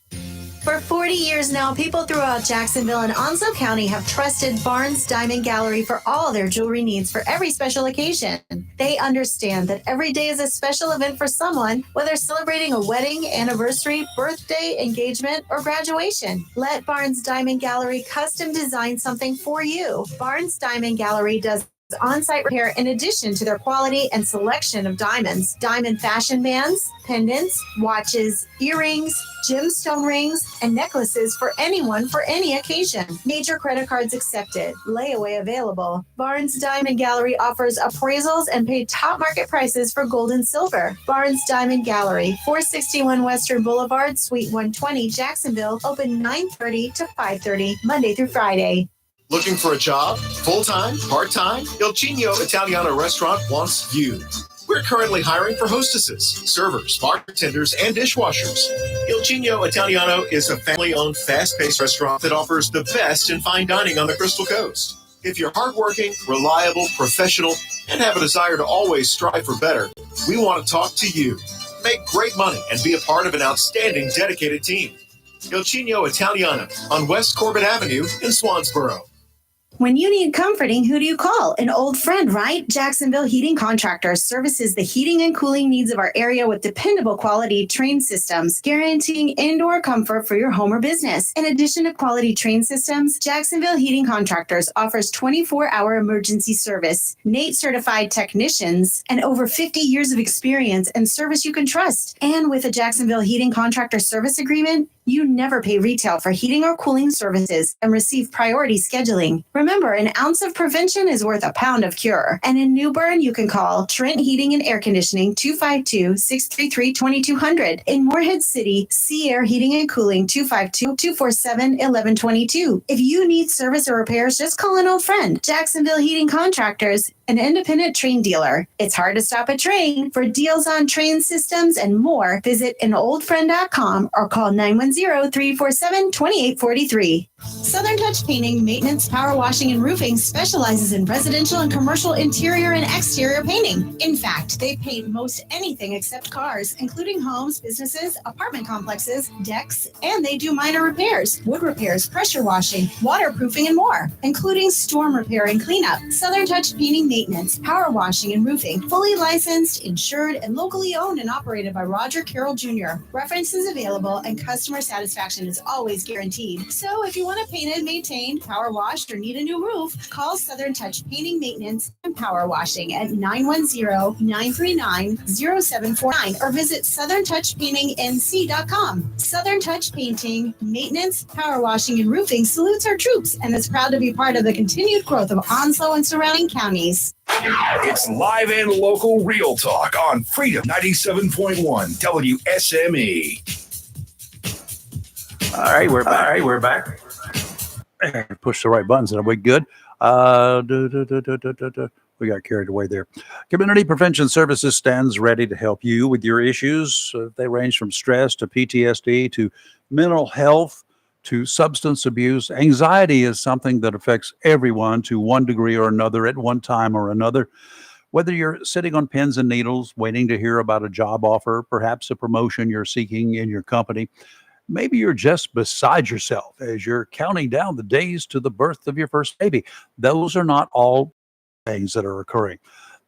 For 40 years now, people throughout Jacksonville and Onslow County have trusted Barnes Diamond Gallery for all their jewelry needs for every special occasion. They understand that every day is a special event for someone, whether celebrating a wedding, anniversary, birthday, engagement, or graduation. Let Barnes Diamond Gallery custom design something for you. Barnes Diamond Gallery does on-site repair in addition to their quality and selection of diamonds, diamond fashion bands, pendants, watches, earrings, gemstone rings, and necklaces for anyone for any occasion. Major credit cards accepted. Layaway available. Barnes Diamond Gallery offers appraisals and paid top market prices for gold and silver. Barnes Diamond Gallery, 461 Western Boulevard, Suite 120, Jacksonville, open 9:30 to 5:30, Monday through Friday. Looking for a job? Full-time? Part-time? Il Cigno Italiano Restaurant wants you. We're currently hiring for hostesses, servers, bartenders, and dishwashers. Il Cigno Italiano is a family-owned, fast-paced restaurant that offers the best in fine dining on the Crystal Coast. If you're hardworking, reliable, professional, and have a desire to always strive for better, we want to talk to you. Make great money and be a part of an outstanding, dedicated team. Il Cigno Italiano on West Corbin Avenue in Swansboro. When you need comforting, who do you call? An old friend, right? Jacksonville Heating Contractors services the heating and cooling needs of our area with dependable quality train systems, guaranteeing indoor comfort for your home or business. In addition to quality train systems, Jacksonville Heating Contractors offers 24-hour emergency service, NATE certified technicians, and over 50 years of experience and service you can trust. And with a Jacksonville Heating Contractor service agreement, you never pay retail for heating or cooling services and receive priority scheduling. Remember, an ounce of prevention is worth a pound of cure. And in New Bern, you can call Trent Heating and Air Conditioning 252-633-2200. In Morehead City, Sea Air Heating and Cooling 252-247-1122. If you need service or repairs, just call an old friend. Jacksonville Heating Contractors, an independent train dealer. It's hard to stop a train. For deals on train systems and more, visit anoldfriend.com or call 910-347-2843. Southern Touch Painting, Maintenance, Power Washing, and Roofing specializes in residential and commercial interior and exterior painting. In fact, they paint most anything except cars, including homes, businesses, apartment complexes, decks, and they do minor repairs, wood repairs, pressure washing, waterproofing, and more, including storm repair and cleanup. Southern Touch Painting, Maintenance, Power Washing, and Roofing, fully licensed, insured, and locally owned and operated by Roger Carroll Jr. References available and customer satisfaction is always guaranteed. So if you want to paint and maintain, power washed, or need a new roof, call Southern Touch Painting, Maintenance, and Power Washing at 910-939-0749 or visit southerntouchpaintingnc.com. Southern Touch Painting, Maintenance, Power Washing, and Roofing salutes our troops and is proud to be part of the continued growth of Onslow and surrounding counties. It's live and local Real Talk on Freedom 97.1 WSME. All right, we're back. Push the right buttons and are we good? We got carried away there. Community Prevention Services stands ready to help you with your issues. They range from stress to PTSD to mental health to substance abuse. Anxiety is something that affects everyone to one degree or another at one time or another. Whether you're sitting on pins and needles waiting to hear about a job offer, perhaps a promotion you're seeking in your company, maybe you're just beside yourself as you're counting down the days to the birth of your first baby. Those are not all things that are occurring.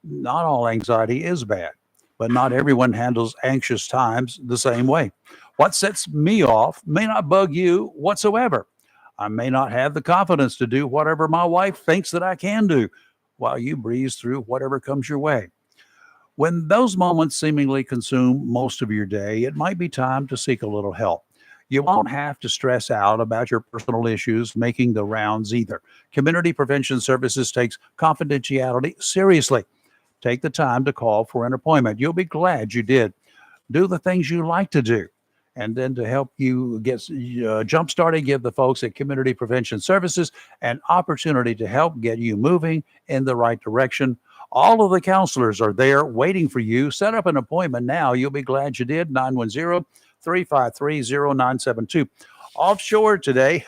Not all anxiety is bad, but not everyone handles anxious times the same way. What sets me off may not bug you whatsoever. I may not have the confidence to do whatever my wife thinks that I can do while you breeze through whatever comes your way. When those moments seemingly consume most of your day, it might be time to seek a little help. You won't have to stress out about your personal issues making the rounds either. Community Prevention Services takes confidentiality seriously. Take the time to call for an appointment. You'll be glad you did. Do the things you like to do. And then to help you get jump started, give the folks at Community Prevention Services an opportunity to help get you moving in the right direction. All of the counselors are there waiting for you. Set up an appointment now. You'll be glad you did. 910-353-0972. Offshore today,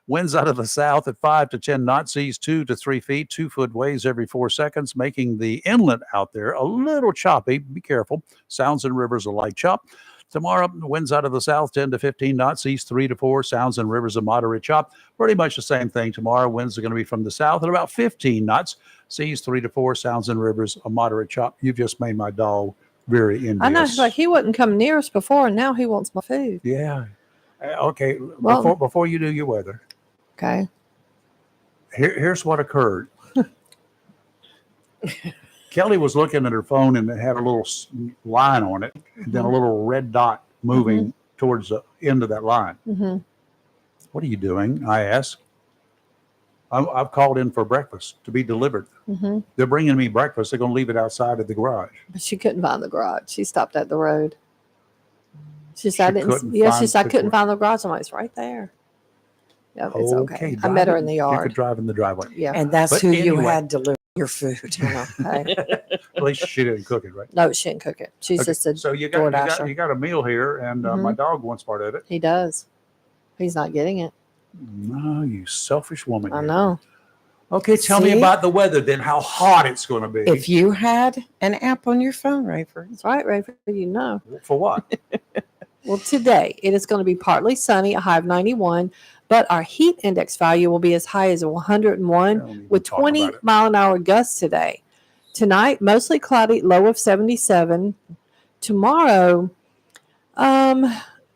winds out of the south at 5 to 10 knots, seas 2 to 3 feet, 2 foot waves every 4 seconds, making the inlet out there a little choppy. Be careful. Sounds and rivers a light chop. Tomorrow, winds out of the south 10 to 15 knots, seas 3 to 4, sounds and rivers a moderate chop. Pretty much the same thing tomorrow. Winds are going to be from the south at about 15 knots, seas 3 to 4, sounds and rivers a moderate chop. You've just made my dog very envious. I know, like he wouldn't come near us before, and now he wants my food. Yeah. Okay. Well, before you do your weather, okay. Here's what occurred. Kelly was looking at her phone and it had a little line on it, and then a little red dot moving towards the end of that line. Mm-hmm. What are you doing? I asked. I've called in for breakfast to be delivered. Mm-hmm. They're bringing me breakfast. They're going to leave it outside of the garage. But she couldn't find the garage. She stopped at the road. She said, I couldn't find the garage. I'm like, it's right there. Yeah, it's okay. I met her in the yard. You could drive in the driveway. Yeah. And that's But who you anyway. had deliver your food. Okay. At least she didn't cook it, right? No, she didn't cook it. She's Okay, just a so you got DoorDasher. you got a meal here, and my dog wants part of it. He does. He's not getting it. No, you selfish woman. I you. know. Okay, tell me See? about the weather then. How hot it's going to be? If you had an app on your phone, Rayford. That's right, Rayford. You know. For what? Well, today it is going to be partly sunny, a high of 91, but our heat index value will be as high as 101 with 20-mile-an-hour gusts today. Tonight, mostly cloudy, low of 77. Tomorrow,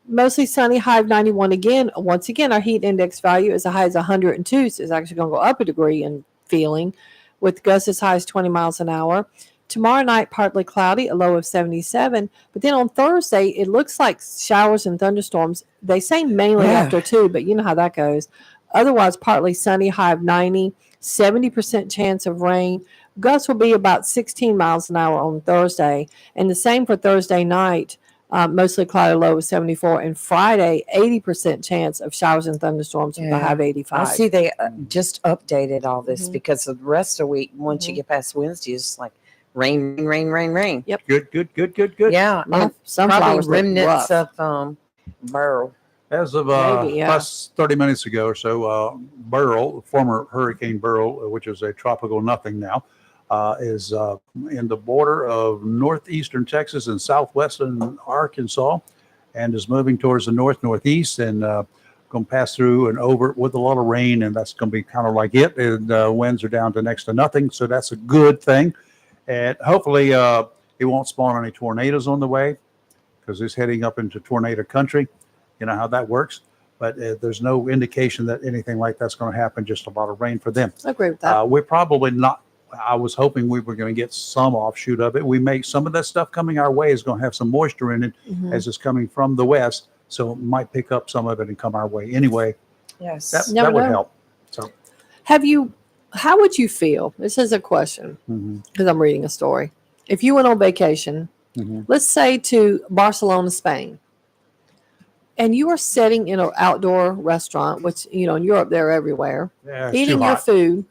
mostly sunny, high of 91 again. Once again, our heat index value is as high as 102, so it's actually going to go up a degree in feeling, with gusts as high as 20 miles an hour. Tomorrow night, partly cloudy, a low of 77. But then on Thursday, it looks like showers and thunderstorms. They say mainly after 2, but you know how that goes. Otherwise, partly sunny, high of 90, 70% chance of rain. Gusts will be about 16 miles an hour on Thursday. And the same for Thursday night, mostly cloudy, low of 74. And Friday, 80% chance of showers and thunderstorms with a high of 85. I see they just updated all this because of the rest of the week, once you get past Wednesday, it's like, rain, rain, rain, rain. Yep. Good. Yeah. My sunflowers Probably look remnants rough. of Burl. As of Maybe, yeah. plus 30 minutes ago or so, Beryl, former Hurricane Beryl, which is a tropical nothing now, is in the border of northeastern Texas and southwestern Arkansas, and is moving towards the northeast and going to pass through and over with a lot of rain, and that's going to be kind of like it. And winds are down to next to nothing, so that's a good thing. And hopefully it won't spawn any tornadoes on the way, because it's heading up into tornado country. You know how that works. But there's no indication that anything like that's going to happen, just a lot of rain for them. I agree with that. We're probably not. I was hoping we were going to get some offshoot of it. We may, some of that stuff coming our way is going to have some moisture in it as it's coming from the west. So it might pick up some of it and come our way anyway. Yes. That would help. So How would you feel? This is a question because I'm reading a story. If you went on vacation, let's say to Barcelona, Spain, and you are sitting in an outdoor restaurant, which, you know, in Europe, they're everywhere, Yeah, it's eating too your hot. food,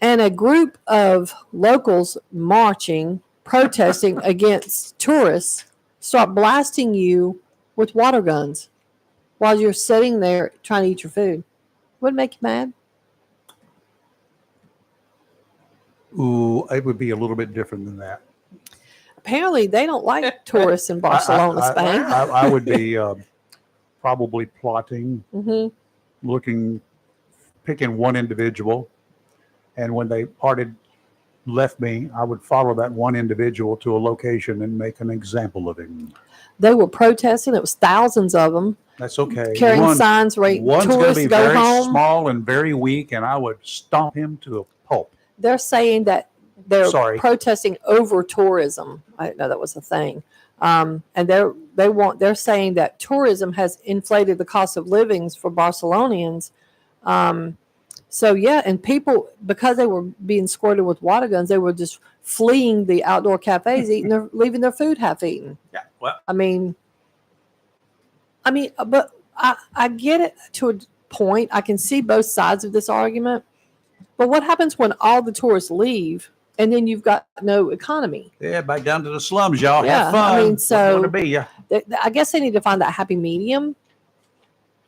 and a group of locals marching, protesting against tourists, start blasting you with water guns while you're sitting there trying to eat your food. Would it make you mad? Ooh, it would be a little bit different than that. Apparently, they don't like tourists in Barcelona, Spain. I would be probably plotting, picking one individual, and when they left me, I would follow that one individual to a location and make an example of him. They were protesting. It was thousands of them. That's okay. Carrying signs, right? One's going to Tourists be go very home. small and very weak, and I would stomp him to a pulp. They're saying that they're Sorry. protesting over tourism. I didn't know that was a thing. And they're saying that tourism has inflated the cost of livings for Barcelonians. So yeah, and people, because they were being squirted with water guns, they were just fleeing the outdoor cafes, leaving their food half eaten. Yeah, well, I mean, I mean, but I get it to a point. I can see both sides of this argument. But what happens when all the tourists leave and then you've got no economy? Yeah, back down to the slums, y'all. Yeah, Have fun. I mean, What's so going to be ya? I guess they need to find that happy medium.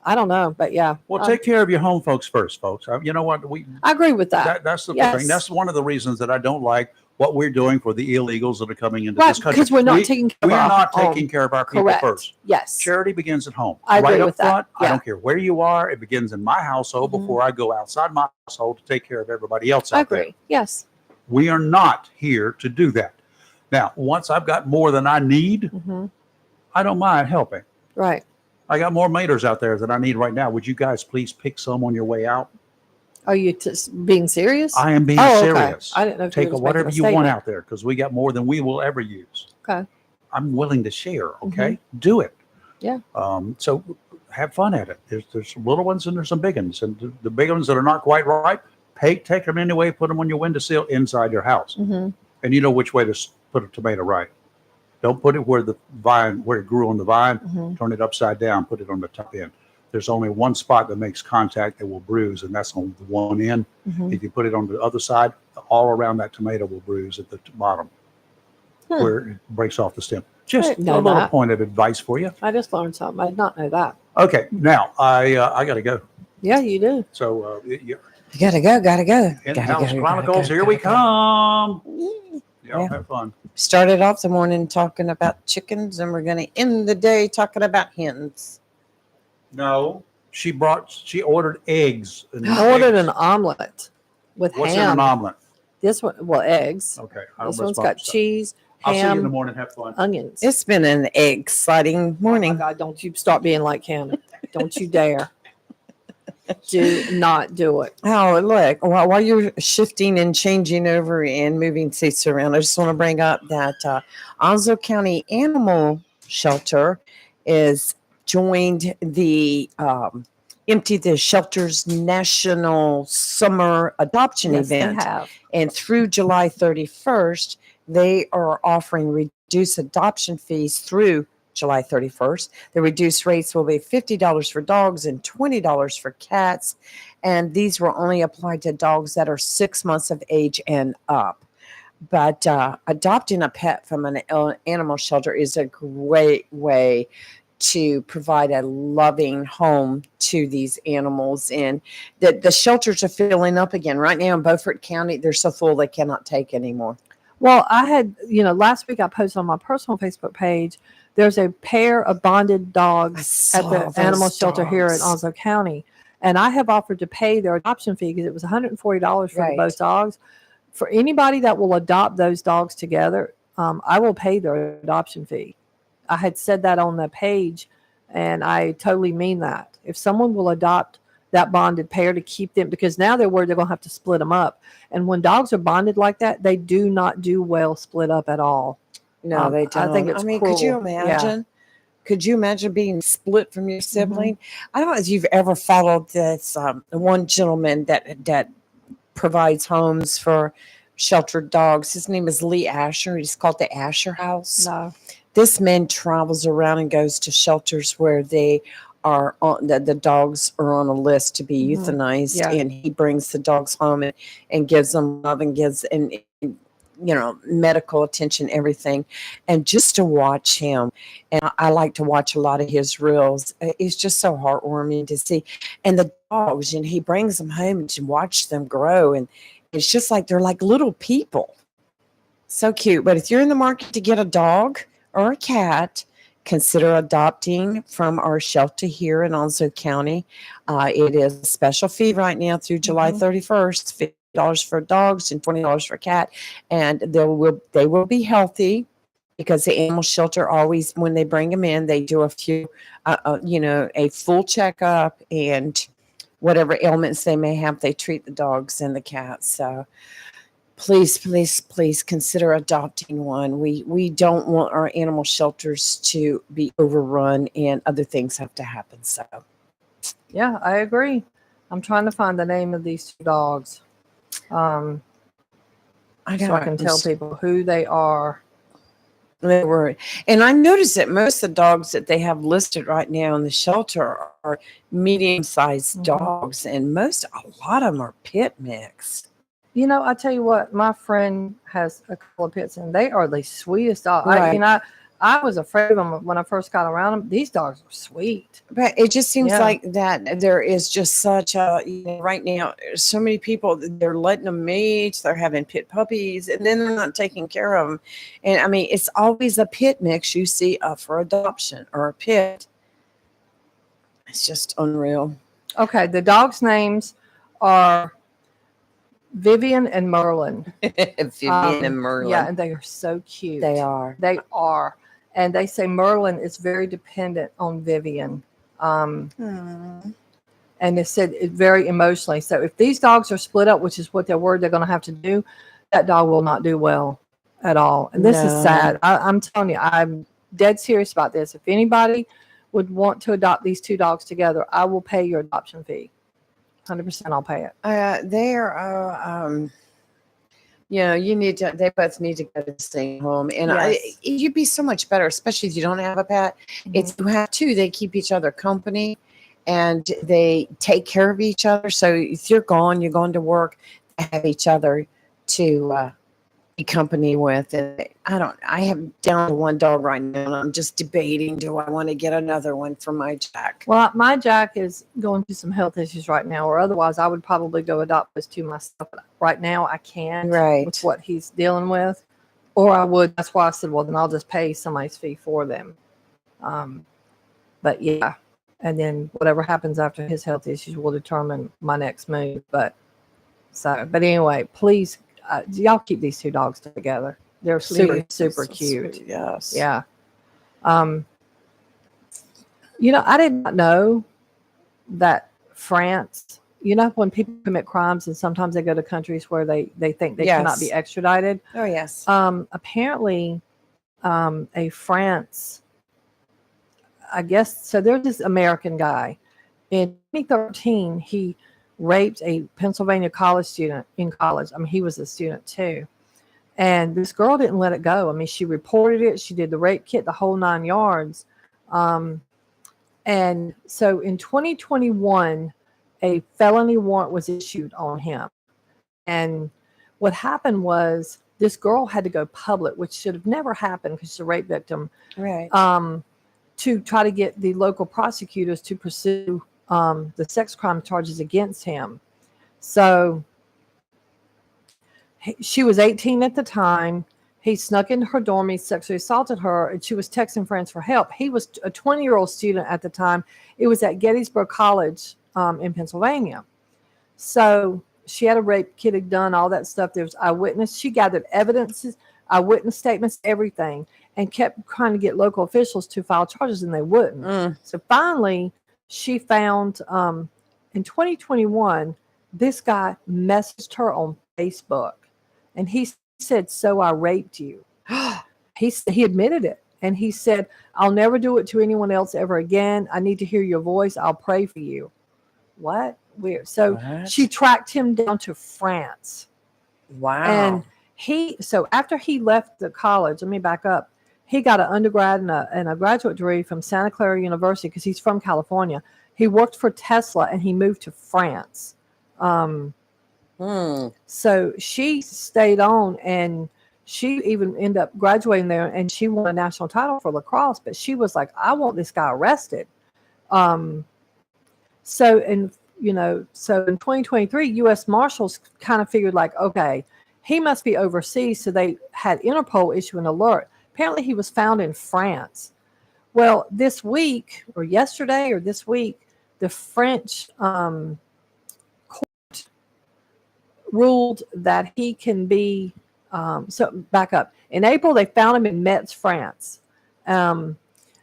I don't know, but yeah. Well, take care of your home folks first, folks. You know what? I agree with that. That's the Yes. thing. That's one of the reasons that I don't like what we're doing for the illegals that are coming into Right, this country. because we're not taking care of We're our not own. taking care of our people Correct. first. Yes. Charity begins at home. I agree right with up that. front. I Yeah. don't care where you are. It begins in my household Mhm. before I go outside my household to take care of everybody else I out there. agree. Yes. We are not here to do that. Now, once I've got more than I need, Hmm. I don't mind helping. Right. I got more maters out there than I need right now. Would you guys please pick some on your way out? Are you being serious? I am being Oh, okay. serious. I didn't know if you Take were just whatever making a you want statement. out there because we got more than we will ever use. Okay. I'm willing to share. Okay, do it. Yeah. So have fun at it. There's some little ones and there's some big ones, and the big ones that are not quite ripe, take them anyway. Put them on your windowsill inside your house, Hmm. and you know which way to put a tomato right. Don't put it where the vine, where it grew on the vine. Mhm. Turn it upside down. Put it on the top end. There's only one spot that makes contact that will bruise, and that's on the one end. Mhm. If you put it on the other side, all around that tomato will bruise at the bottom where it breaks off the stem. Just a didn't know little that. point of advice for you. I just learned something. I did not know that. Okay, now I got to go. Yeah, you do. So Gotta go. In-house Chronicles, here we come. Y'all Yeah. have fun. Started off the morning talking about chickens, and we're going to end the day talking about hens. No, she ordered eggs. and I ordered eggs. an omelet with What's ham. in an omelet? This one, well, eggs. Okay, This one's got cheese, I'll see you in the ham, morning. Have fun. onions. It's been an exciting morning. Oh my God, don't you start being like him. Don't you dare. Do not do it. Oh, look, while you're shifting and changing over and moving seats around, I just want to bring up that Onslow County Animal Shelter is joined the Empty the Shelters National Summer Adoption Yes, they Event. have. And through July 31st, they are offering reduced adoption fees through July 31st. The reduced rates will be $50 for dogs and $20 for cats. And these will only apply to dogs that are 6 months of age and up. But adopting a pet from an animal shelter is a great way to provide a loving home to these animals. And the shelters are filling up again. Right now in Beaufort County, they're so full they cannot take anymore. Well, I had, last week I posted on my personal Facebook page, there's a pair of bonded dogs at the those animal shelter here in dogs. Onslow County. And I have offered to pay their adoption fee because it was $140 for Right. both dogs. For anybody that will adopt those dogs together, I will pay their adoption fee. I had said that on the page, and I totally mean that. If someone will adopt that bonded pair to keep them, because now they're worried they're going to have to split them up. And when dogs are bonded like that, they do not do well split up at all. No, they don't. I think it's could you cruel. Yeah. imagine? Could you imagine being split from Mm-hmm. your sibling? I don't know if you've ever followed this one gentleman that provides homes for sheltered dogs. His name is Lee Asher. He's called the Asher House. No. This man travels around and goes to shelters where they are on the dogs are on a list to be Mhm. euthanized, Yeah. and he brings the dogs home and gives them love and gives and medical attention, everything. And just to watch him, and I like to watch a lot of his reels, it's just so heartwarming to see. And the dogs, and he brings them home and to watch them grow, and it's just like they're like little people. So cute. But if you're in the market to get a dog or a cat, consider adopting from our shelter here in Onslow County. It is a special fee right now through July 31st, $50 for dogs and $20 for cat. And they will be healthy, because the animal shelter always, when they bring them in, they do a few, a full checkup, and whatever ailments they may have, they treat the dogs and the cats. So please, please, please consider adopting one. We don't want our animal shelters to be overrun and other things have to happen. So Yeah, I agree. I'm trying to find the name of these two dogs. So I can tell people who they are. They were, and I noticed that most of the dogs that they have listed right now in the shelter are medium-sized dogs, and a lot of them are pit mix. You know, I tell you what, my friend has a couple of pits, and they are the sweetest dogs. Right. I was afraid of them when I first got around them. These dogs are sweet. But it just seems Yeah. like that there is just such a, right now, so many people, they're letting them mate, they're having pit puppies, and then they're not taking care of them. And I mean, it's always a pit mix you see up for adoption or a pit. It's just unreal. Okay, the dogs' names are Vivian and Merlin. Vivian and Merlin. Yeah, and they are so cute. They are. They are. And they say Merlin is very dependent on Vivian. And they said it very emotionally. So if these dogs are split up, which is what they're worried they're going to have to do, that dog will not do well at all. And this is No. sad. I'm telling you, I'm dead serious about this. If anybody would want to adopt these two dogs together, I will pay your adoption fee. 100% I'll pay it. They both need to go to the same home. And Yes. you'd be so much better, especially if you don't have a pet. It's you have two, they keep each other company and they take care of each other. So if you're gone to work, they have each other to be company with. And I have down to one dog right now, and I'm just debating, do I want to get another one for my Jack? Well, my Jack is going through some health issues right now, or otherwise I would probably go adopt those two myself. But right now I can't with what he's dealing with. Or I would. That's why I said, well, then I'll just pay somebody's fee for them. But yeah. And then whatever happens after his health issues will determine my next move. But anyway, please, y'all keep these two dogs together. They're super, super So cute. sweet, yes. Yeah. I did not know that France, when people commit crimes and sometimes they go to countries where they think they cannot be Yes. extradited. Oh, yes. Apparently, a France, I guess, so there's this American guy. In 2013, he raped a Pennsylvania college student in college. I mean, he was a student too. And this girl didn't let it go. I mean, she reported it. She did the rape kit, the whole 9 yards. And so in 2021, a felony warrant was issued on him. And what happened was this girl had to go public, which should have never happened because she's a rape victim. Right. To try to get the local prosecutors to pursue the sex crime charges against him. So she was 18 at the time. He snuck into her dorm. He sexually assaulted her, and she was texting friends for help. He was a 20-year-old student at the time. It was at Gettysburg College in Pennsylvania. So she had a rape kit done, all that stuff. There was eyewitness. She gathered evidences, eyewitness statements, everything, and kept trying to get local officials to file charges, and they wouldn't. So finally, she found in 2021, this guy messaged her on Facebook, and he said, "So I raped you." He admitted it, and he said, "I'll never do it to anyone else ever again. I need to hear your voice. I'll pray for you." What? Weird. So she tracked him down to France. Wow. And so after he left the college, let me back up. He got an undergrad and a graduate degree from Santa Clara University because he's from California. He worked for Tesla and he moved to France. So she stayed on, and she even ended up graduating there, and she won a national title for lacrosse. But she was like, "I want this guy arrested." So in 2023, U.S. Marshals kind of figured like, okay, he must be overseas. So they had Interpol issue an alert. Apparently he was found in France. Well, this week or yesterday or this week, the French court ruled that he can be, so back up. In April, they found him in Metz, France. And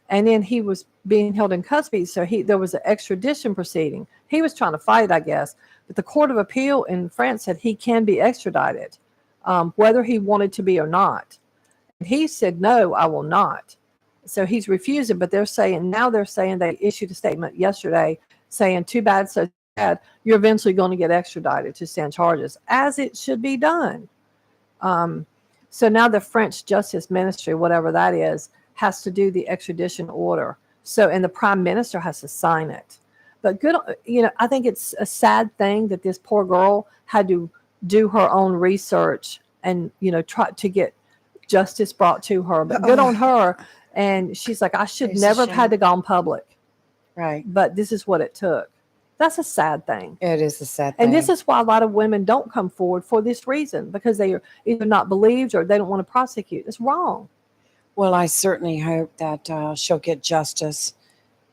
then he was being held in custody. So there was an extradition proceeding. He was trying to fight, I guess. But the Court of Appeal in France said he can be extradited, whether he wanted to be or not. And he said, "No, I will not." So he's refused it, but they're saying they issued a statement yesterday saying, "Too bad, so sad. You're eventually going to get extradited to stand charges," as it should be done. So now the French Justice Ministry, whatever that is, has to do the extradition order. So, and the prime minister has to sign it. But good, I think it's a sad thing that this poor girl had to do her own research and, try to get justice brought to her. But good on her. And she's like, I should It's a never have had shame. to go in public. Right. But this is what it took. That's a sad thing. It is a sad thing. And this is why a lot of women don't come forward for this reason, because they are either not believed or they don't want to prosecute. It's wrong. Well, I certainly hope that she'll get justice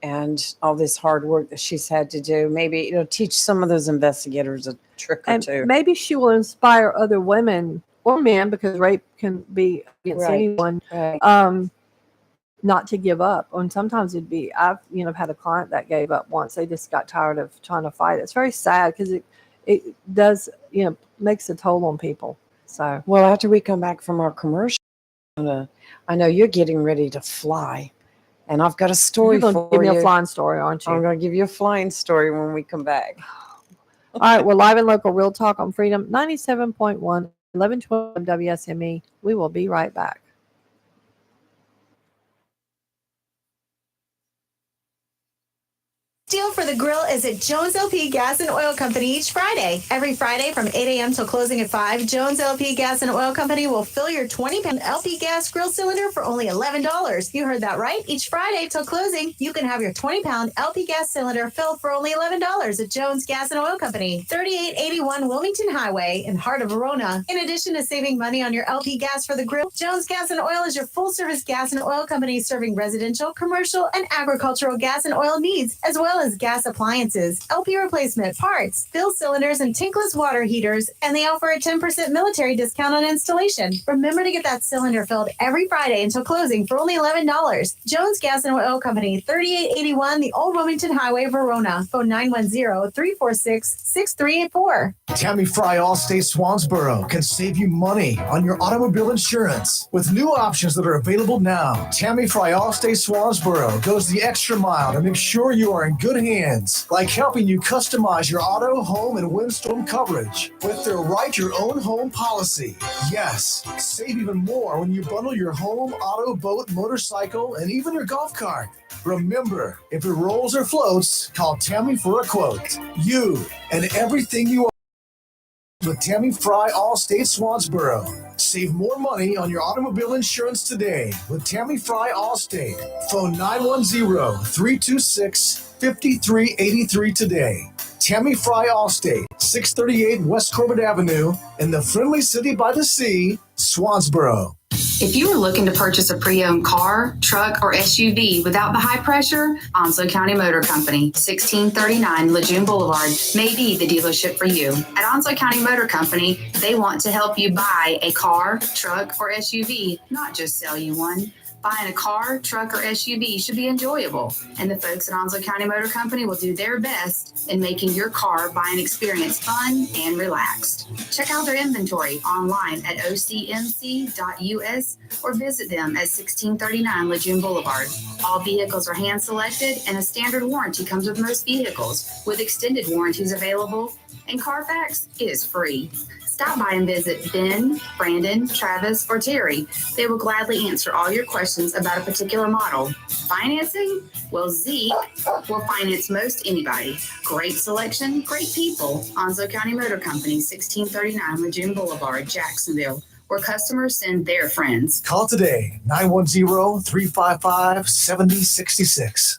and all this hard work that she's had to do. Maybe it'll teach some of those investigators a trick or And two. maybe she will inspire other women or men, because rape can be against Right, anyone, right. not to give up. And sometimes I've had a client that gave up once. They just got tired of trying to fight. It's very sad because it does, makes a toll on people. So, Well, after we come back from our commercial, I know you're getting ready to fly. And I've got a story you're for going to give me you. a flying story, aren't you? I'm going to give you a flying story when we come back. All right, we're live and local, Real Talk on Freedom 97.1, 1112 WSME. We will be right back. Deal for the grill is at Jones LP Gas and Oil Company each Friday. Every Friday from 8 a.m. till closing at 5, Jones LP Gas and Oil Company will fill your 20-pound LP gas grill cylinder for only $11. You heard that right. Each Friday till closing, you can have your 20-pound LP gas cylinder filled for only $11 at Jones Gas and Oil Company, 3881 Wilmington Highway in heart of Verona. In addition to saving money on your LP gas for the grill, Jones Gas and Oil is your full-service gas and oil company serving residential, commercial, and agricultural gas and oil needs, as well as gas appliances, LP replacement, parts, fill cylinders, and tankless water heaters, and they offer a 10% military discount on installation. Remember to get that cylinder filled every Friday until closing for only $11. Jones Gas and Oil Company, 3881 the Old Wilmington Highway, Verona. Phone 910-346-6384. Tammy Fry Allstate Swansboro can save you money on your automobile insurance with new options that are available now. Tammy Fry Allstate Swansboro goes the extra mile to make sure you are in good hands, like helping you customize your auto, home, and windstorm coverage with their Write Your Own Home policy. Yes, save even more when you bundle your home, auto, boat, motorcycle, and even your golf cart. Remember, if it rolls or floats, call Tammy for a quote. You and everything you with Tammy Fry Allstate Swansboro. Save more money on your automobile insurance today with Tammy Fry Allstate. Phone 910-326-5383 today. Tammy Fry Allstate, 638 West Corbett Avenue in the friendly city by the sea, Swansboro. If you are looking to purchase a pre-owned car, truck, or SUV without the high pressure, Onslow County Motor Company, 1639 Lejeune Boulevard, may be the dealership for you. At Onslow County Motor Company, they want to help you buy a car, truck, or SUV, not just sell you one. Buying a car, truck, or SUV should be enjoyable, and the folks at Onslow County Motor Company will do their best in making your car buying experience fun and relaxed. Check out their inventory online at ocmc.us or visit them at 1639 Lejeune Boulevard. All vehicles are hand-selected, and a standard warranty comes with most vehicles, with extended warranties available, and Carfax is free. Stop by and visit Ben, Brandon, Travis, or Terry. They will gladly answer all your questions about a particular model. Financing? Well, Zeke will finance most anybody. Great selection, great people. Onslow County Motor Company, 1639 Lejeune Boulevard, Jacksonville, where customers send their friends. Call today, 910-355-7066.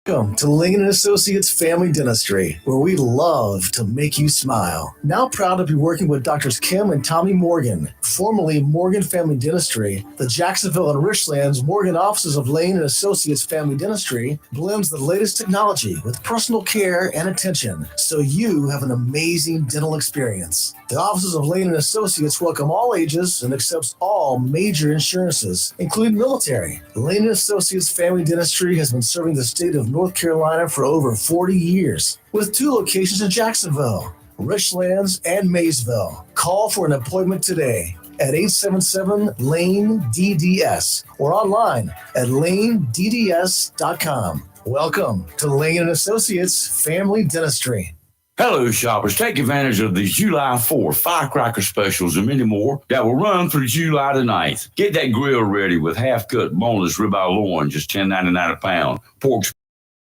Welcome to Lane & Associates Family Dentistry, where we love to make you smile. Now proud to be working with Drs. Kim and Tommy Morgan, formerly Morgan Family Dentistry. The Jacksonville and Richlands Morgan offices of Lane & Associates Family Dentistry blends the latest technology with personal care and attention, so you have an amazing dental experience. The offices of Lane & Associates welcome all ages and accepts all major insurances, including military. Lane & Associates Family Dentistry has been serving the state of North Carolina for over 40 years, with 2 locations in Jacksonville, Richlands, and Maysville. Call for an appointment today at 877-LANE-DDS or online at lanedds.com. Welcome to Lane & Associates Family Dentistry. Hello, shoppers. Take advantage of these July 4th firecracker specials and many more that will run through July the 9th. Get that grill ready with half-cut boneless ribeye loin, just $10.99 a pound. Pork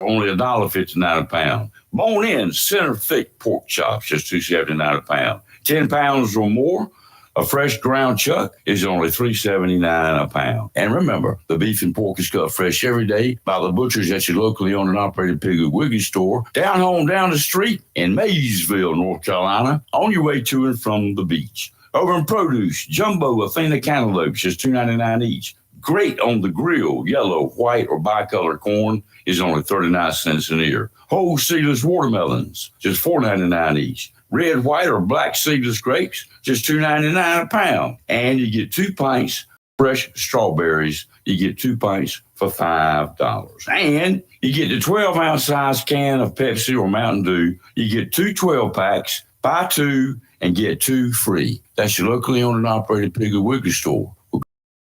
only $1.59 a pound. Bone-in, center-thick pork chops, just $2.79 a pound. 10 pounds or more, a fresh ground chuck is only $3.79 a pound. And remember, the beef and pork is cut fresh every day by the butchers at your locally owned and operated Piggly Wiggly store, down home, down the street in Maysville, North Carolina, on your way to and from the beach. Over in produce, jumbo Athena cantaloupes, just $2.99 each. Great on the grill, yellow, white, or bicolor corn is only 39 cents an ear. Whole seedless watermelons, just $4.99 each. Red, white, or black seedless grapes, just $2.99 a pound. And you get 2 pints fresh strawberries. You get 2 pints for $5. And you get the 12-ounce size can of Pepsi or Mountain Dew. You get 2 12-packs, buy 2 and get 2 free. That's your locally owned and operated Piggly Wiggly store.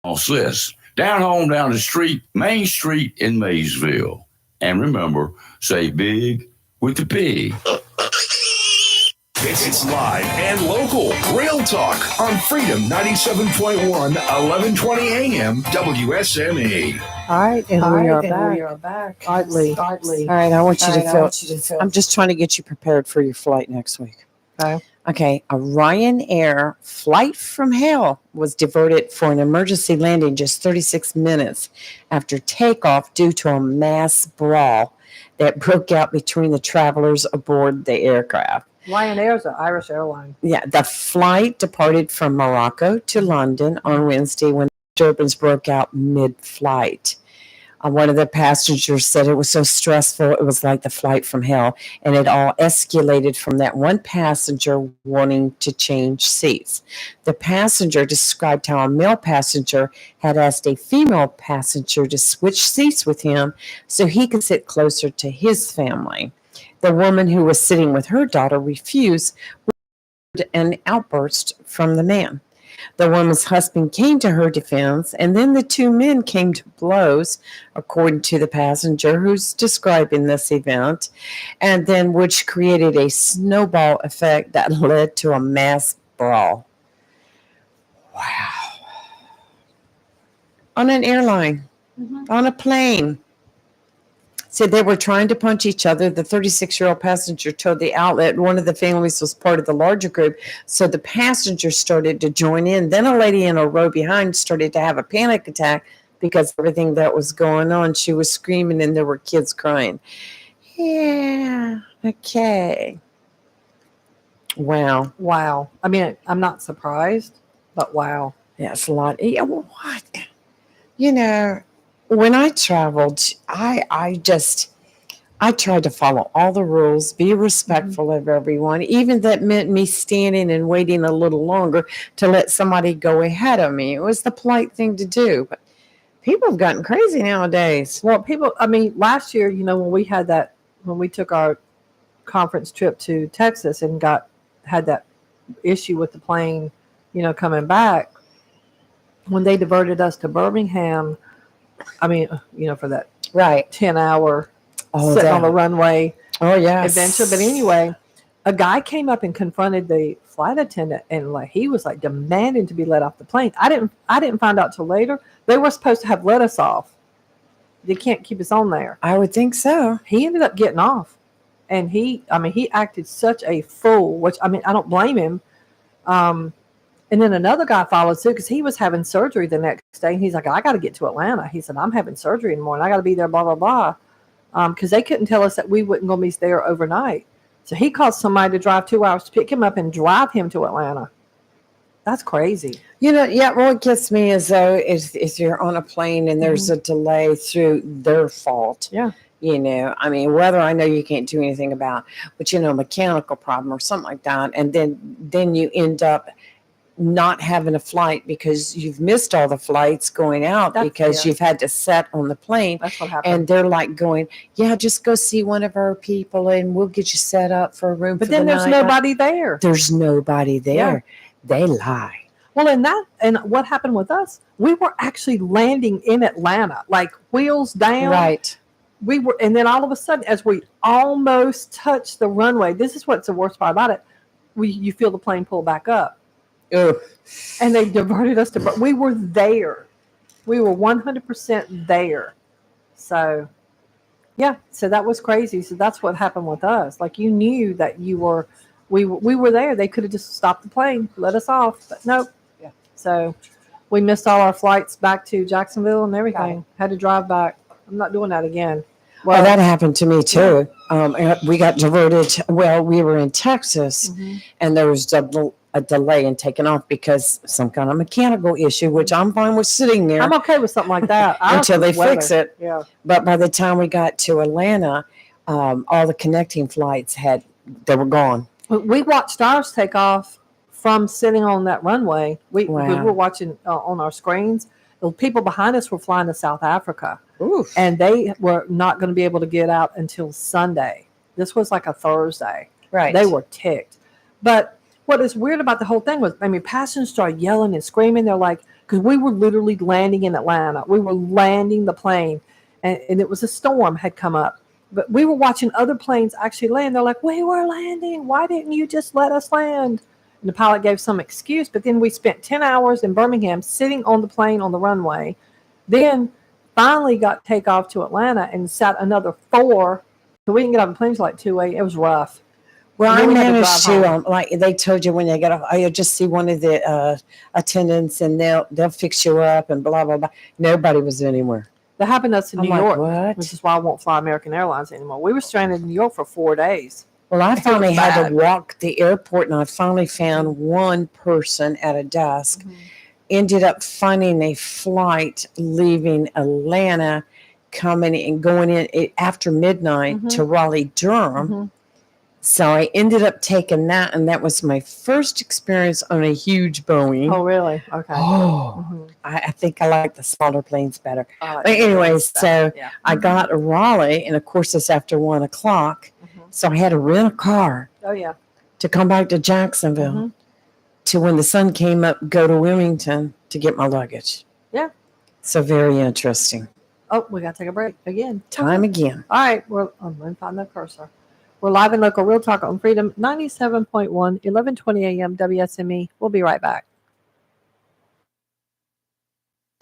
On Sliss. Down home, down the street, Main Street in Maysville. And remember, say big with the pig. It's live and local. Real Talk on Freedom 97.1, 1120 AM, WSME. All right, and we are back. Oddly. All right, I want you to feel. I'm just trying to get you prepared for your flight next week. Okay, a Ryanair flight from hell was diverted for an emergency landing just 36 minutes after takeoff due to a mass brawl that broke out between the travelers aboard the aircraft. Ryanair is an Irish airline. Yeah, the flight departed from Morocco to London on Wednesday when disturbance broke out mid-flight. One of the passengers said it was so stressful, it was like the flight from hell, and it all escalated from that one passenger wanting to change seats. The passenger described how a male passenger had asked a female passenger to switch seats with him so he could sit closer to his family. The woman who was sitting with her daughter refused with an outburst from the man. The woman's husband came to her defense, and then the two men came to blows, according to the passenger who's describing this event, and then which created a snowball effect that led to a mass brawl. Wow. On an airline, on a plane. Said they were trying to punch each other. The 36-year-old passenger told the outlet one of the families was part of the larger group, so the passenger started to join in. Then a lady in a row behind started to have a panic attack because of everything that was going on. She was screaming and there were kids crying. Yeah, okay. Wow. Wow. I mean, I'm not surprised, but wow. Yeah, it's a lot. Yeah, well, what? You know, when I traveled, I tried to follow all the rules, be respectful of everyone. Even that meant me standing and waiting a little longer to let somebody go ahead of me. It was the polite thing to do. But people have gotten crazy nowadays. Well, last year, when we took our conference trip to Texas and had that issue with the plane, coming back, when they diverted us to Birmingham, for that 10-hour sitting on the runway adventure. But anyway, a guy came up and confronted the flight attendant, and he was demanding to be let off the plane. I didn't find out till later. They were supposed to have let us off. They can't keep us on there. I would think so. He ended up getting off, and he acted such a fool, which I don't blame him. And then another guy followed suit because he was having surgery the next day. And he's like, I got to get to Atlanta. He said, I'm having surgery in the morning. I got to be there, blah, blah, blah. Because they couldn't tell us that we wasn't going to be there overnight. So he called somebody to drive 2 hours to pick him up and drive him to Atlanta. That's crazy. What gets me is though, is you're on a plane and there's a delay through their fault. Yeah. Whether I know you can't do anything about, but mechanical problem or something like that. And then you end up not having a flight because you've missed all the flights going out because you've had to set on the plane. That's what happened. And they're going, yeah, just go see one of our people and we'll get you set up for a room. But then there's nobody there. There's nobody there. Yeah. They lie. Well, and what happened with us? We were actually landing in Atlanta, wheels down. Right. we were, and then all of a sudden, as we almost touched the runway, this is what's the worst part about it. You feel the plane pull back up. Ugh. And they diverted us to, but we were there. We were 100% there. So, yeah, so that was crazy. So that's what happened with us. Like, you knew that we were there. They could have just stopped the plane, let us off, but nope. Yeah. So we missed all our flights back to Jacksonville and everything. Had to drive back. I'm not doing that again. Well, that happened to me too. And we got diverted. Well, we were in Texas, and there was a delay in taking off because some kind of mechanical issue, which I'm fine with sitting there. I'm okay with something like that. Until they fix it. Yeah. But by the time we got to Atlanta, all the connecting flights they were gone. We watched ours take off from sitting on that runway. We were watching on our screens. The people behind us were flying to South Africa. Oof. And they were not going to be able to get out until Sunday. This was like a Thursday. Right. They were ticked. But what is weird about the whole thing was, passengers started yelling and screaming. They're like, because we were literally landing in Atlanta. We were landing the plane, and it was a storm had come up. But we were watching other planes actually land. They're like, we were landing. Why didn't you just let us land? And the pilot gave some excuse. But then we spent 10 hours in Birmingham sitting on the plane on the runway. Then finally got takeoff to Atlanta and sat another 4. So we didn't get off the plane until like 2 a.m. It was rough. Well, I And then we had to managed drive to, home. like they told you when they get off, you'll just see one of the attendants and they'll fix you up and blah, blah, blah. Nobody was anywhere. That happened to us in I'm New like, York, what? which is why I won't fly American Airlines anymore. We were stranded in New York for 4 days. Well, I It was finally had to bad. walk the airport, and I finally found one person at a desk. Ended up finding a flight leaving Atlanta, coming and going in after midnight to Raleigh, Durham. So I ended up taking that, and that was my first experience on a huge Boeing. Oh, really? Okay. Oh, I think I like the smaller planes better. I like But the anyway, planes better, so yeah. I got a Raleigh, and of course it's after 1 o'clock. So I had to rent a car Oh, yeah. to come back to Jacksonville to when the sun came up, go to Wilmington to get my luggage. Yeah. So very interesting. Oh, we got to take a break again. Time again. All right. I'm going to find that cursor. We're live in local Real Talk on Freedom 97.1, 1120 a.m. WSME. We'll be right back.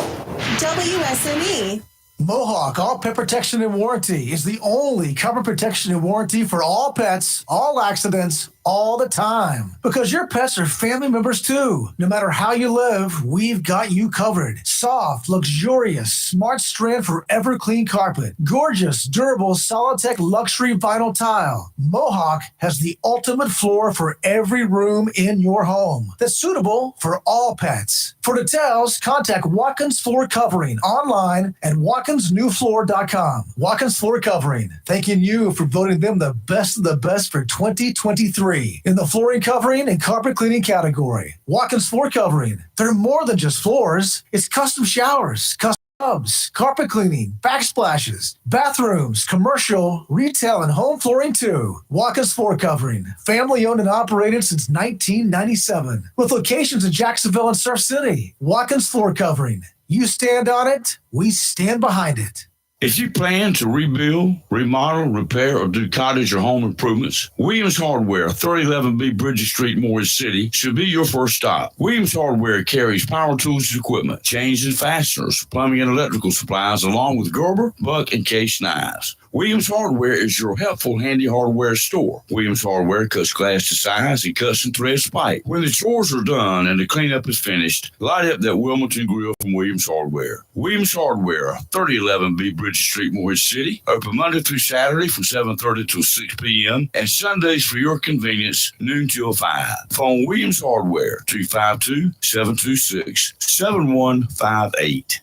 WSME. Mohawk All Pet Protection and Warranty is the only cover protection and warranty for all pets, all accidents, all the time. Because your pets are family members too. No matter how you live, we've got you covered. Soft, luxurious, smart strand forever clean carpet. Gorgeous, durable, Solitech luxury vinyl tile. Mohawk has the ultimate floor for every room in your home that's suitable for all pets. For details, contact Watkins Floor Covering online at WatkinsNewFloor.com. Watkins Floor Covering, thanking you for voting them the best of the best for 2023 in the flooring covering and carpet cleaning category. Watkins Floor Covering, they're more than just floors. It's custom showers, custom tubs, carpet cleaning, backsplashes, bathrooms, commercial, retail, and home flooring too. Watkins Floor Covering, family owned and operated since 1997, with locations in Jacksonville and Surf City. Watkins Floor Covering, you stand on it, we stand behind it. If you plan to rebuild, remodel, repair, or do cottage or home improvements, Williams Hardware, 3011B Bridges Street, Morris City, should be your first stop. Williams Hardware carries power tools and equipment, chains and fasteners, plumbing and electrical supplies, along with Gerber, Buck, and Case knives. Williams Hardware is your helpful, handy hardware store. Williams Hardware cuts glass to size and cuts and threads pipe. When the chores are done and the cleanup is finished, light up that Wilmington grill from Williams Hardware. Williams Hardware, 3011B Bridges Street, Morris City. Open Monday through Saturday from 7:30 till 6 p.m. and Sundays for your convenience, noon till 5. Phone Williams Hardware, 252-726-7158.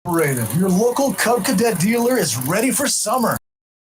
Your local Cub Cadet dealer is ready for summer.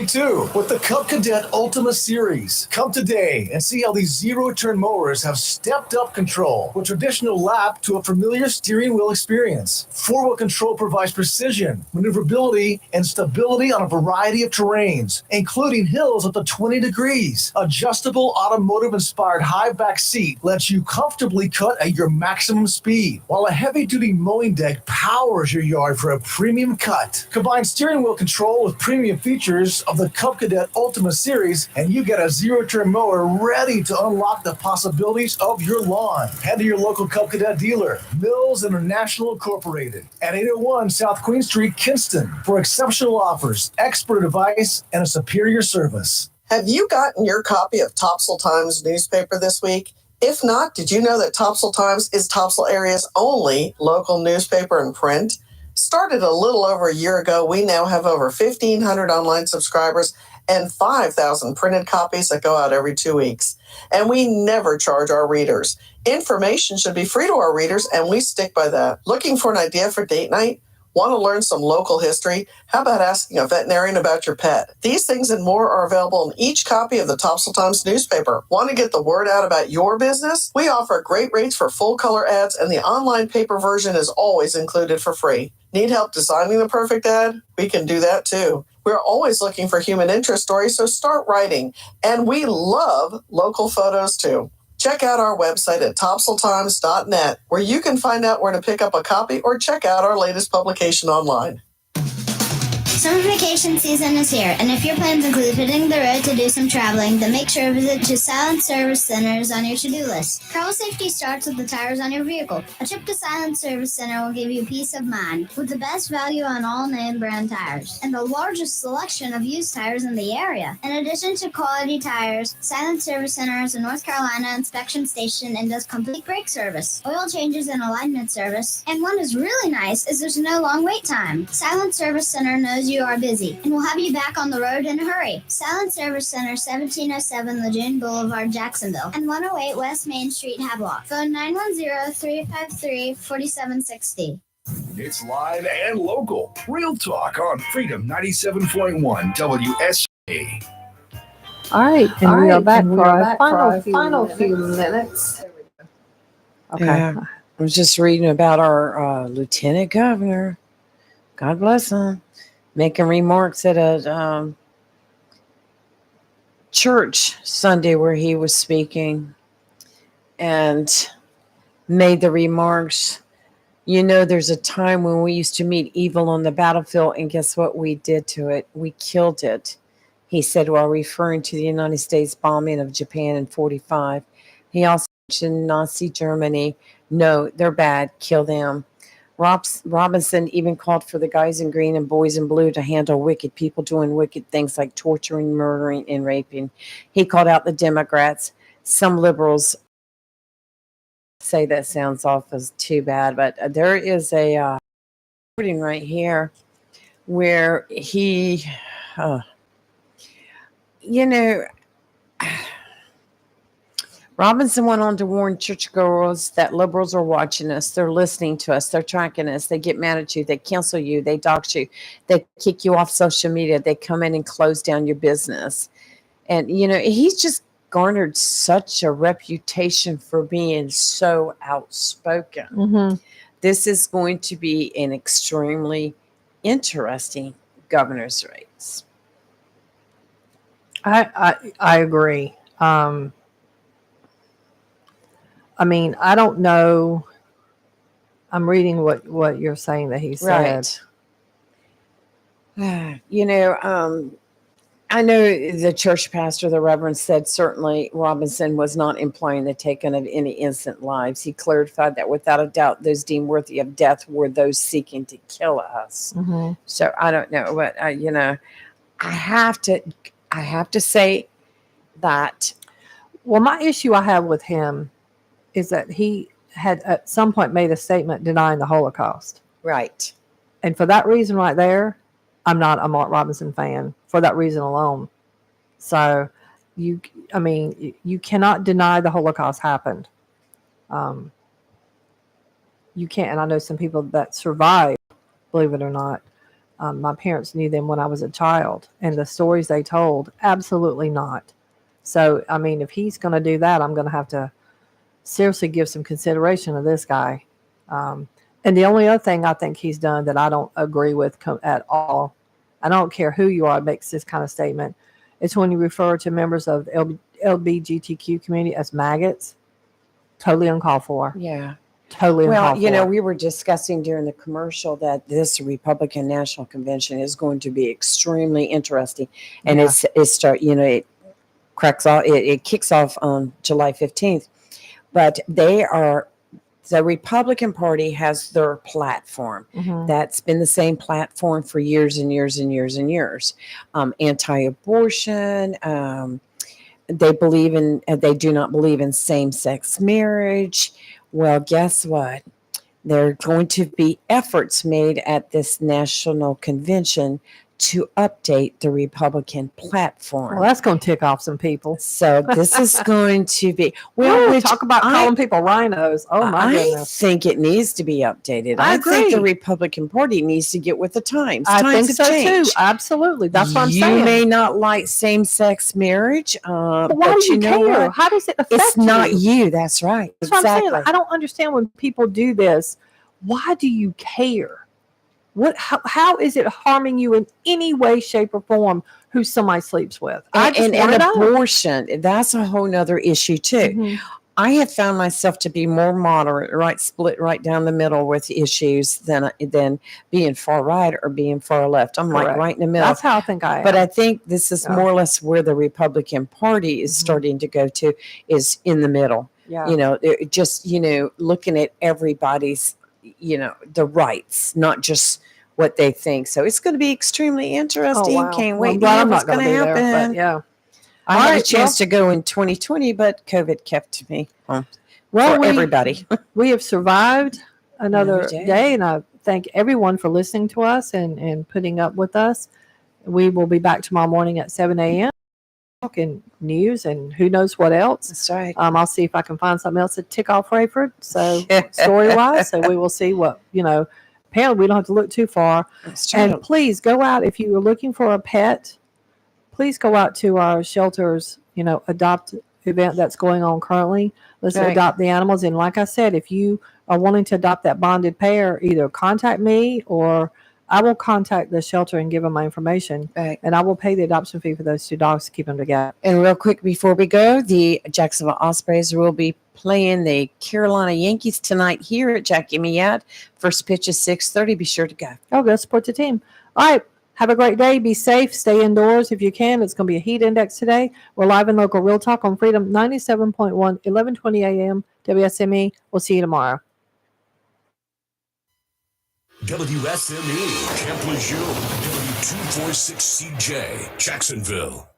Too with the Cub Cadet Ultima Series. Come today and see how these zero-turn mowers have stepped up control with traditional lap to a familiar steering wheel experience. Four-wheel control provides precision, maneuverability, and stability on a variety of terrains, including hills up to 20 degrees. Adjustable automotive-inspired high back seat lets you comfortably cut at your maximum speed, while a heavy-duty mowing deck powers your yard for a premium cut. Combine steering wheel control with premium features of the Cub Cadet Ultima Series, and you get a zero-turn mower ready to unlock the possibilities of your lawn. Head to your local Cub Cadet dealer, Mills International Incorporated, at 801 South Queen Street, Kinston, for exceptional offers, expert advice, and a superior service. Have you gotten your copy of Topsail Times newspaper this week? If not, did you know that Topsail Times is Topsail area's only local newspaper in print? Started a little over a year ago, we now have over 1,500 online subscribers and 5,000 printed copies that go out every 2 weeks. And we never charge our readers. Information should be free to our readers, and we stick by that. Looking for an idea for date night? Want to learn some local history? How about asking a veterinarian about your pet? These things and more are available in each copy of the Topsail Times newspaper. Want to get the word out about your business? We offer great rates for full color ads, and the online paper version is always included for free. Need help designing the perfect ad? We can do that too. We're always looking for human interest stories, so start writing. And we love local photos too. Check out our website at topsailtimes.net, where you can find out where to pick up a copy or check out our latest publication online. Summer vacation season is here, and if your plans include hitting the road to do some traveling, then make sure to visit to Silent Service Centers on your to-do list. Travel safety starts with the tires on your vehicle. A trip to Silent Service Center will give you peace of mind, with the best value on all name brand tires, and the largest selection of used tires in the area. In addition to quality tires, Silent Service Center is a North Carolina inspection station and does complete brake service, oil changes and alignment service, and one is really nice is there's no long wait time. Silent Service Center knows you are busy and will have you back on the road in a hurry. Silent Service Center, 1707 Lejeune Boulevard, Jacksonville, and 108 West Main Street, Havelock. Phone 910-353-4760. It's live and local. Real talk on Freedom 97.1 WSA. All right, and we are back for our final few minutes. Okay. Yeah. I was just reading about our lieutenant governor. God bless him. Making remarks at a church Sunday where he was speaking, and made the remarks, you know, there's a time when we used to meet evil on the battlefield, and guess what we did to it? We killed it. He said, while referring to the United States bombing of Japan in 1945. He also mentioned Nazi Germany. No, they're bad. Kill them. Robinson even called for the guys in green and boys in blue to handle wicked people doing wicked things like torturing, murdering, and raping. He called out the Democrats. Some liberals say that sounds off as too bad, but there is a recording right here where he, Robinson went on to warn churchgoers that liberals are watching us. They're listening to us. They're tracking us. They get mad at you. They cancel you. They dox you. They kick you off social media. They come in and close down your business. And, he's just garnered such a reputation for being so outspoken. Mm-hmm. This is going to be an extremely interesting governor's race. I agree. I don't know. I'm reading what you're saying that he said. Right. I know the church pastor, the reverend, said certainly Robinson was not implying the taking of any innocent lives. He clarified that without a doubt, those deemed worthy of death were those seeking to kill us. Mm-hmm. So I don't know, but I have to say that. Well, my issue I have with him is that he had at some point made a statement denying the Holocaust. Right. And for that reason right there, I'm not a Mark Robinson fan for that reason alone. So you cannot deny the Holocaust happened. You can't, and I know some people that survived, believe it or not. My parents knew them when I was a child, and the stories they told, absolutely not. So, I mean, if he's going to do that, I'm going to have to seriously give some consideration to this guy. And the only other thing I think he's done that I don't agree with at all, I don't care who you are, makes this kind of statement. It's when you refer to members of the LGBTQ community as maggots. Totally uncalled for. Yeah. Totally uncalled for. Well, you know, we were discussing during the commercial that this Republican National Convention is going to be extremely interesting. And Yeah. it kicks off on July 15th. But the Republican Party has their platform. Mhm. That's been the same platform for years and years and years and years. Anti-abortion. They do not believe in same-sex marriage. Well, guess what? There are going to be efforts made at this national convention to update the Republican platform. Well, that's going to tick off some people. So this is going to be talk about calling people rhinos. Oh my I goodness! think it needs to be updated. I think the agree. Republican Party needs to get with the times. I Times think have so changed. too. Absolutely, that's what I'm You saying. may not like same-sex marriage, but why but do you know care? what? How does it affect It's not you. That's right. That's what I'm exactly. saying. I don't understand when people do this. Why do you care? How is it harming you in any way, shape, or form who somebody sleeps with? And abortion, that's a whole nother issue too. Mm-hmm. I have found myself to be more moderate, split right down the middle with issues than being far right or being far left. I'm like Correct. right in the middle. That's how I think I am. But I think this is Yeah. more or less where the Republican Party is starting to go to, is in the middle. Yeah. You know, they're just, looking at everybody's, the rights, not just what they think. So it's going to be extremely interesting. Oh, wow. Can't Well, wait I'm to glad hear I'm what's not going gonna to be there, happen. but yeah. I All had a right, chance to go in 2020, but COVID kept me home. Well, For everybody. We have survived another Another day. day, and I thank everyone for listening to us and putting up with us. We will be back tomorrow morning at 7 a.m. talking news and who knows what else. That's right. I'll see if I can find something else to tick off Rayford. So story-wise, so we will see what, apparently we don't have to look too far. That's true. And please go out if you are looking for a pet. Please go out to our shelters, adopt event that's going on currently. Let's Right. adopt the animals. And like I said, if you are wanting to adopt that bonded pair, either contact me or I will contact the shelter and give them my information. Right. And I will pay the adoption fee for those two dogs to keep them together. And real quick before we go, the Jacksonville Ospreys will be playing the Carolina Yankees tonight here at Jack Gimme Yat. First pitch is 6:30. Be sure to go. Oh, go support the team. All right. Have a great day. Be safe. Stay indoors if you can. It's going to be a heat index today. We're live in local Real Talk on Freedom 97.1, 1120 a.m. WSME. We'll see you tomorrow. WSME, Camp Lejeune, W246CJ, Jacksonville.